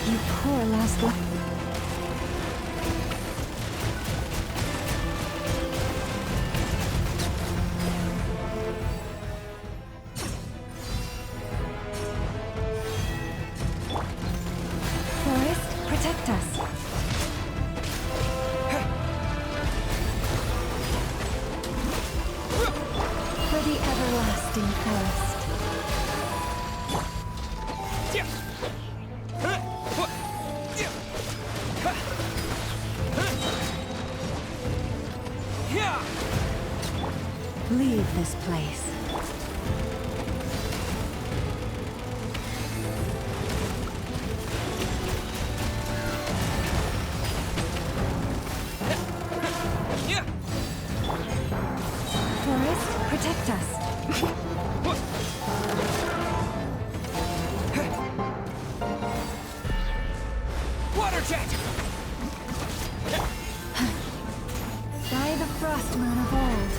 You poor lost one. Protect us. For the everlasting forest. Leave this place. Protect us. Water jet! By the frost moon of old.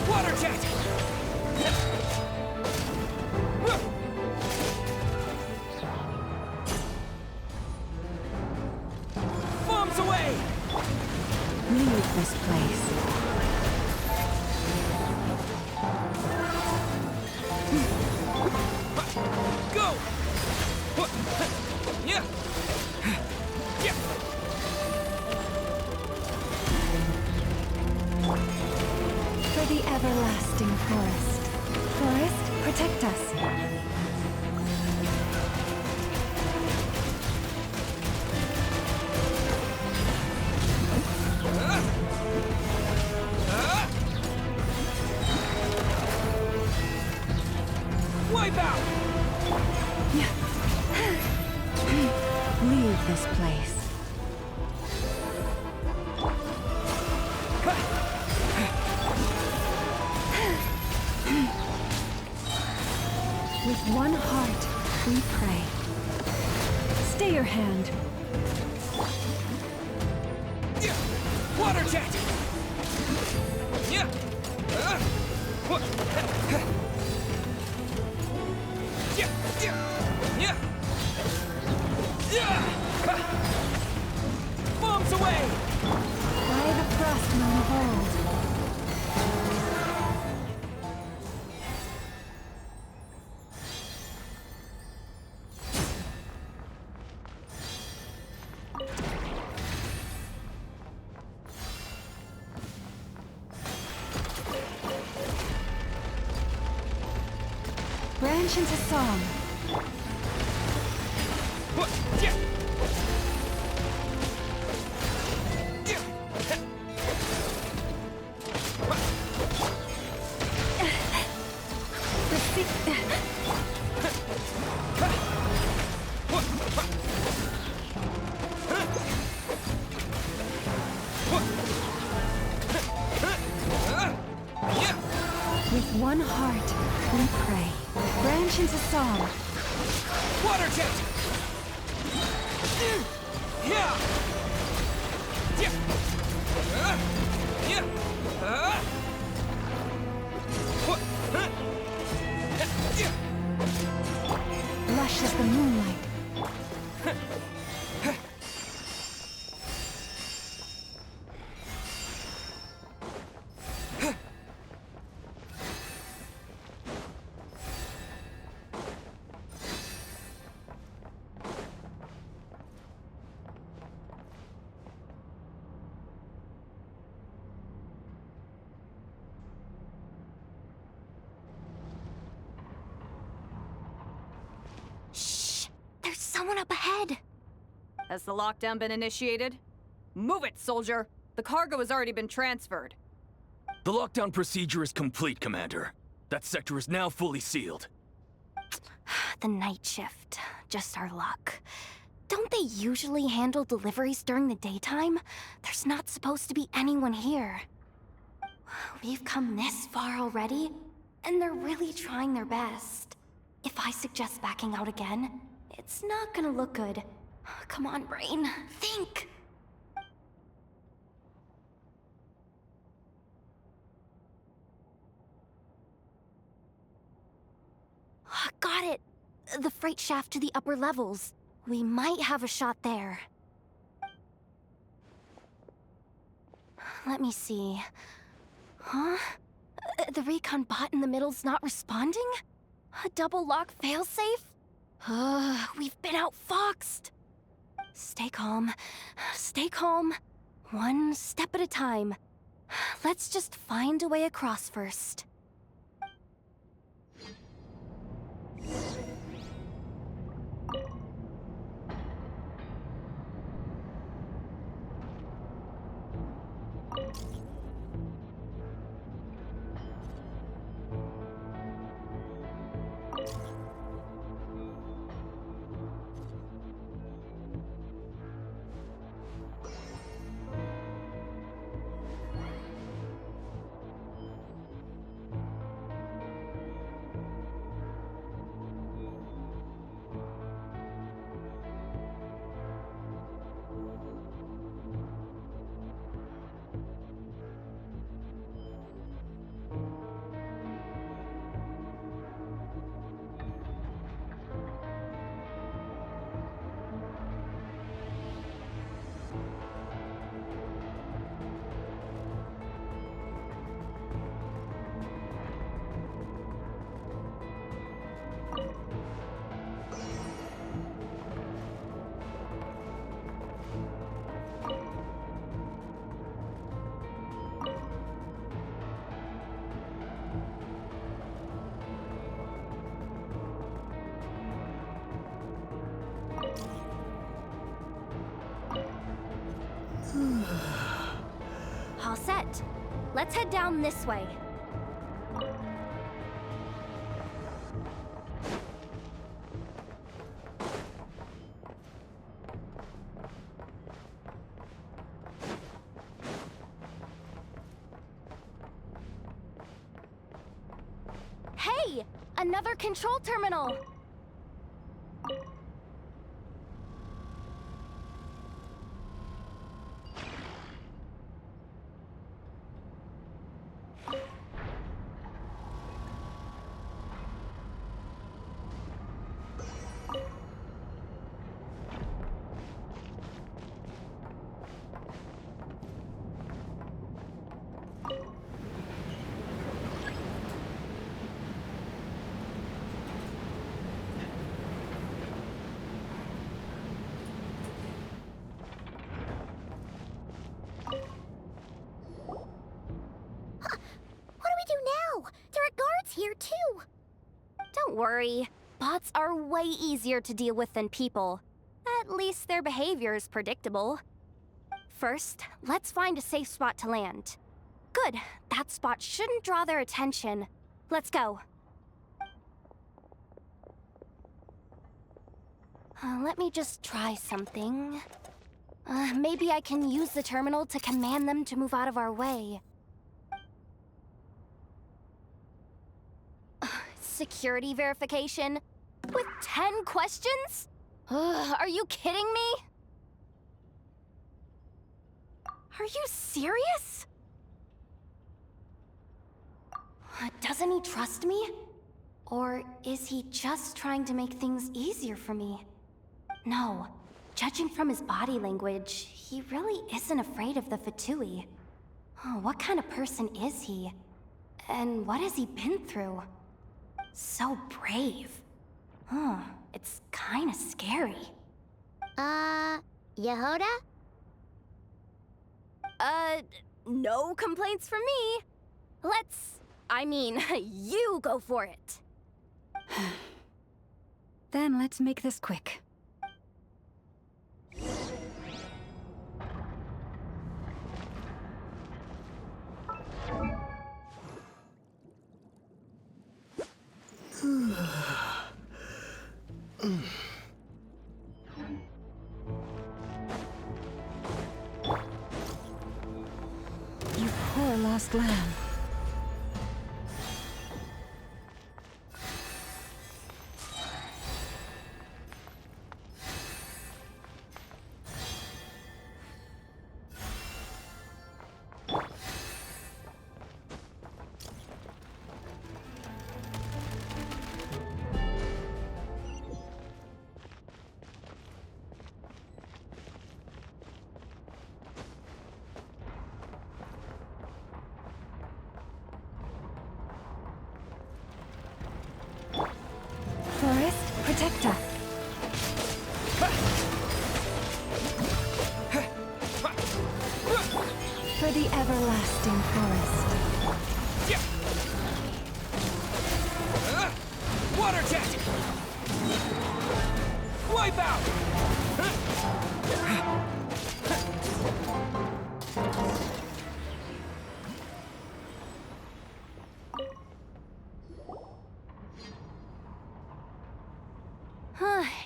Water jet! Bombs away! Leave this place. Go! Yeah! For the everlasting forest. Forest, protect us. Wipe out! Leave this place. With one heart, we pray. Stay your hand. Water jet! Yeah! Bombs away! By the frost moon of old. Branch into song. With one heart, we pray. Branch into song. Water jet! Yeah! Lush as the moonlight. There's someone up ahead. Has the lockdown been initiated? Move it, soldier! The cargo has already been transferred. The lockdown procedure is complete, Commander. That sector is now fully sealed. The night shift. Just our luck. Don't they usually handle deliveries during the daytime? There's not supposed to be anyone here. We've come this far already, and they're really trying their best. If I suggest backing out again, it's not gonna look good. Come on, brain. Think! Got it! The freight shaft to the upper levels. We might have a shot there. Let me see. Huh? The recon bot in the middle's not responding? A double lock failsafe? We've been outfoxed! Stay calm. Stay calm. One step at a time. Let's just find a way across first. All set. Let's head down this way. Hey! Another control terminal! worry. Bots are way easier to deal with than people. At least their behavior is predictable. First, let's find a safe spot to land. Good. That spot shouldn't draw their attention. Let's go. Let me just try something. Maybe I can use the terminal to command them to move out of our way. Security verification? With 10 questions? Are you kidding me? Are you serious? Doesn't he trust me? Or is he just trying to make things easier for me? No. Judging from his body language, he really isn't afraid of the Fatui. What kind of person is he? And what has he been through? So brave. It's kinda scary. Yehoda? No complaints from me. You go for it. Then let's make this quick. You poor lost lamb. Forest, protect us. For the everlasting forest. Water jet! Wipe out!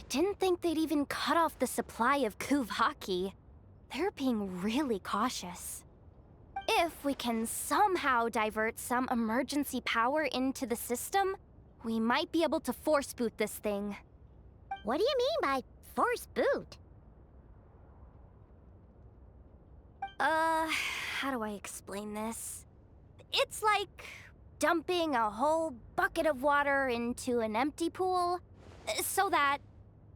Didn't think they'd even cut off the supply of Kuvaki. They're being really cautious. If we can somehow divert some emergency power into the system, we might be able to force boot this thing. What do you mean by force boot? How do I explain this? It's like dumping a whole bucket of water into an empty pool, so that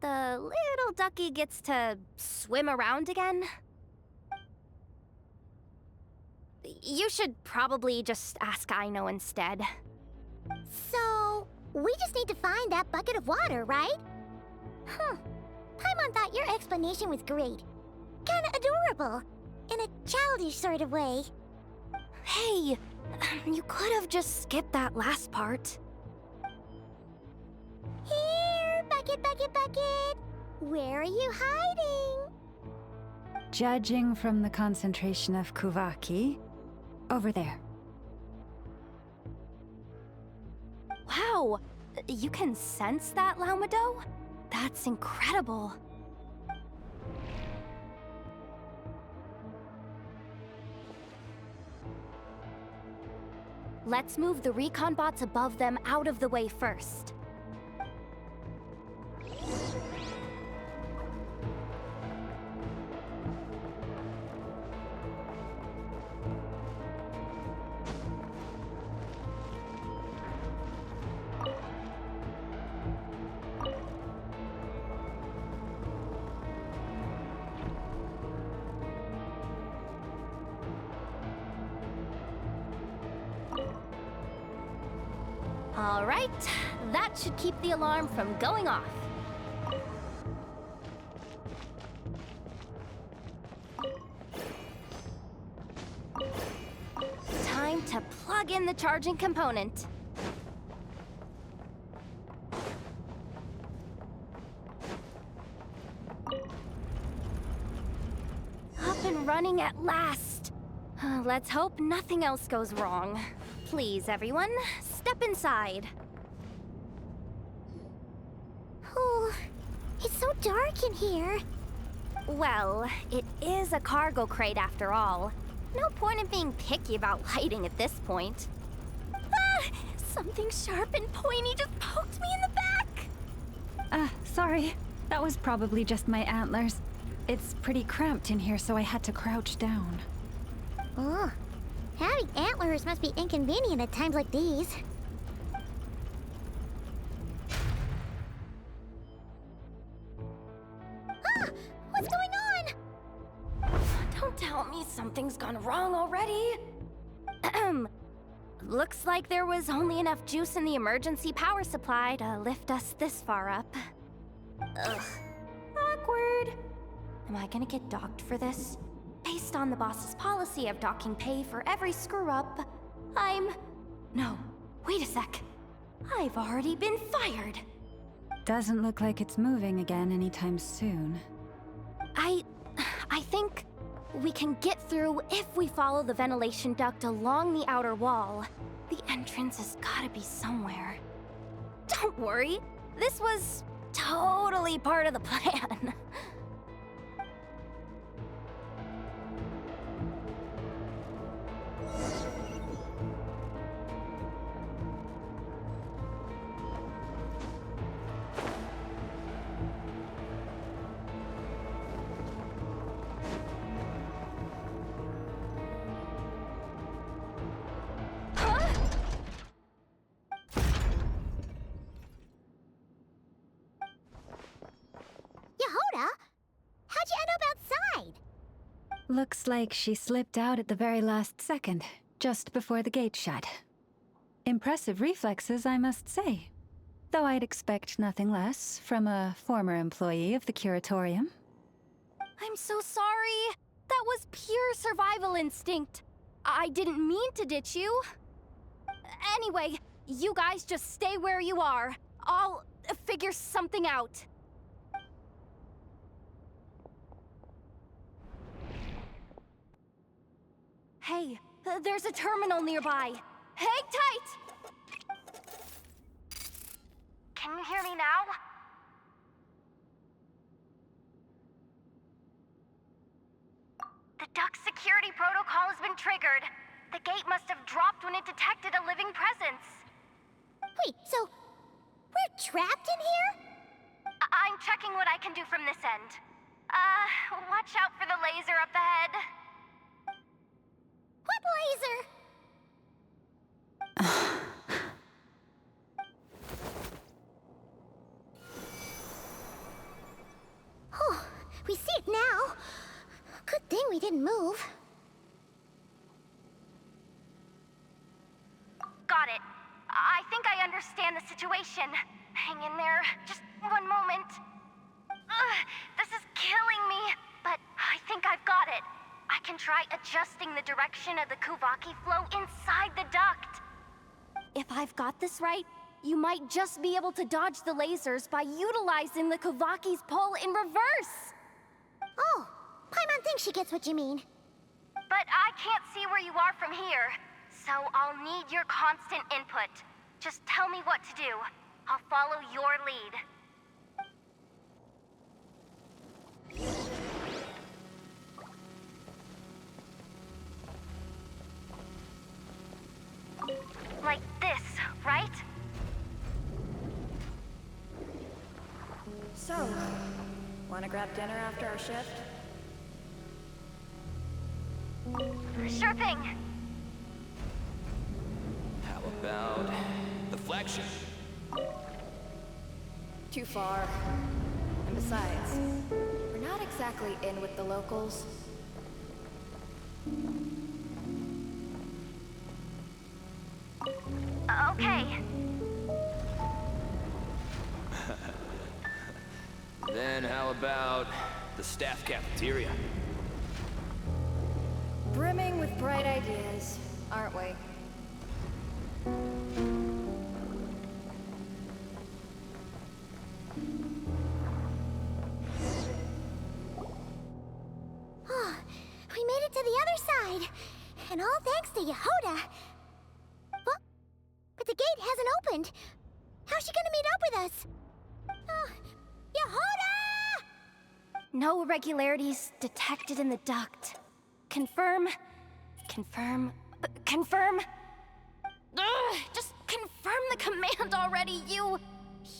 the little ducky gets to swim around again. You should probably just ask Aino instead. So, we just need to find that bucket of water, right? Paimon thought your explanation was great. Kinda adorable. In a childish sort of way. Hey, you could have just skipped that last part. Here, bucket, bucket, bucket. Where are you hiding? Judging from the concentration of Kuvaki, over there. Wow, you can sense that, Laumado? That's incredible. Let's move the recon bots above them out of the way first. All right, that should keep the alarm from going off. Time to plug in the charging component. and running at last. Let's hope nothing else goes wrong. Please, everyone, step inside. Oh, it's so dark in here. Well, it is a cargo crate after all. No point in being picky about lighting at this point. Ah! Something sharp and pointy just poked me in the back! Sorry. That was probably just my antlers. It's pretty cramped in here, so I had to crouch down. Oh, having antlers must be inconvenient at times like these. Ah! What's going on? Don't tell me something's gone wrong already. Looks like there was only enough juice in the emergency power supply to lift us this far up. Ugh. Awkward. Am I gonna get docked for this? Based on the boss's policy of docking pay for every screw-up, No, wait a sec. I've already been fired. Doesn't look like it's moving again anytime soon. I think we can get through if we follow the ventilation duct along the outer wall. The entrance has gotta be somewhere. Don't worry, this was totally part of the plan. Yehoda? How'd you end up outside? Looks like she slipped out at the very last second, just before the gate shut. Impressive reflexes, I must say. Though I'd expect nothing less from a former employee of the Curatorium. I'm so sorry. That was pure survival instinct. I didn't mean to ditch you. Anyway, you guys just stay where you are. I'll figure something out. Hey, there's a terminal nearby. Hang tight! Can you hear me now? The duct security protocol has been triggered. The gate must have dropped when it detected a living presence. Wait, so we're trapped in here? I'm checking what I can do from this end. Watch out for the laser up ahead. What laser? Oh, we see it now. Good thing we didn't move. Got it. I think I understand the situation. Hang in there. Just one moment. This is killing me, but I think I've got it. I can try adjusting the direction of the Kuvaki flow inside the duct. If I've got this right, you might just be able to dodge the lasers by utilizing the Kuvaki's pull in reverse. Oh, Paimon thinks she gets what you mean. But I can't see where you are from here, so I'll need your constant input. Just tell me what to do. I'll follow your lead. Like this, right? So, wanna grab dinner after our shift? Sure thing. How about the flagship? Too far. And besides, we're not exactly in with the locals. Okay. Then how about the staff cafeteria? Brimming with bright ideas, aren't we? to the other side. And all thanks to Yehoda. Well, but the gate hasn't opened. How's she gonna meet up with us? Yehoda! No irregularities detected in the duct. Confirm. Confirm. Confirm. Ugh, just confirm the command already, you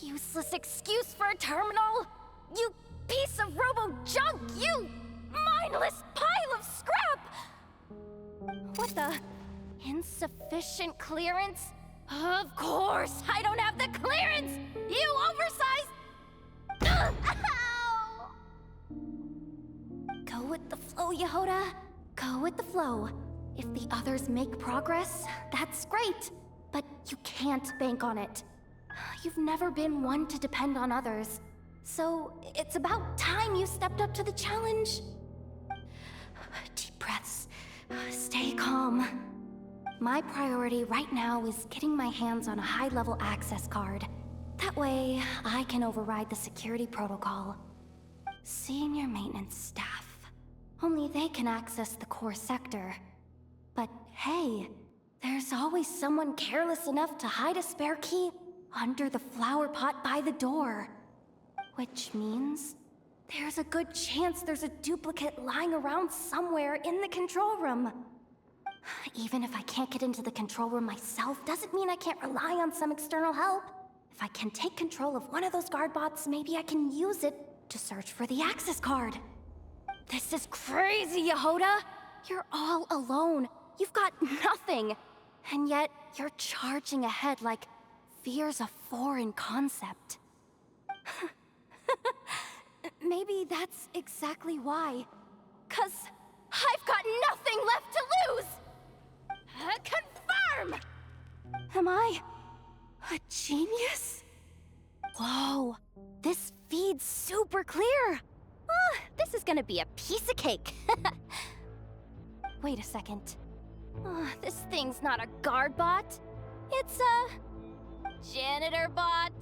useless excuse for a terminal. You piece of robo-junk, you mindless pile of scrap! What the? Insufficient clearance? Of course, I don't have the clearance! You oversized... Ugh, ow! Go with the flow, Yehoda. Go with the flow. If the others make progress, that's great. But you can't bank on it. You've never been one to depend on others. So it's about time you stepped up to the challenge. Deep breaths. Stay calm. My priority right now is getting my hands on a high-level access card. That way, I can override the security protocol. Senior maintenance staff. Only they can access the core sector. But hey, there's always someone careless enough to hide a spare key under the flower pot by the door. Which means there's a good chance there's a duplicate lying around somewhere in the control room. Even if I can't get into the control room myself, doesn't mean I can't rely on some external help. If I can take control of one of those guard bots, maybe I can use it to search for the access card. This is crazy, Yehoda! You're all alone. You've got nothing. And yet, you're charging ahead like fear's a foreign concept. Maybe that's exactly why. 'Cause I've got nothing left to lose! Confirm! Am I a genius? Whoa, this feed's super clear. This is gonna be a piece of cake. Wait a second. This thing's not a guard bot. It's a janitor bot.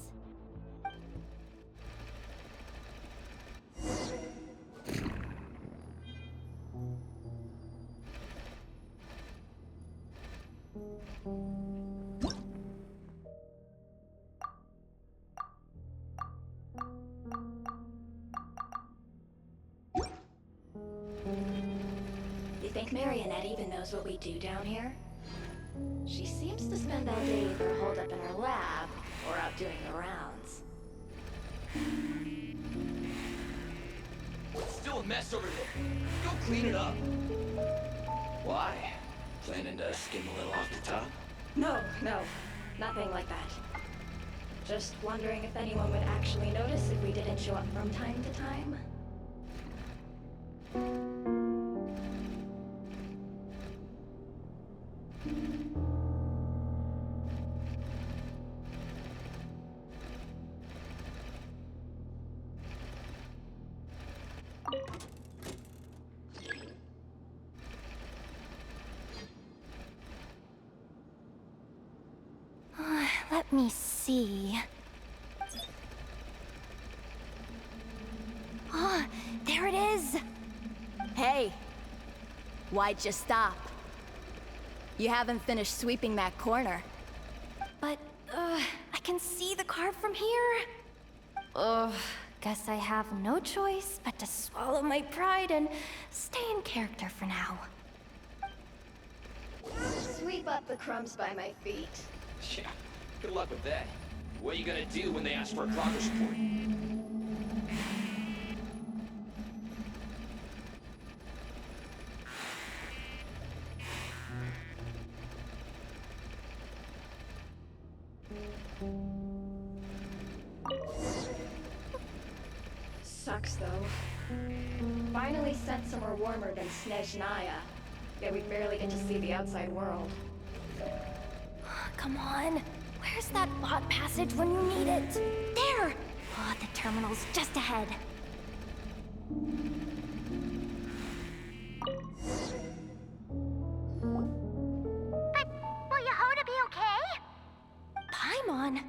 You think Marionette even knows what we do down here? She seems to spend all day either holed up in her lab or out doing the rounds. It's still a mess over there. Go clean it up. Why? Planning to skim a little off the top? No, nothing like that. Just wondering if anyone would actually notice if we didn't show up from time to time. Let me see. There it is! Hey, why'd you stop? You haven't finished sweeping that corner. But, I can see the card from here. Guess I have no choice but to swallow my pride and stay in character for now. Sweep up the crumbs by my feet. Yeah, good luck with that. What are you gonna do when they ask for a progress report? Sucks though. Finally sent somewhere warmer than Snezhnaya. Yet we barely get to see the outside world. Come on. Where's that bot passage when you need it? There! The terminal's just ahead. But will Yehoda be okay? Paimon?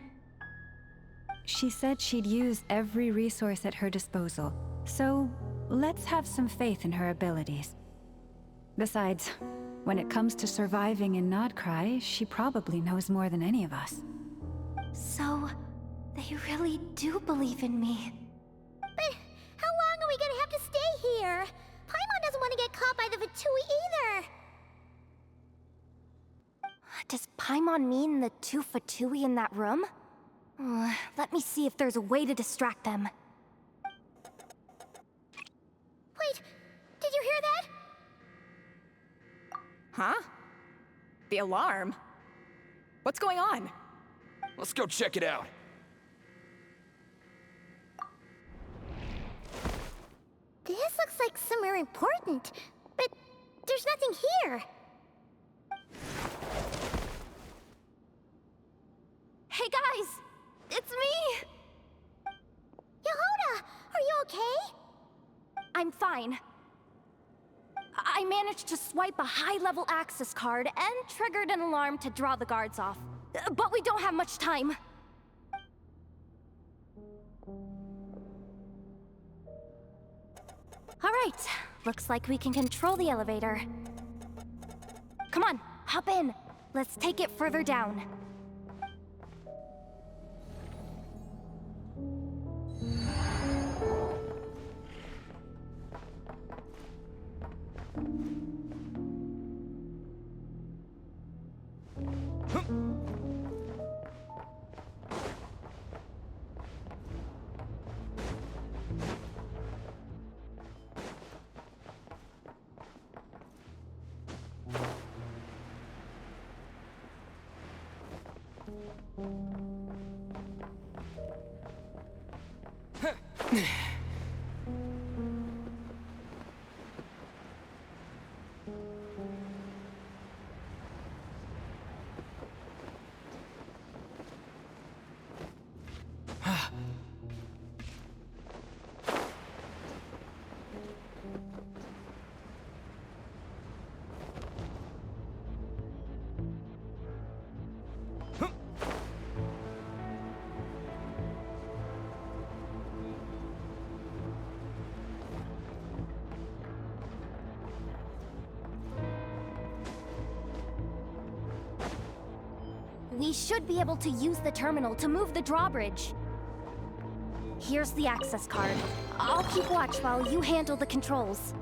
She said she'd use every resource at her disposal, so let's have some faith in her abilities. Besides, when it comes to surviving in Nodcry, she probably knows more than any of us. So, they really do believe in me. But how long are we gonna have to stay here? Paimon doesn't want to get caught by the Fatui either. Does Paimon mean the two Fatui in that room? Let me see if there's a way to distract them. Wait, did you hear that? Huh? The alarm? What's going on? Let's go check it out. This looks like somewhere important, but there's nothing here. Hey guys! It's me! Yehuda, are you okay? I'm fine. I managed to swipe a high-level access card and triggered an alarm to draw the guards off. But we don't have much time. All right, looks like we can control the elevator. Come on, hop in. Let's take it further down. We should be able to use the terminal to move the drawbridge. Here's the access card. I'll keep watch while you handle the controls.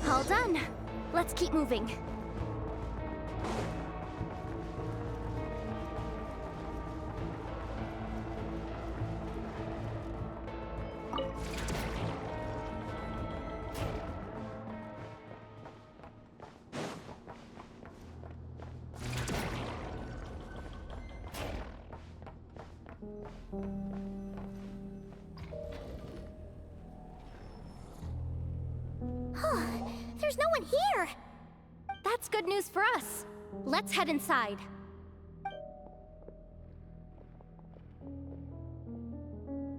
All done. Let's keep moving. There's no one here! That's good news for us. Let's head inside.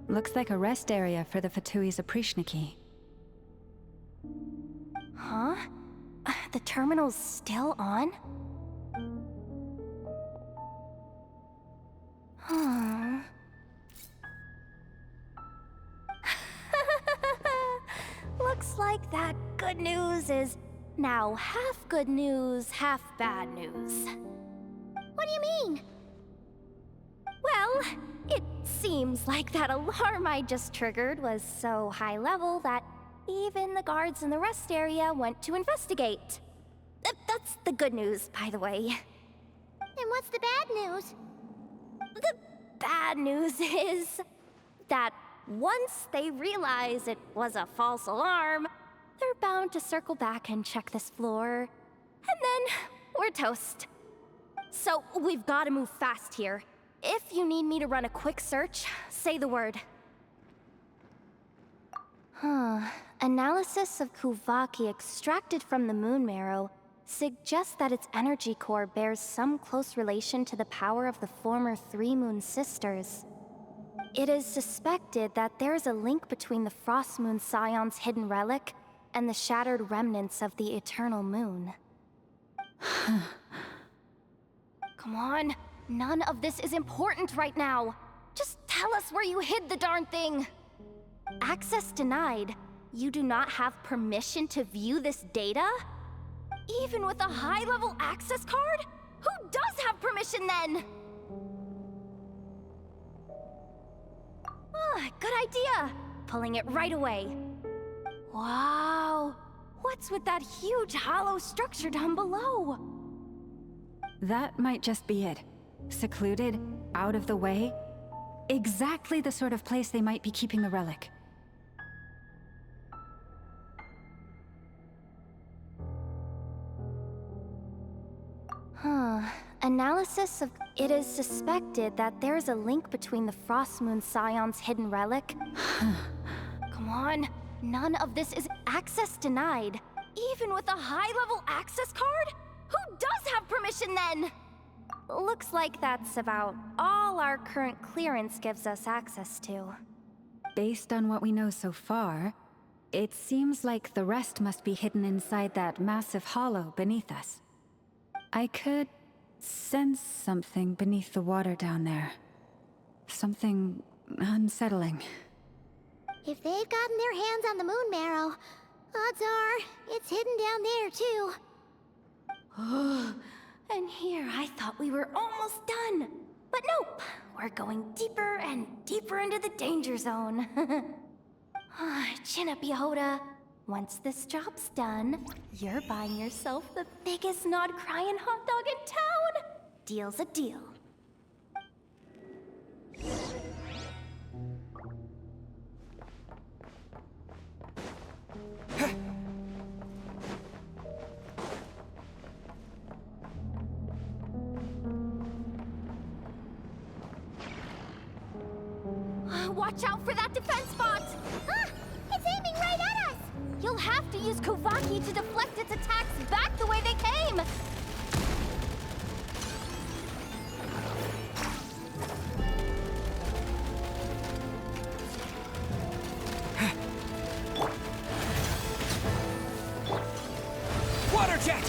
Looks like a rest area for the Fatui's Oprishniki. Huh? The terminal's still on? Huh. Looks like that good news is now half good news, half bad news. What do you mean? Well, it seems like that alarm I just triggered was so high level that even the guards in the rest area went to investigate. That's the good news, by the way. And what's the bad news? The bad news is that once they realize it was a false alarm, they're bound to circle back and check this floor. And then we're toast. So we've got to move fast here. If you need me to run a quick search, say the word. Analysis of Kuvaki extracted from the moon marrow suggests that its energy core bears some close relation to the power of the former Three Moon Sisters. It is suspected that there is a link between the Frost Moon Scion's hidden relic and the shattered remnants of the Eternal Moon. Come on, none of this is important right now. Just tell us where you hid the darn thing. Access denied. You do not have permission to view this data? Even with a high-level access card? Who does have permission then? Good idea. Pulling it right away. Wow. What's with that huge hollow structure down below? That might just be it. Secluded, out of the way. Exactly the sort of place they might be keeping the relic. Analysis of... It is suspected that there is a link between the Frost Moon Scion's hidden relic. Come on, none of this is access denied. Even with a high-level access card? Who does have permission then? Looks like that's about all our current clearance gives us access to. Based on what we know so far, it seems like the rest must be hidden inside that massive hollow beneath us. I could sense something beneath the water down there. Something unsettling. If they've gotten their hands on the moon marrow, odds are it's hidden down there too. And here I thought we were almost done. But nope, we're going deeper and deeper into the danger zone. Chin up, Yehoda. Once this job's done, you're buying yourself the biggest nod-crying hot dog in town. Deal's a deal. Watch out for that defense bot! It's aiming right at us! You'll have to use Kuvaki to deflect its attacks back the way they came! Water jet!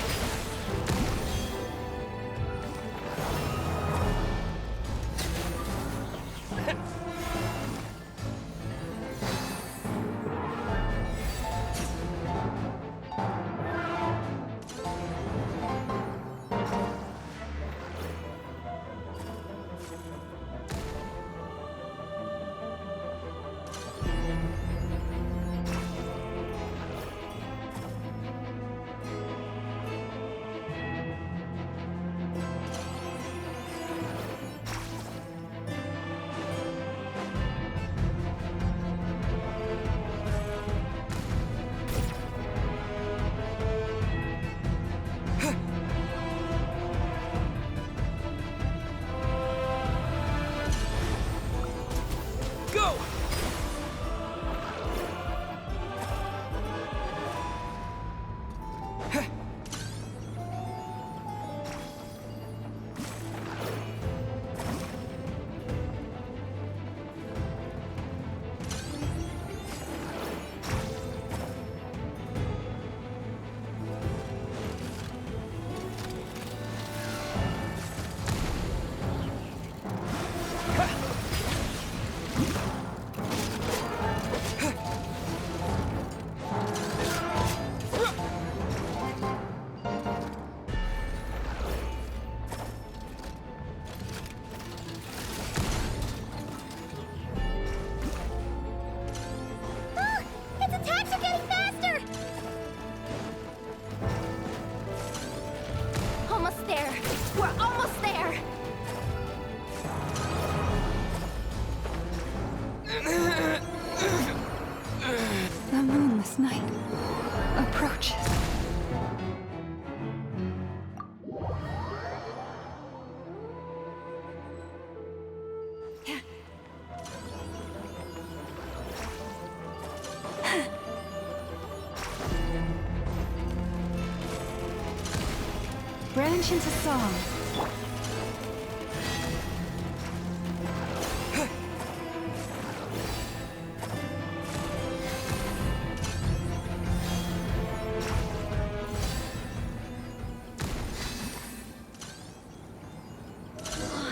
ancients a song.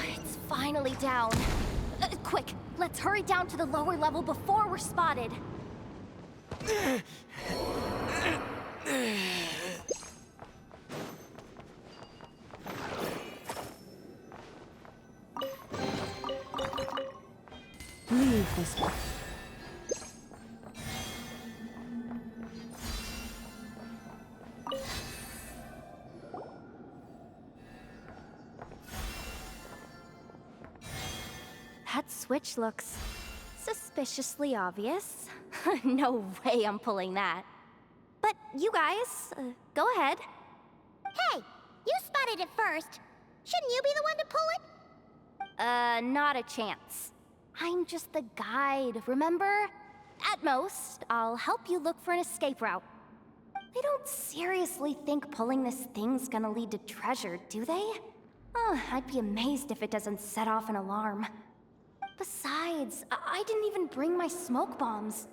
It's finally down. Quick, let's hurry down to the lower level before we're spotted. Leave this way. That switch looks suspiciously obvious. No way I'm pulling that. But you guys, go ahead. Hey, you spotted it first. Shouldn't you be the one to pull it? Not a chance. I'm just the guide, remember? At most, I'll help you look for an escape route. They don't seriously think pulling this thing's gonna lead to treasure, do they? I'd be amazed if it doesn't set off an alarm. Besides, I didn't even bring my smoke bombs.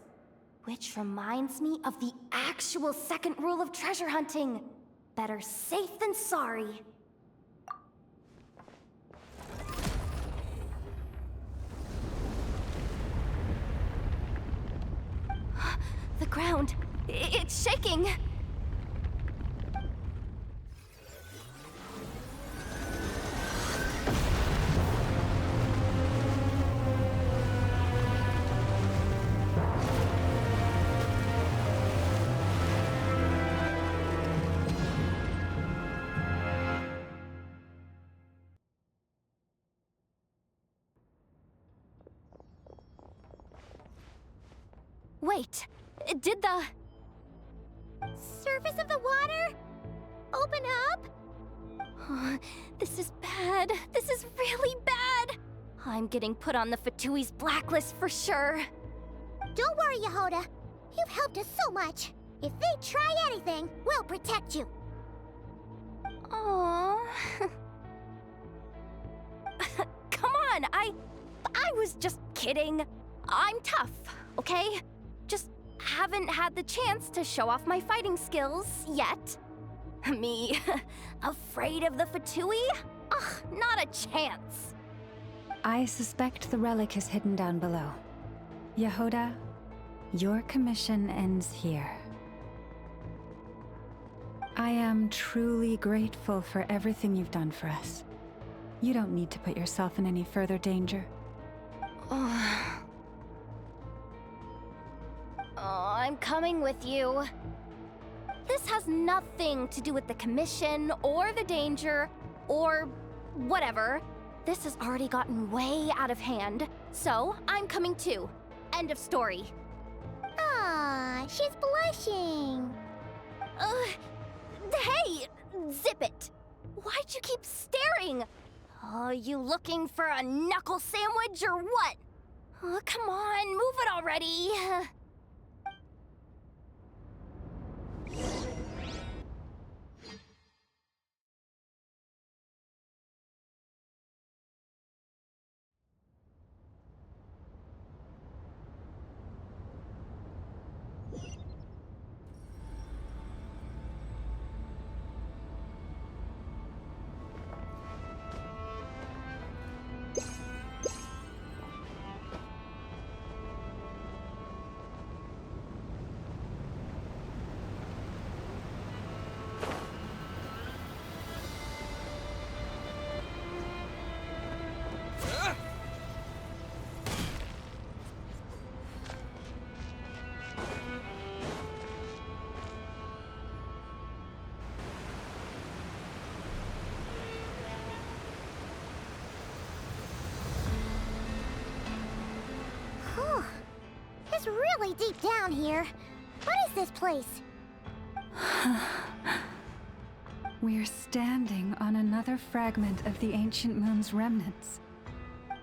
Which reminds me of the actual second rule of treasure hunting. Better safe than sorry. The ground, it's shaking. Wait, did the surface of the water open up? This is bad. This is really bad. I'm getting put on the Fatui's blacklist for sure. Don't worry, Yehoda. You've helped us so much. If they try anything, we'll protect you. Aww. Come on, I was just kidding. I'm tough, okay? Just haven't had the chance to show off my fighting skills yet. Me, afraid of the Fatui? Ugh, not a chance. I suspect the relic is hidden down below. Yehoda, your commission ends here. I am truly grateful for everything you've done for us. You don't need to put yourself in any further danger. I'm coming with you. This has nothing to do with the commission, or the danger, or whatever. This has already gotten way out of hand, so I'm coming too. End of story. Ah, she's blushing. Hey! Zip it! Why'd you keep staring? Oh, you looking for a knuckle sandwich or what? Oh, come on, move it already. It's really deep down here. What is this place? We're standing on another fragment of the ancient moon's remnants.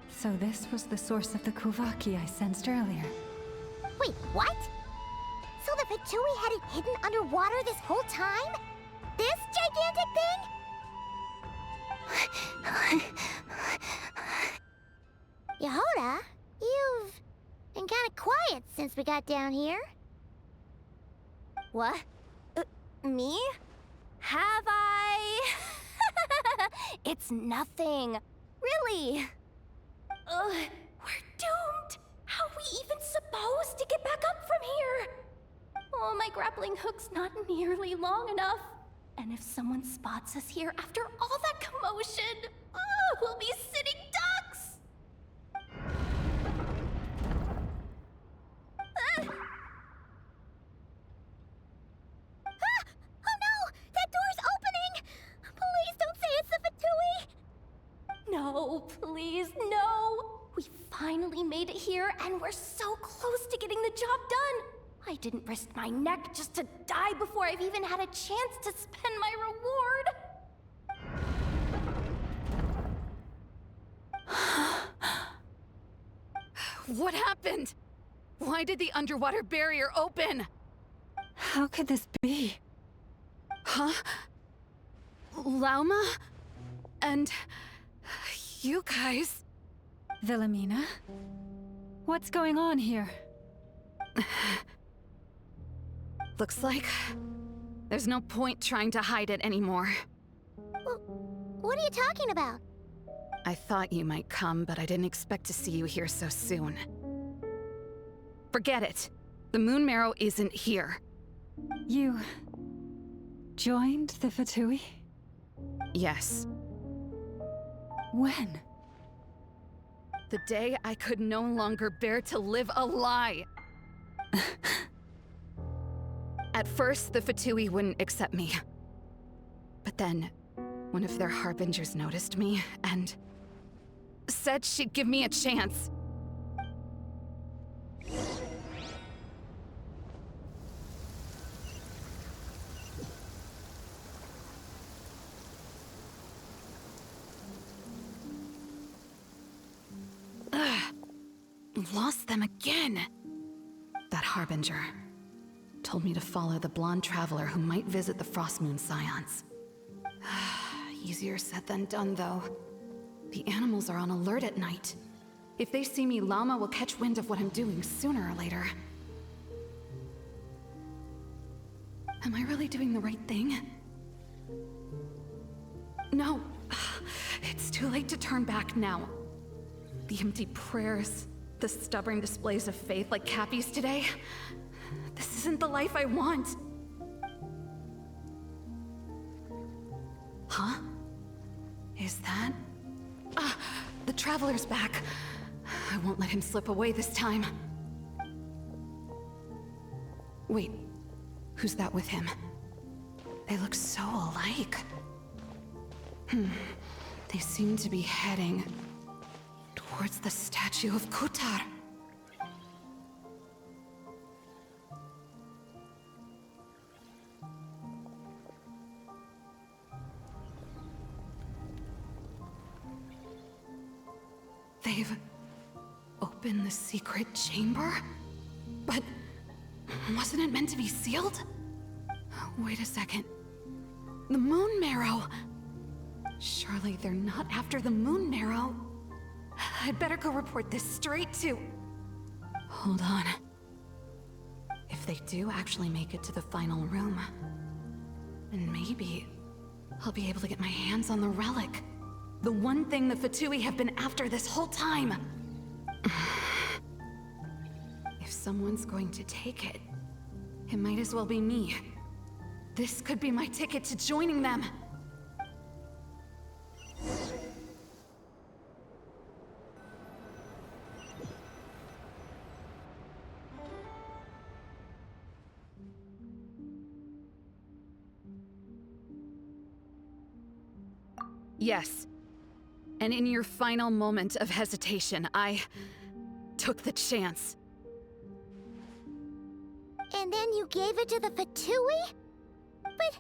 So this was the source of the Kuvaki I sensed earlier. Wait, what? So the Fatui had it hidden underwater this whole time? This gigantic thing? Yehoda, you've been kind of quiet since we got down here. What? Me? Have I? It's nothing. Really. We're doomed. How are we even supposed to get back up from here? Oh, my grappling hook's not nearly long enough. And if someone spots us here after all that commotion, we'll be sitting ducks. Oh no! That door's opening! Please don't say it's the Fatui! No, please, no! We finally made it here, and we're so close to getting the job done! I didn't risk my neck just to die before I've even had a chance to spend my reward! What happened? Why did the underwater barrier open? How could this be? Huh? Lauma? And... you guys... Wilhelmina? What's going on here? Looks like there's no point trying to hide it anymore. What are you talking about? I thought you might come, but I didn't expect to see you here so soon. Forget it. The Moon Marrow isn't here. You... joined the Fatui? Yes. When? The day I could no longer bear to live a lie. At first, the Fatui wouldn't accept me. But then, one of their harbingers noticed me and said she'd give me a chance. Lost them again. That harbinger told me to follow the blonde traveler who might visit the Frostmoon Scions. Easier said than done, though. The animals are on alert at night. If they see me, Llama will catch wind of what I'm doing sooner or later. Am I really doing the right thing? No. It's too late to turn back now. The empty prayers, the stubborn displays of faith like Cappy's today. This isn't the life I want. Huh? Is that? The Traveler's back. I won't let him slip away this time. Wait, who's that with him? They look so alike. They seem to be heading towards the statue of Kutar. They've opened the secret chamber? But wasn't it meant to be sealed? Wait a second. The Moon Marrow! Surely they're not after the Moon Marrow. I'd better go report this straight to... Hold on. If they do actually make it to the final room, then maybe I'll be able to get my hands on the relic. The one thing the Fatui have been after this whole time. If someone's going to take it, it might as well be me. This could be my ticket to joining them. Yes. And in your final moment of hesitation, I took the chance. And then you gave it to the Fatui? But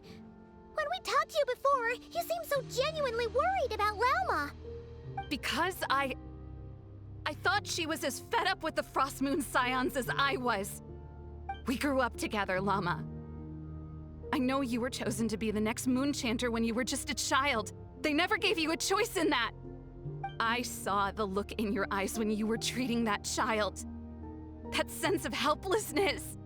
when we talked to you before, you seemed so genuinely worried about Lauma. Because I thought she was as fed up with the Frostmoon Scions as I was. We grew up together, Llama. I know you were chosen to be the next Moon Chanter when you were just a child, They never gave you a choice in that. I saw the look in your eyes when you were treating that child. That sense of helplessness.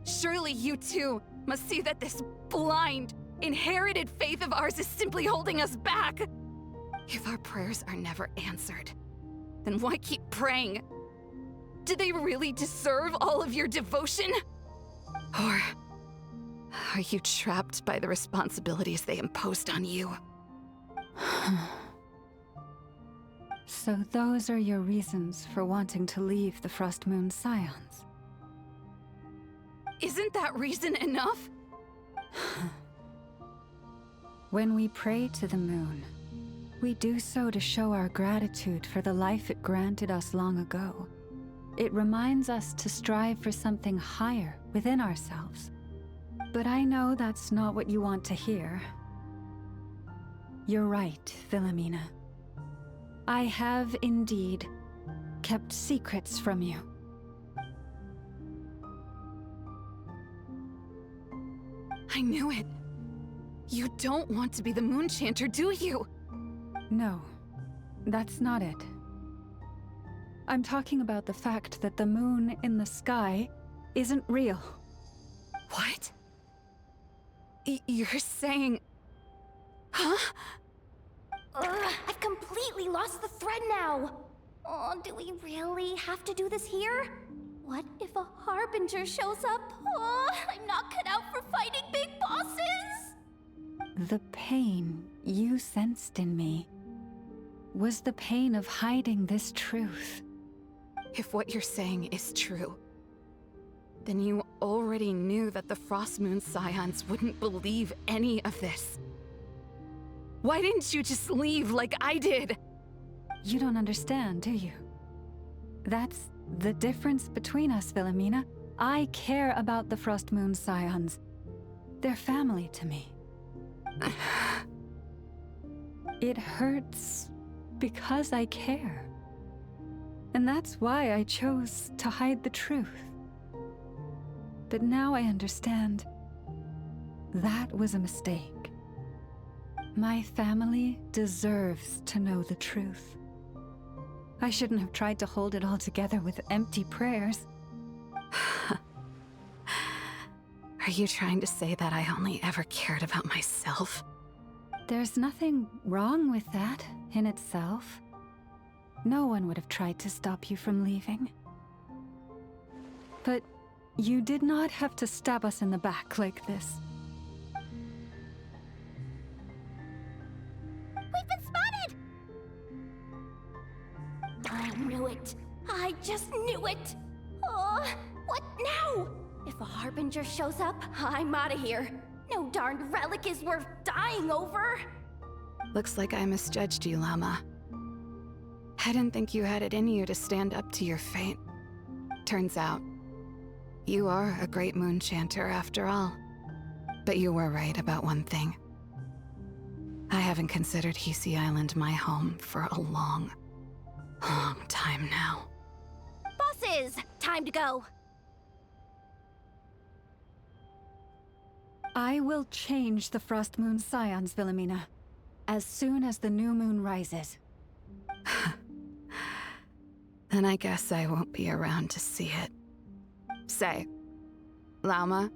Surely you too must see that this blind, inherited faith of ours is simply holding us back. If our prayers are never answered, then why keep praying? Do they really deserve all of your devotion? Or are you trapped by the responsibilities they imposed on you? So those are your reasons for wanting to leave the Frost Moon Scions? Isn't that reason enough? When we pray to the moon, we do so to show our gratitude for the life it granted us long ago. It reminds us to strive for something higher within ourselves. But I know that's not what you want to hear. You're right, Philomena. I have indeed kept secrets from you. I knew it. You don't want to be the Moon Chanter, do you? No, that's not it. I'm talking about the fact that the moon in the sky isn't real. What? You're saying... Huh? I've completely lost the thread now. Oh, do we really have to do this here? What if a Harbinger shows up? Oh, I'm not cut out for fighting big bosses! The pain you sensed in me was the pain of hiding this truth. If what you're saying is true, then you already knew that the Frost Moon Scions wouldn't believe any of this. Why didn't you just leave like I did? You don't understand, do you? That's the difference between us, Philomena. I care about the Frost Moon Scions. They're family to me. It hurts because I care. And that's why I chose to hide the truth. But now I understand that was a mistake. My family deserves to know the truth. I shouldn't have tried to hold it all together with empty prayers. Are you trying to say that I only ever cared about myself? There's nothing wrong with that in itself. No one would have tried to stop you from leaving. But you did not have to stab us in the back like this. We've been spotted! I knew it. I just knew it. Oh, what now? If a Harbinger shows up, I'm out of here. No darned relic is worth dying over. Looks like I misjudged you, Llama. I didn't think you had it in you to stand up to your fate. Turns out, you are a great moon chanter after all. But you were right about one thing. I haven't considered Hisi Island my home for a long time now. Bosses, time to go. I will change the Frost Moon Scions, Philomena, as soon as the new moon rises. Then I guess I won't be around to see it. Say, Llama,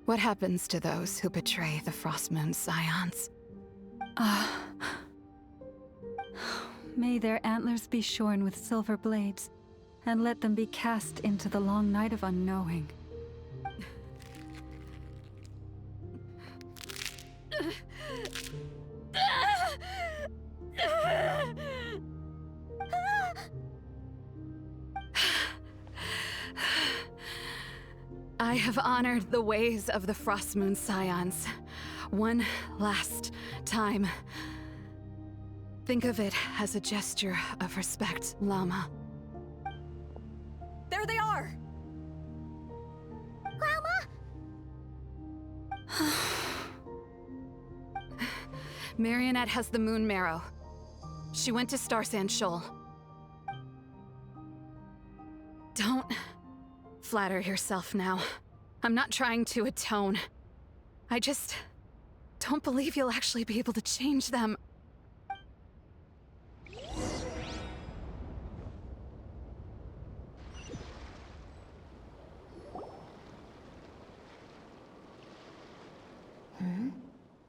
what happens to those who betray the Frost Moon Scions? May their antlers be shorn with silver blades, and let them be cast into the long night of unknowing. I have honored the ways of the Frost Moon Scions one last time. Think of it as a gesture of respect, Llama. There they are! Llama? Marionette has the Moon Marrow. She went to Starsand Shoal. Don't flatter yourself now. I'm not trying to atone. I just don't believe you'll actually be able to change them.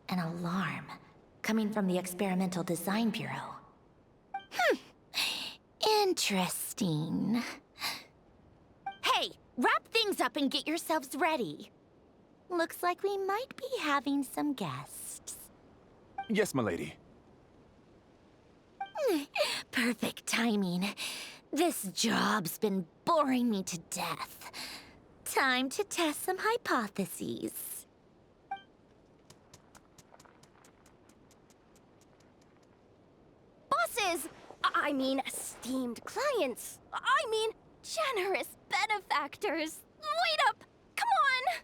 An alarm coming from the Experimental Design Bureau. Interesting. Hey, wrap things up and get yourselves ready. Looks like we might be having some guests. Yes, milady. Perfect timing. This job's been boring me to death. Time to test some hypotheses. Bosses! I mean, esteemed clients. I mean, generous benefactors. Wait up! Come on!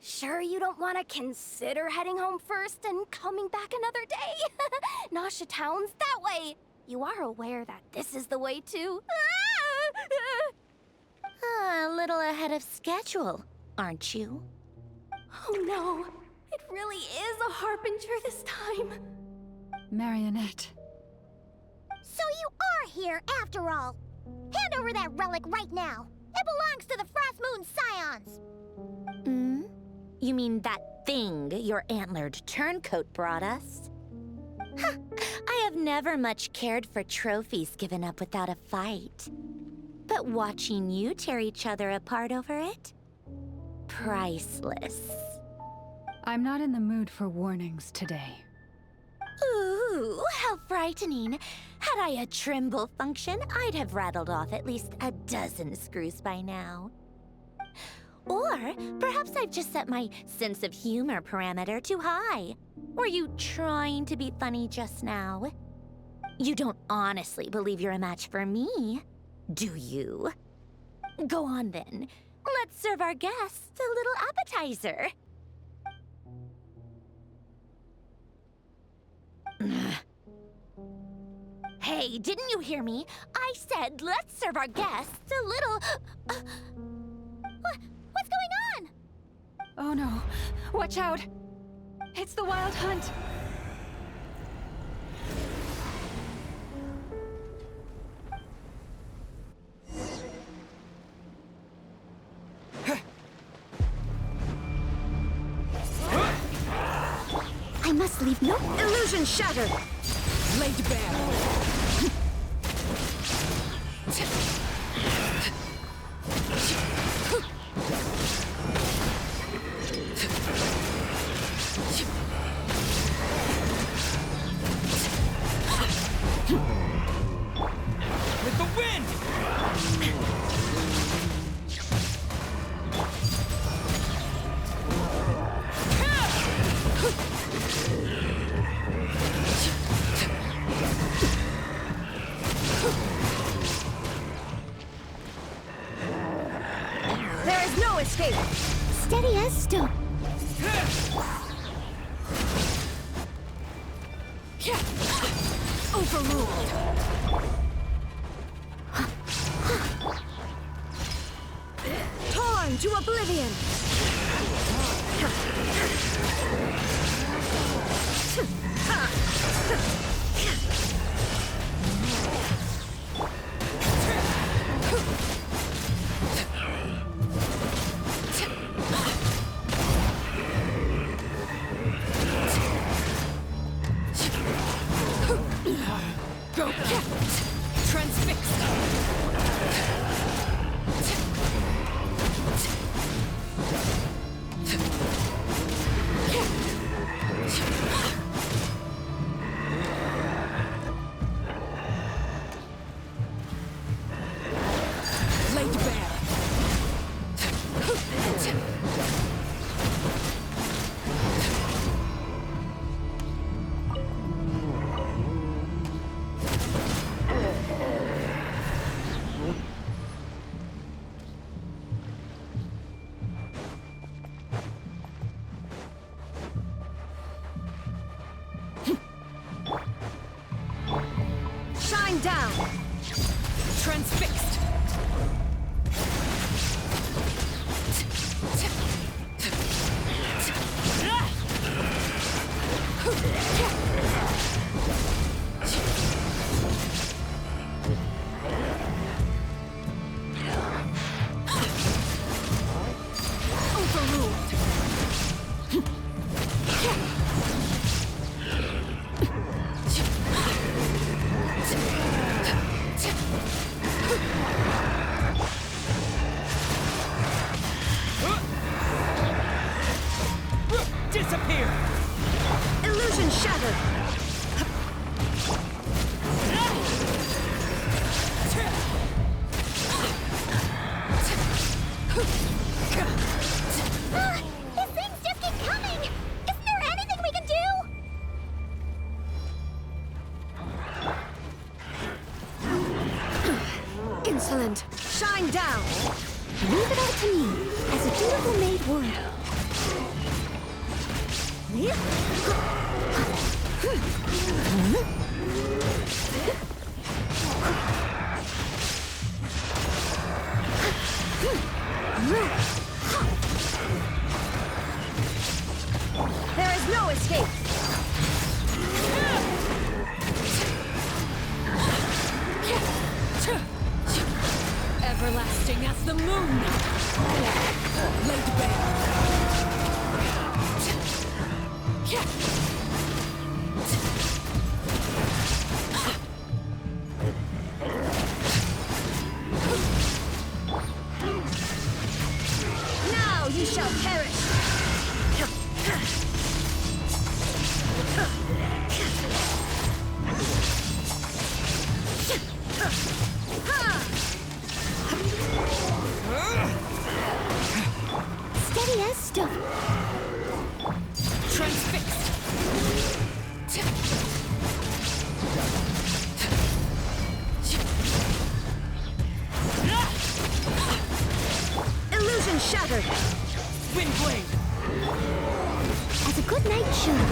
Sure you don't want to consider heading home first and coming back another day? Nasha Town's that way. You are aware that this is the way too. A little ahead of schedule, aren't you? Oh no, it really is a harbinger this time. Marionette. So you are here after all. Hand over that relic right now. It belongs to the Frost Moon Scions. You mean that thing your antlered turncoat brought us? I have never much cared for trophies given up without a fight. But watching you tear each other apart over it? Priceless. I'm not in the mood for warnings today. Ooh, how frightening. Had I a Trimble function, I'd have rattled off at least a dozen screws by now. Or perhaps I've just set my sense of humor parameter too high. Were you trying to be funny just now? You don't honestly believe you're a match for me, do you? Go on then. Let's serve our guests a little appetizer. Hey, didn't you hear me? I said let's serve our guests a little... What's going on? Oh no, watch out! It's the Wild Hunt! I must leave no... Illusion shattered! Laid bare! With the wind! There is no escape! Steady as stone. Overruled! Torn to oblivion! Go! Transfixed! Shine down! Leave it up to me, as a dutiful maid would. There is no escape! Everlasting as the moon! Laid bare! Now you shall perish! Steady as stone. Transfixed! Illusion shattered! Wind blade! As a good knight should.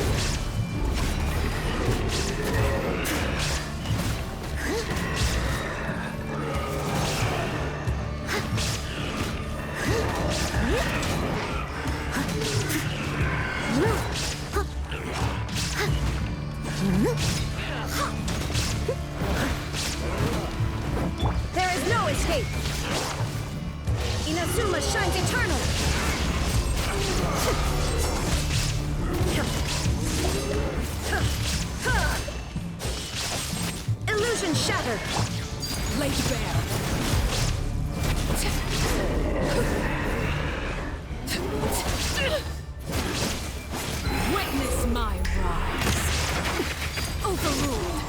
There is no escape! Inazuma shines eternal! Illusion shattered! Laid bare! Witness my rise! Overruled!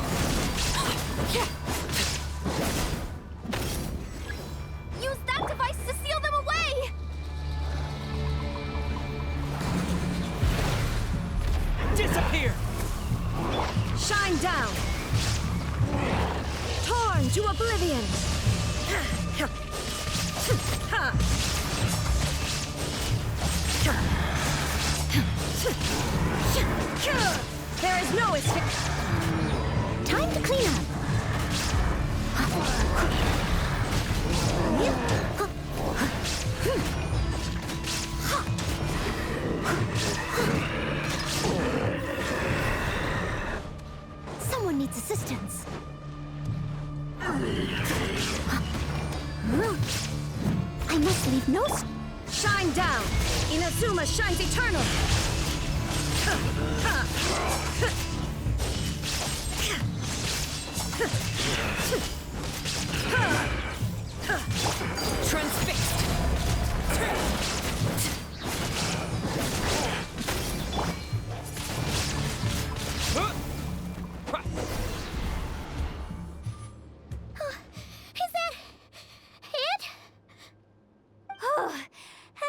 Use that device to seal them away! Disappear! Shine down! Torn to oblivion! There is no escape! Time to clean up! Someone needs assistance. I must leave no... Shine down! Inazuma shines eternal! Transfixed! Is that it? Oh,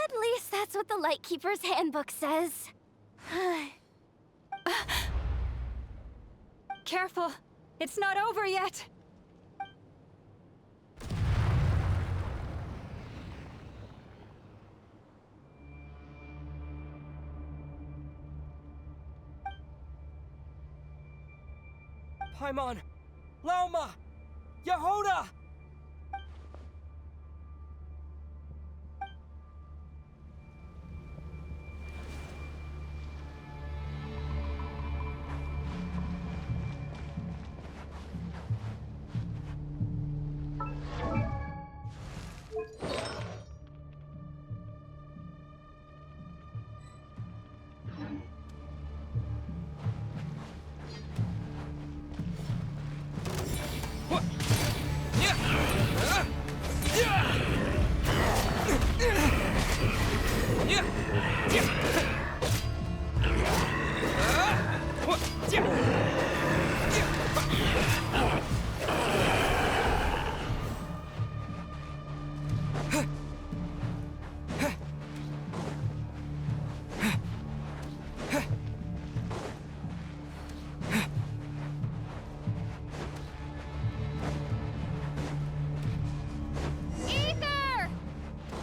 at least that's what the Lightkeeper's handbook says. Careful! It's not over yet! Paimon! Lauma! Yehoda!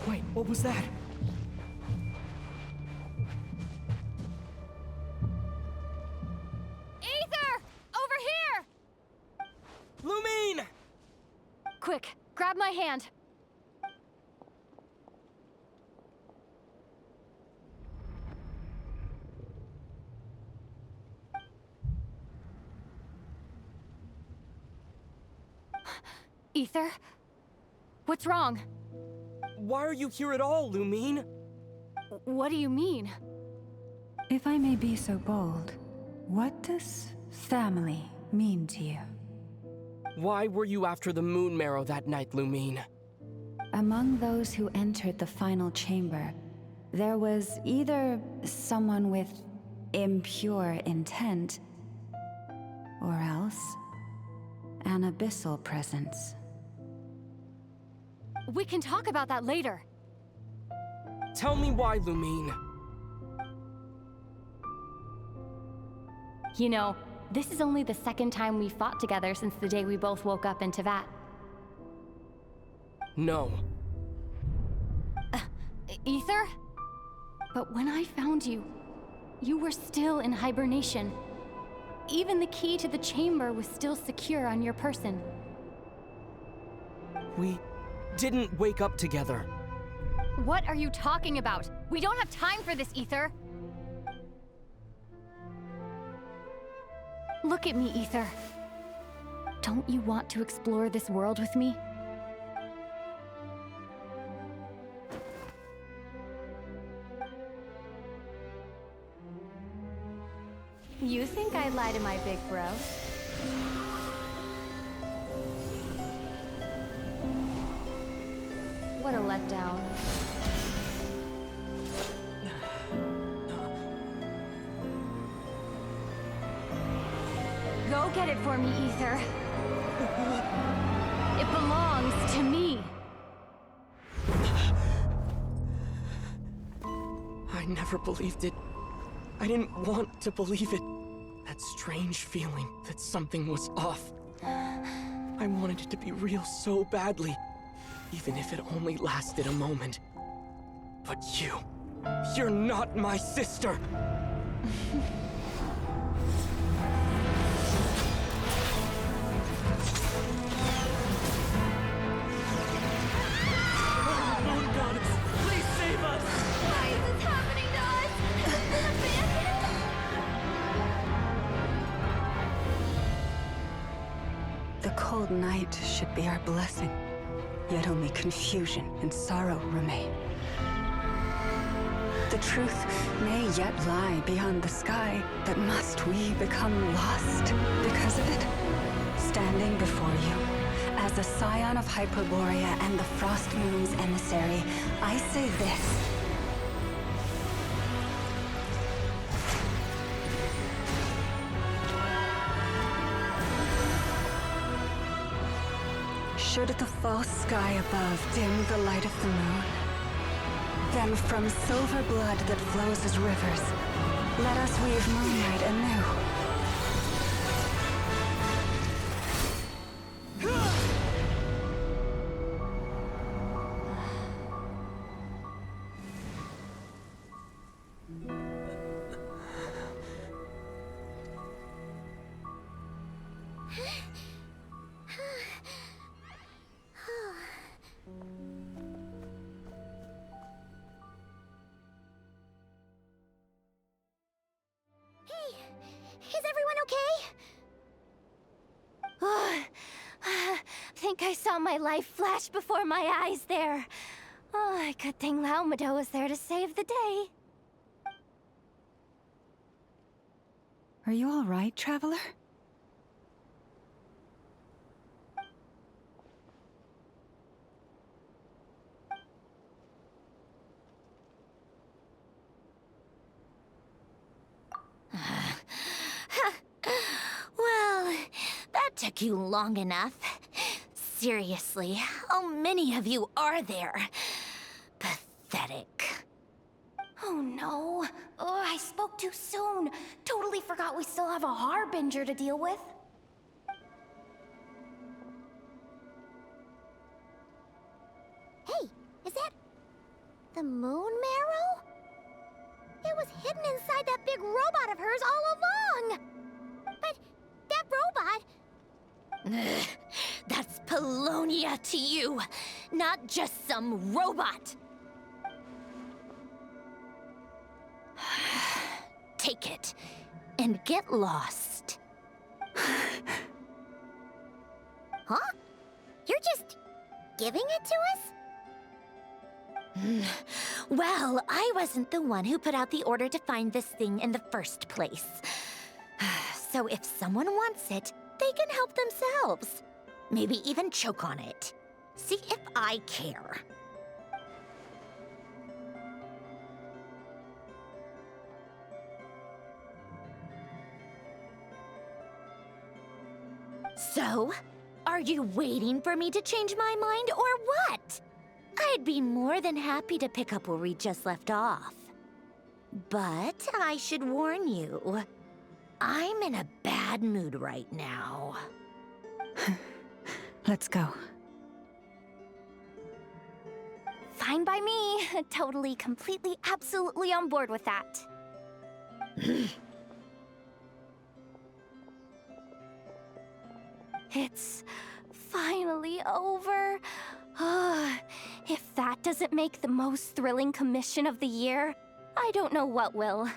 Wait, what was that? Ether! Over here! Lumine! Quick, grab my hand. Ether? What's wrong? Why are you here at all, Lumine? What do you mean? If I may be so bold, what does family mean to you? Why were you after the moon marrow that night, Lumine? Among those who entered the final chamber, there was either someone with impure intent, or else an abyssal presence. We can talk about that later. Tell me why, Lumine. You know, this is only the second time we fought together since the day we both woke up in Teyvat. No. Ether? But when I found you, you were still in hibernation. Even the key to the chamber was still secure on your person. We didn't wake up together. What are you talking about? We don't have time for this, Ether. Look at me, Ether. Don't you want to explore this world with me? You think I lie to my big bro? What a letdown. Go get it for me, Ether. It belongs to me. I never believed it. I didn't want to believe it. That strange feeling that something was off. I wanted it to be real so badly, even if it only lasted a moment. But you're not my sister! Moon goddess, please save us! Why is this happening to us? The cold night should be our blessing, yet only confusion and sorrow remain. The truth may yet lie beyond the sky, but must we become lost because of it? Standing before you, as a scion of Hyperborea and the Frost Moon's emissary, I say this. Should the false sky above dim the light of the moon, then from silver blood that flows as rivers, let us weave moonlight anew. Is everyone okay? Think I saw my life flash before my eyes there. Oh, good thing Laumado was there to save the day. Are you all right, traveler? Well, that took you long enough. Seriously, how many of you are there? Pathetic. Oh no. Oh, I spoke too soon. Totally forgot we still have a Harbinger to deal with. Hey, is that The moon marrow? It was hidden inside that big robot of hers all along! But that robot... That's Polonia to you, not just some robot. Take it and get lost. Huh? You're just giving it to us? Well, I wasn't the one who put out the order to find this thing in the first place. So if someone wants it, they can help themselves. Maybe even choke on it. See if I care. So, are you waiting for me to change my mind or what? I'd be more than happy to pick up where we just left off. But I should warn you, I'm in a bad mood right now. Let's go. Fine by me. Totally, completely, absolutely on board with that. It's finally over. If that doesn't make the most thrilling commission of the year, I don't know what will.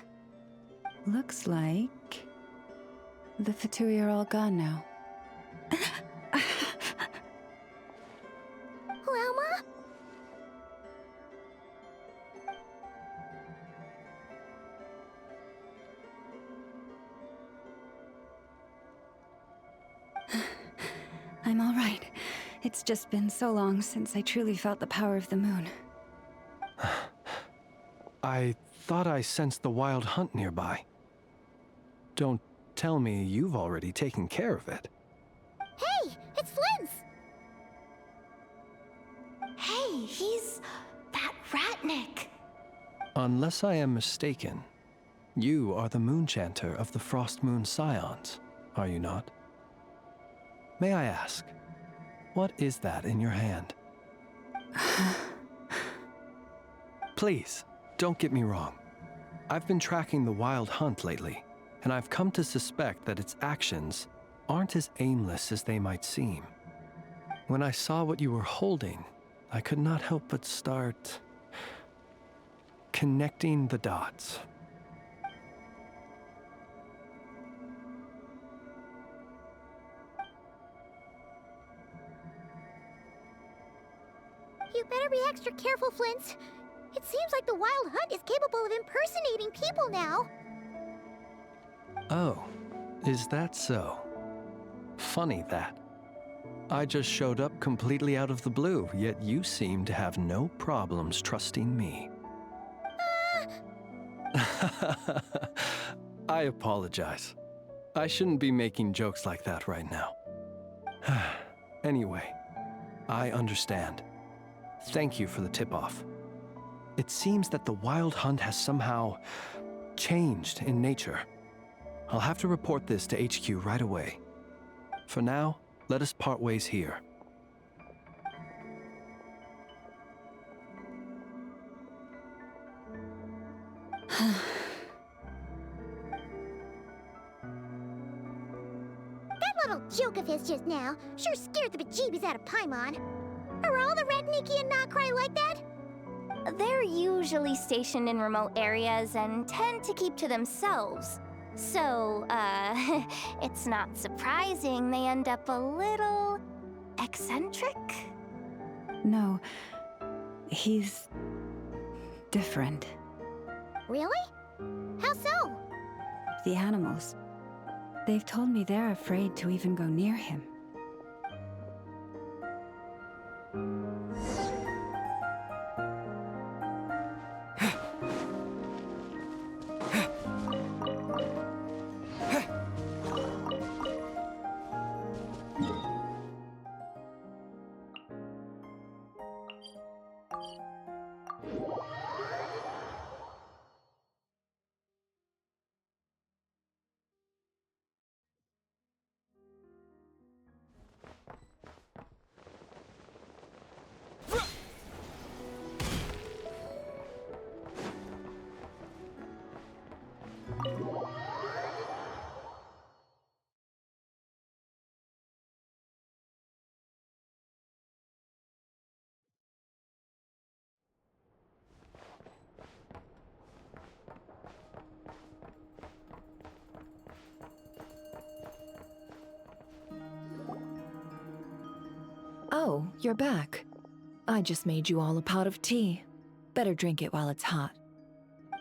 Looks like the Fatui are all gone now. Lalma? I'm all right. It's just been so long since I truly felt the power of the moon. I thought I sensed the wild hunt nearby. Don't tell me you've already taken care of it. Hey, it's Flint's! Hey, he's that Ratnik. Unless I am mistaken, you are the Moonchanter of the Frost Moon Scions, are you not? May I ask, what is that in your hand? Please, don't get me wrong. I've been tracking the wild hunt lately, and I've come to suspect that its actions aren't as aimless as they might seem. When I saw what you were holding, I could not help but start connecting the dots. You better be extra careful, Flint. It seems like the Wild Hunt is capable of impersonating people now. Oh, is that so? Funny that. I just showed up completely out of the blue, yet you seem to have no problems trusting me. I apologize. I shouldn't be making jokes like that right now. Anyway, I understand. Thank you for the tip-off. It seems that the Wild Hunt has somehow changed in nature. I'll have to report this to HQ right away. For now, let us part ways here. That little joke of his just now sure scared the bejeebies out of Paimon. Are all the Ratniki and Nokrai like that? They're usually stationed in remote areas and tend to keep to themselves. So, it's not surprising they end up a little eccentric? No, he's different. Really? How so? The animals. They've told me they're afraid to even go near him. Oh, you're back. I just made you all a pot of tea. Better drink it while it's hot.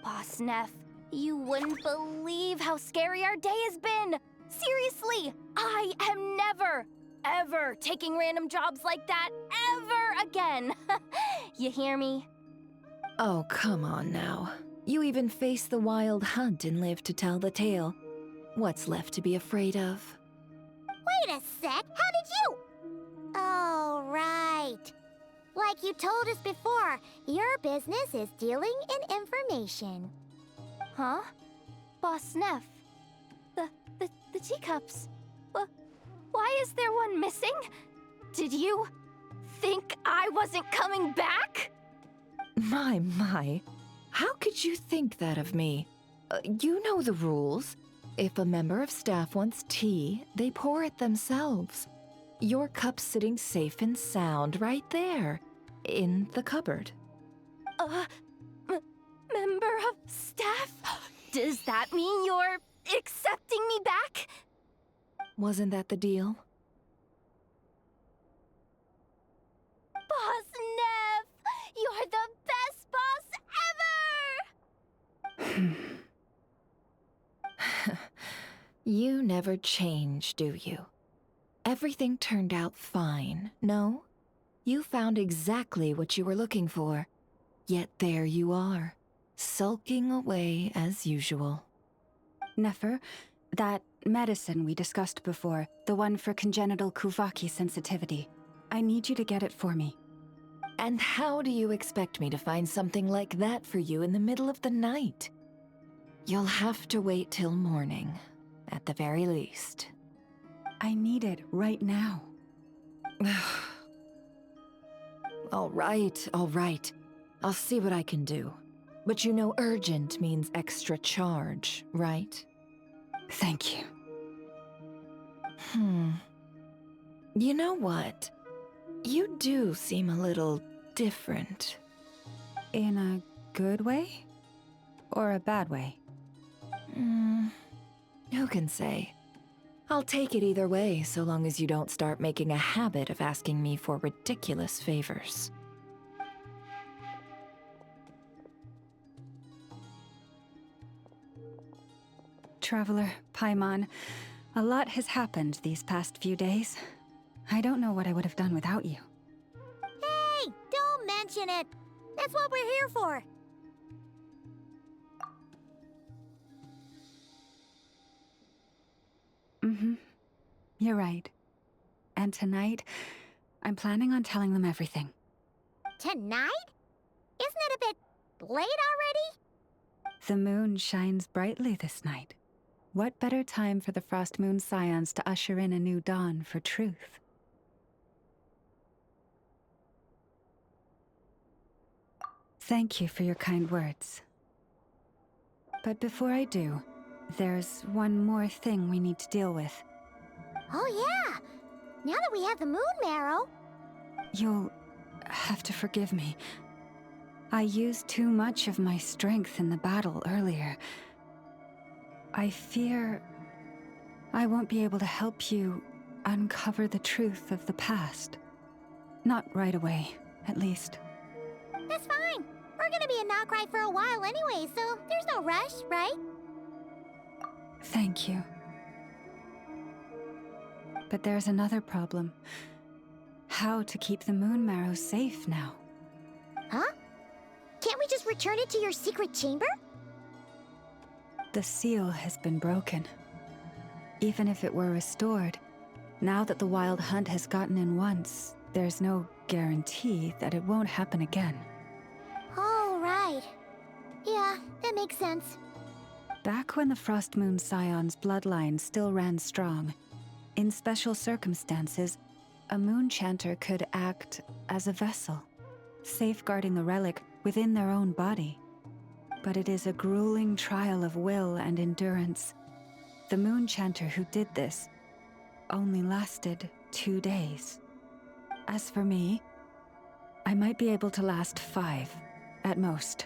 Boss Neff, you wouldn't believe how scary our day has been! Seriously, I am never, ever taking random jobs like that ever again! You hear me? Oh, come on now. You even faced the wild hunt and lived to tell the tale. What's left to be afraid of? Wait a sec, how did you? Oh, right. Like you told us before, your business is dealing in information. Huh? Boss Neff, the teacups. Why is there one missing? Did you think I wasn't coming back? My. How could you think that of me? You know the rules. If a member of staff wants tea, they pour it themselves. Your cup's sitting safe and sound right there, in the cupboard. Member of staff? Does that mean you're accepting me back? Wasn't that the deal? Boss Neff! You're the best boss ever! You never change, do you? Everything turned out fine, no? You found exactly what you were looking for. Yet there you are, sulking away as usual. Nefer, that medicine we discussed before, the one for congenital Kuvaki sensitivity, I need you to get it for me. And how do you expect me to find something like that for you in the middle of the night? You'll have to wait till morning, at the very least. I need it right now. All right. I'll see what I can do. But you know urgent means extra charge, right? Thank you. You know what? You do seem a little different. In a good way? Or a bad way? Who can say? I'll take it either way, so long as you don't start making a habit of asking me for ridiculous favors. Traveler, Paimon, a lot has happened these past few days. I don't know what I would have done without you. Hey, don't mention it. That's what we're here for. You're right. And tonight, I'm planning on telling them everything. Tonight? Isn't it a bit late already? The moon shines brightly this night. What better time for the Frost Moon Scions to usher in a new dawn for truth? Thank you for your kind words. But before I do, there's one more thing we need to deal with. Oh yeah! Now that we have the moon marrow... You'll have to forgive me. I used too much of my strength in the battle earlier. I fear I won't be able to help you uncover the truth of the past. Not right away, at least. That's fine. We're gonna be in Nocry for a while anyway, so there's no rush, right? Thank you. But there's another problem. How to keep the moon marrow safe now? Huh? Can't we just return it to your secret chamber? The seal has been broken. Even if it were restored, now that the wild hunt has gotten in once, there's no guarantee that it won't happen again. Oh, right. Yeah, that makes sense. Back when the Frost Moon Scion's bloodline still ran strong, in special circumstances, a moon chanter could act as a vessel, safeguarding the relic within their own body. But it is a grueling trial of will and endurance. The moon chanter who did this only lasted 2 days. As for me, I might be able to last 5, at most.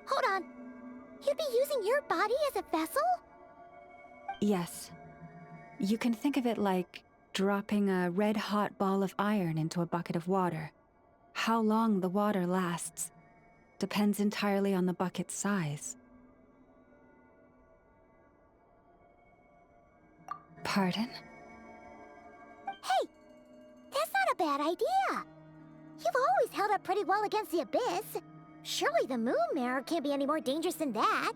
Hold on. You'd be using your body as a vessel? Yes. You can think of it like dropping a red-hot ball of iron into a bucket of water. How long the water lasts depends entirely on the bucket's size. Pardon? Hey, that's not a bad idea. You've always held up pretty well against the abyss. Surely the moon mirror can't be any more dangerous than that.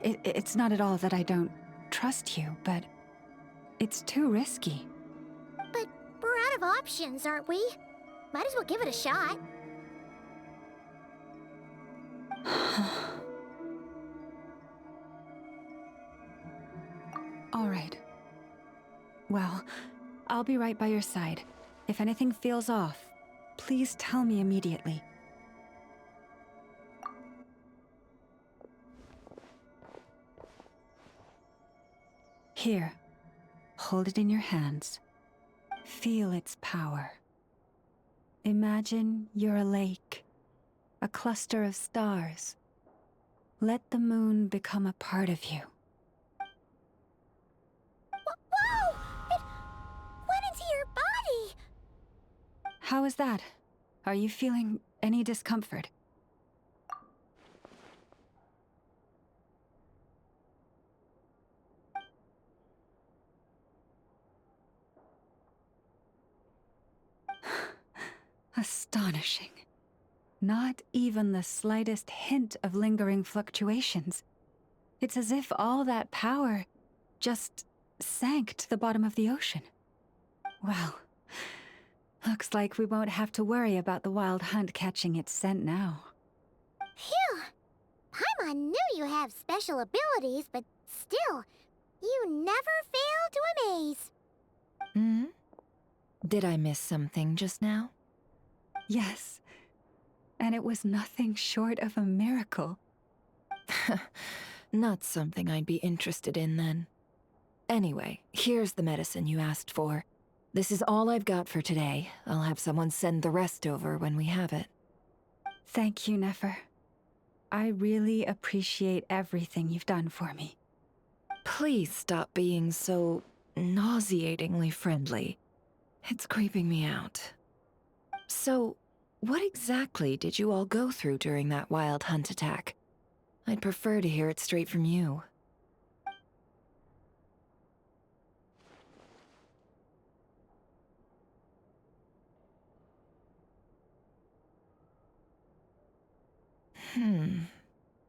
It's not at all that I don't trust you, but it's too risky. But we're out of options, aren't we? Might as well give it a shot. All right. Well, I'll be right by your side. If anything feels off, please tell me immediately. Here, hold it in your hands. Feel its power. Imagine you're a lake, a cluster of stars. Let the moon become a part of you. Whoa! It went into your body! How is that? Are you feeling any discomfort? Astonishing. Not even the slightest hint of lingering fluctuations. It's as if all that power just sank to the bottom of the ocean. Well, looks like we won't have to worry about the wild hunt catching its scent now. Phew! Paimon knew you have special abilities, but still, you never fail to amaze. Hmm? Did I miss something just now? Yes, and it was nothing short of a miracle. Not something I'd be interested in then. Anyway, here's the medicine you asked for. This is all I've got for today. I'll have someone send the rest over when we have it. Thank you, Nefer. I really appreciate everything you've done for me. Please stop being so nauseatingly friendly. It's creeping me out. So, what exactly did you all go through during that wild hunt attack? I'd prefer to hear it straight from you.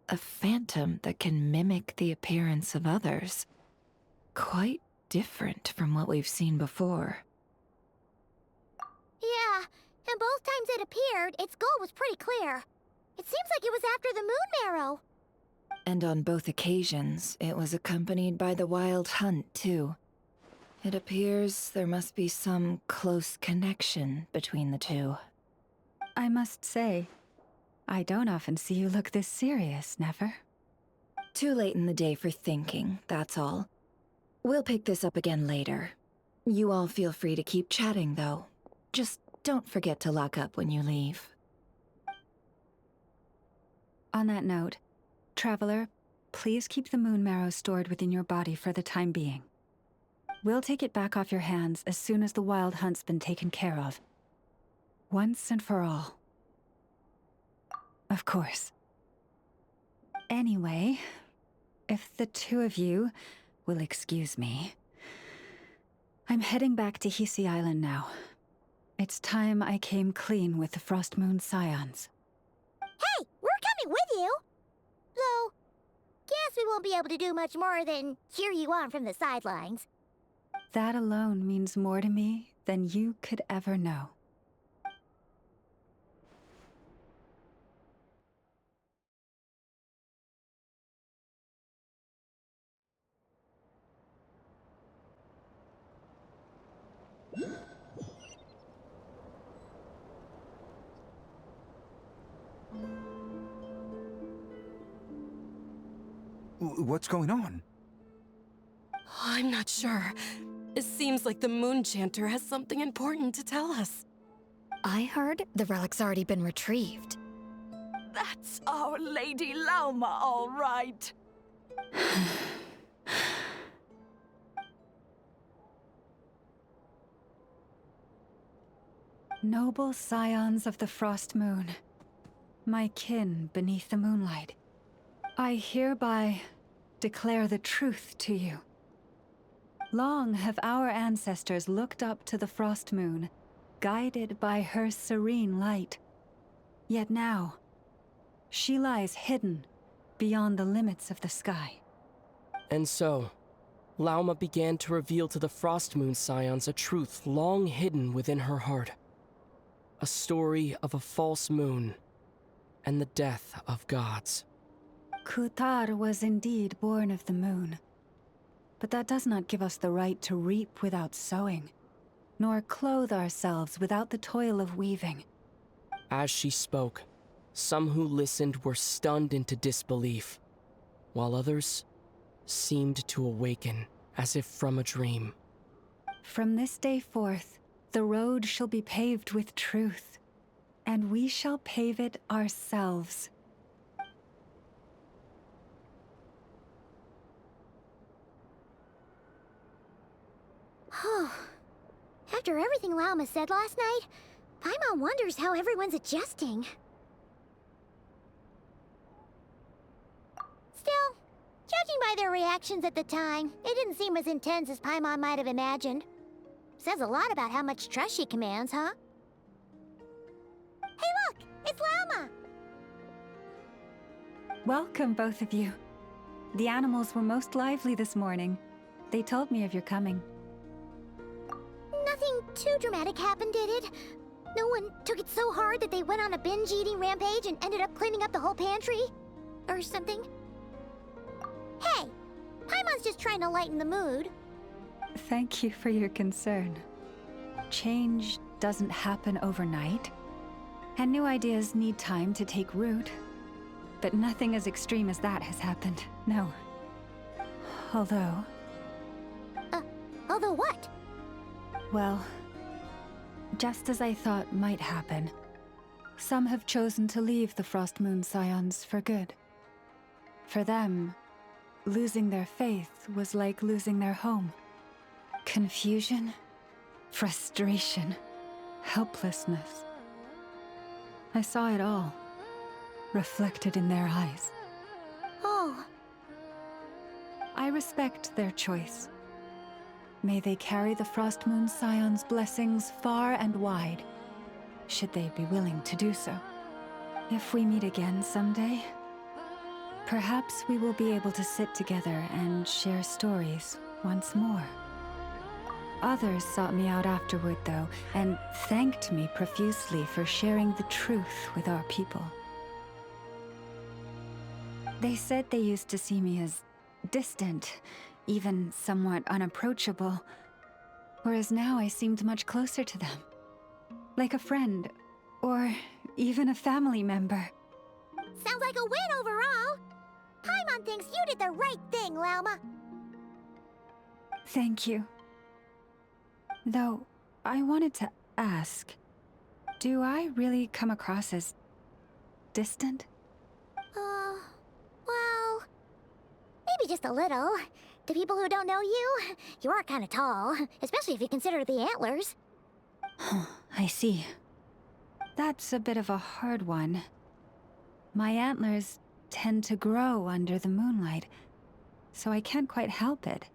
A phantom that can mimic the appearance of others. Quite different from what we've seen before. Yeah, and both times it appeared, its goal was pretty clear. It seems like it was after the moon marrow. And on both occasions, it was accompanied by the wild hunt, too. It appears there must be some close connection between the two. I must say, I don't often see you look this serious, Nefer. Too late in the day for thinking, that's all. We'll pick this up again later. You all feel free to keep chatting, though. Just don't forget to lock up when you leave. On that note, Traveler, please keep the moon marrow stored within your body for the time being. We'll take it back off your hands as soon as the wild hunt's been taken care of. Once and for all. Of course. Anyway, if the two of you will excuse me, I'm heading back to Hisi Island now. It's time I came clean with the Frost Moon Scions. Hey, we're coming with you! Though, guess we won't be able to do much more than cheer you on from the sidelines. That alone means more to me than you could ever know. What's going on? I'm not sure. It seems like the Moon Chanter has something important to tell us. I heard the relic's already been retrieved. That's our Lady Lauma, all right. Noble scions of the Frost Moon, my kin beneath the moonlight, I hereby declare the truth to you. Long have our ancestors looked up to the Frost Moon, guided by her serene light. Yet now, she lies hidden beyond the limits of the sky. And so, Lauma began to reveal to the Frost Moon Scions a truth long hidden within her heart. A story of a false moon and the death of gods. Kutar was indeed born of the moon. But that does not give us the right to reap without sowing, nor clothe ourselves without the toil of weaving. As she spoke, some who listened were stunned into disbelief, while others seemed to awaken as if from a dream. From this day forth, the road shall be paved with truth, and we shall pave it ourselves. After everything Lauma said last night, Paimon wonders how everyone's adjusting. Still, judging by their reactions at the time, it didn't seem as intense as Paimon might have imagined. Says a lot about how much trust she commands, huh? Hey look! It's Lauma! Welcome, both of you. The animals were most lively this morning. They told me of your coming. Nothing too dramatic happened, did it? No one took it so hard that they went on a binge-eating rampage and ended up cleaning up the whole pantry? Or something? Hey! Paimon's just trying to lighten the mood. Thank you for your concern. Change doesn't happen overnight, and new ideas need time to take root. But nothing as extreme as that has happened, no. Although... Although what? Well, just as I thought might happen, some have chosen to leave the Frost Moon Scions for good. For them, losing their faith was like losing their home. Confusion, frustration, helplessness. I saw it all, reflected in their eyes. Oh. I respect their choice. May they carry the Frost Moon Scion's blessings far and wide, should they be willing to do so. If we meet again someday, perhaps we will be able to sit together and share stories once more. Others sought me out afterward, though, and thanked me profusely for sharing the truth with our people. They said they used to see me as distant, even somewhat unapproachable, whereas now I seemed much closer to them. Like a friend, or even a family member. Sounds like a win overall! Paimon thinks you did the right thing, Lauma. Thank you. Though, I wanted to ask, do I really come across as distant? Well, maybe just a little. To people who don't know you, you are kind of tall, especially if you consider the antlers. I see. That's a bit of a hard one. My antlers tend to grow under the moonlight, so I can't quite help it.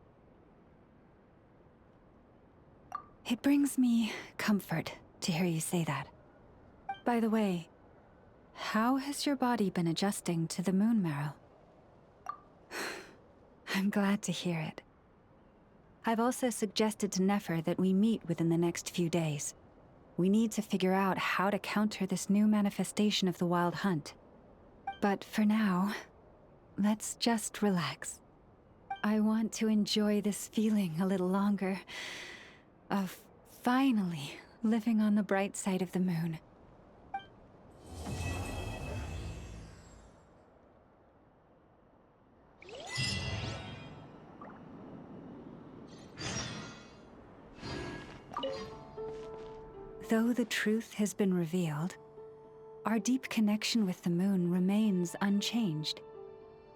It brings me comfort to hear you say that. By the way, how has your body been adjusting to the moon marrow? I'm glad to hear it. I've also suggested to Nefer that we meet within the next few days. We need to figure out how to counter this new manifestation of the Wild Hunt. But for now, let's just relax. I want to enjoy this feeling a little longer, of finally living on the bright side of the moon. Though the truth has been revealed, our deep connection with the moon remains unchanged.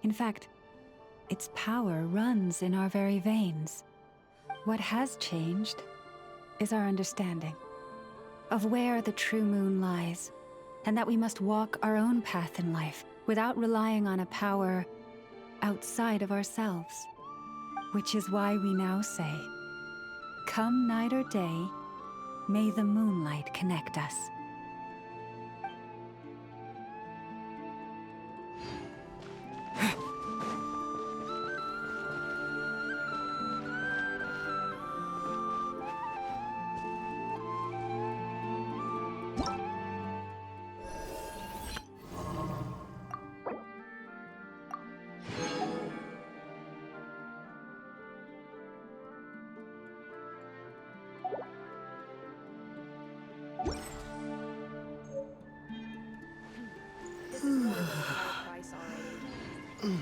In fact, its power runs in our very veins. What has changed is our understanding. of where the true moon lies, and that we must walk our own path in life without relying on a power outside of ourselves. Which is why we now say, come night or day, may the moonlight connect us. This is price already.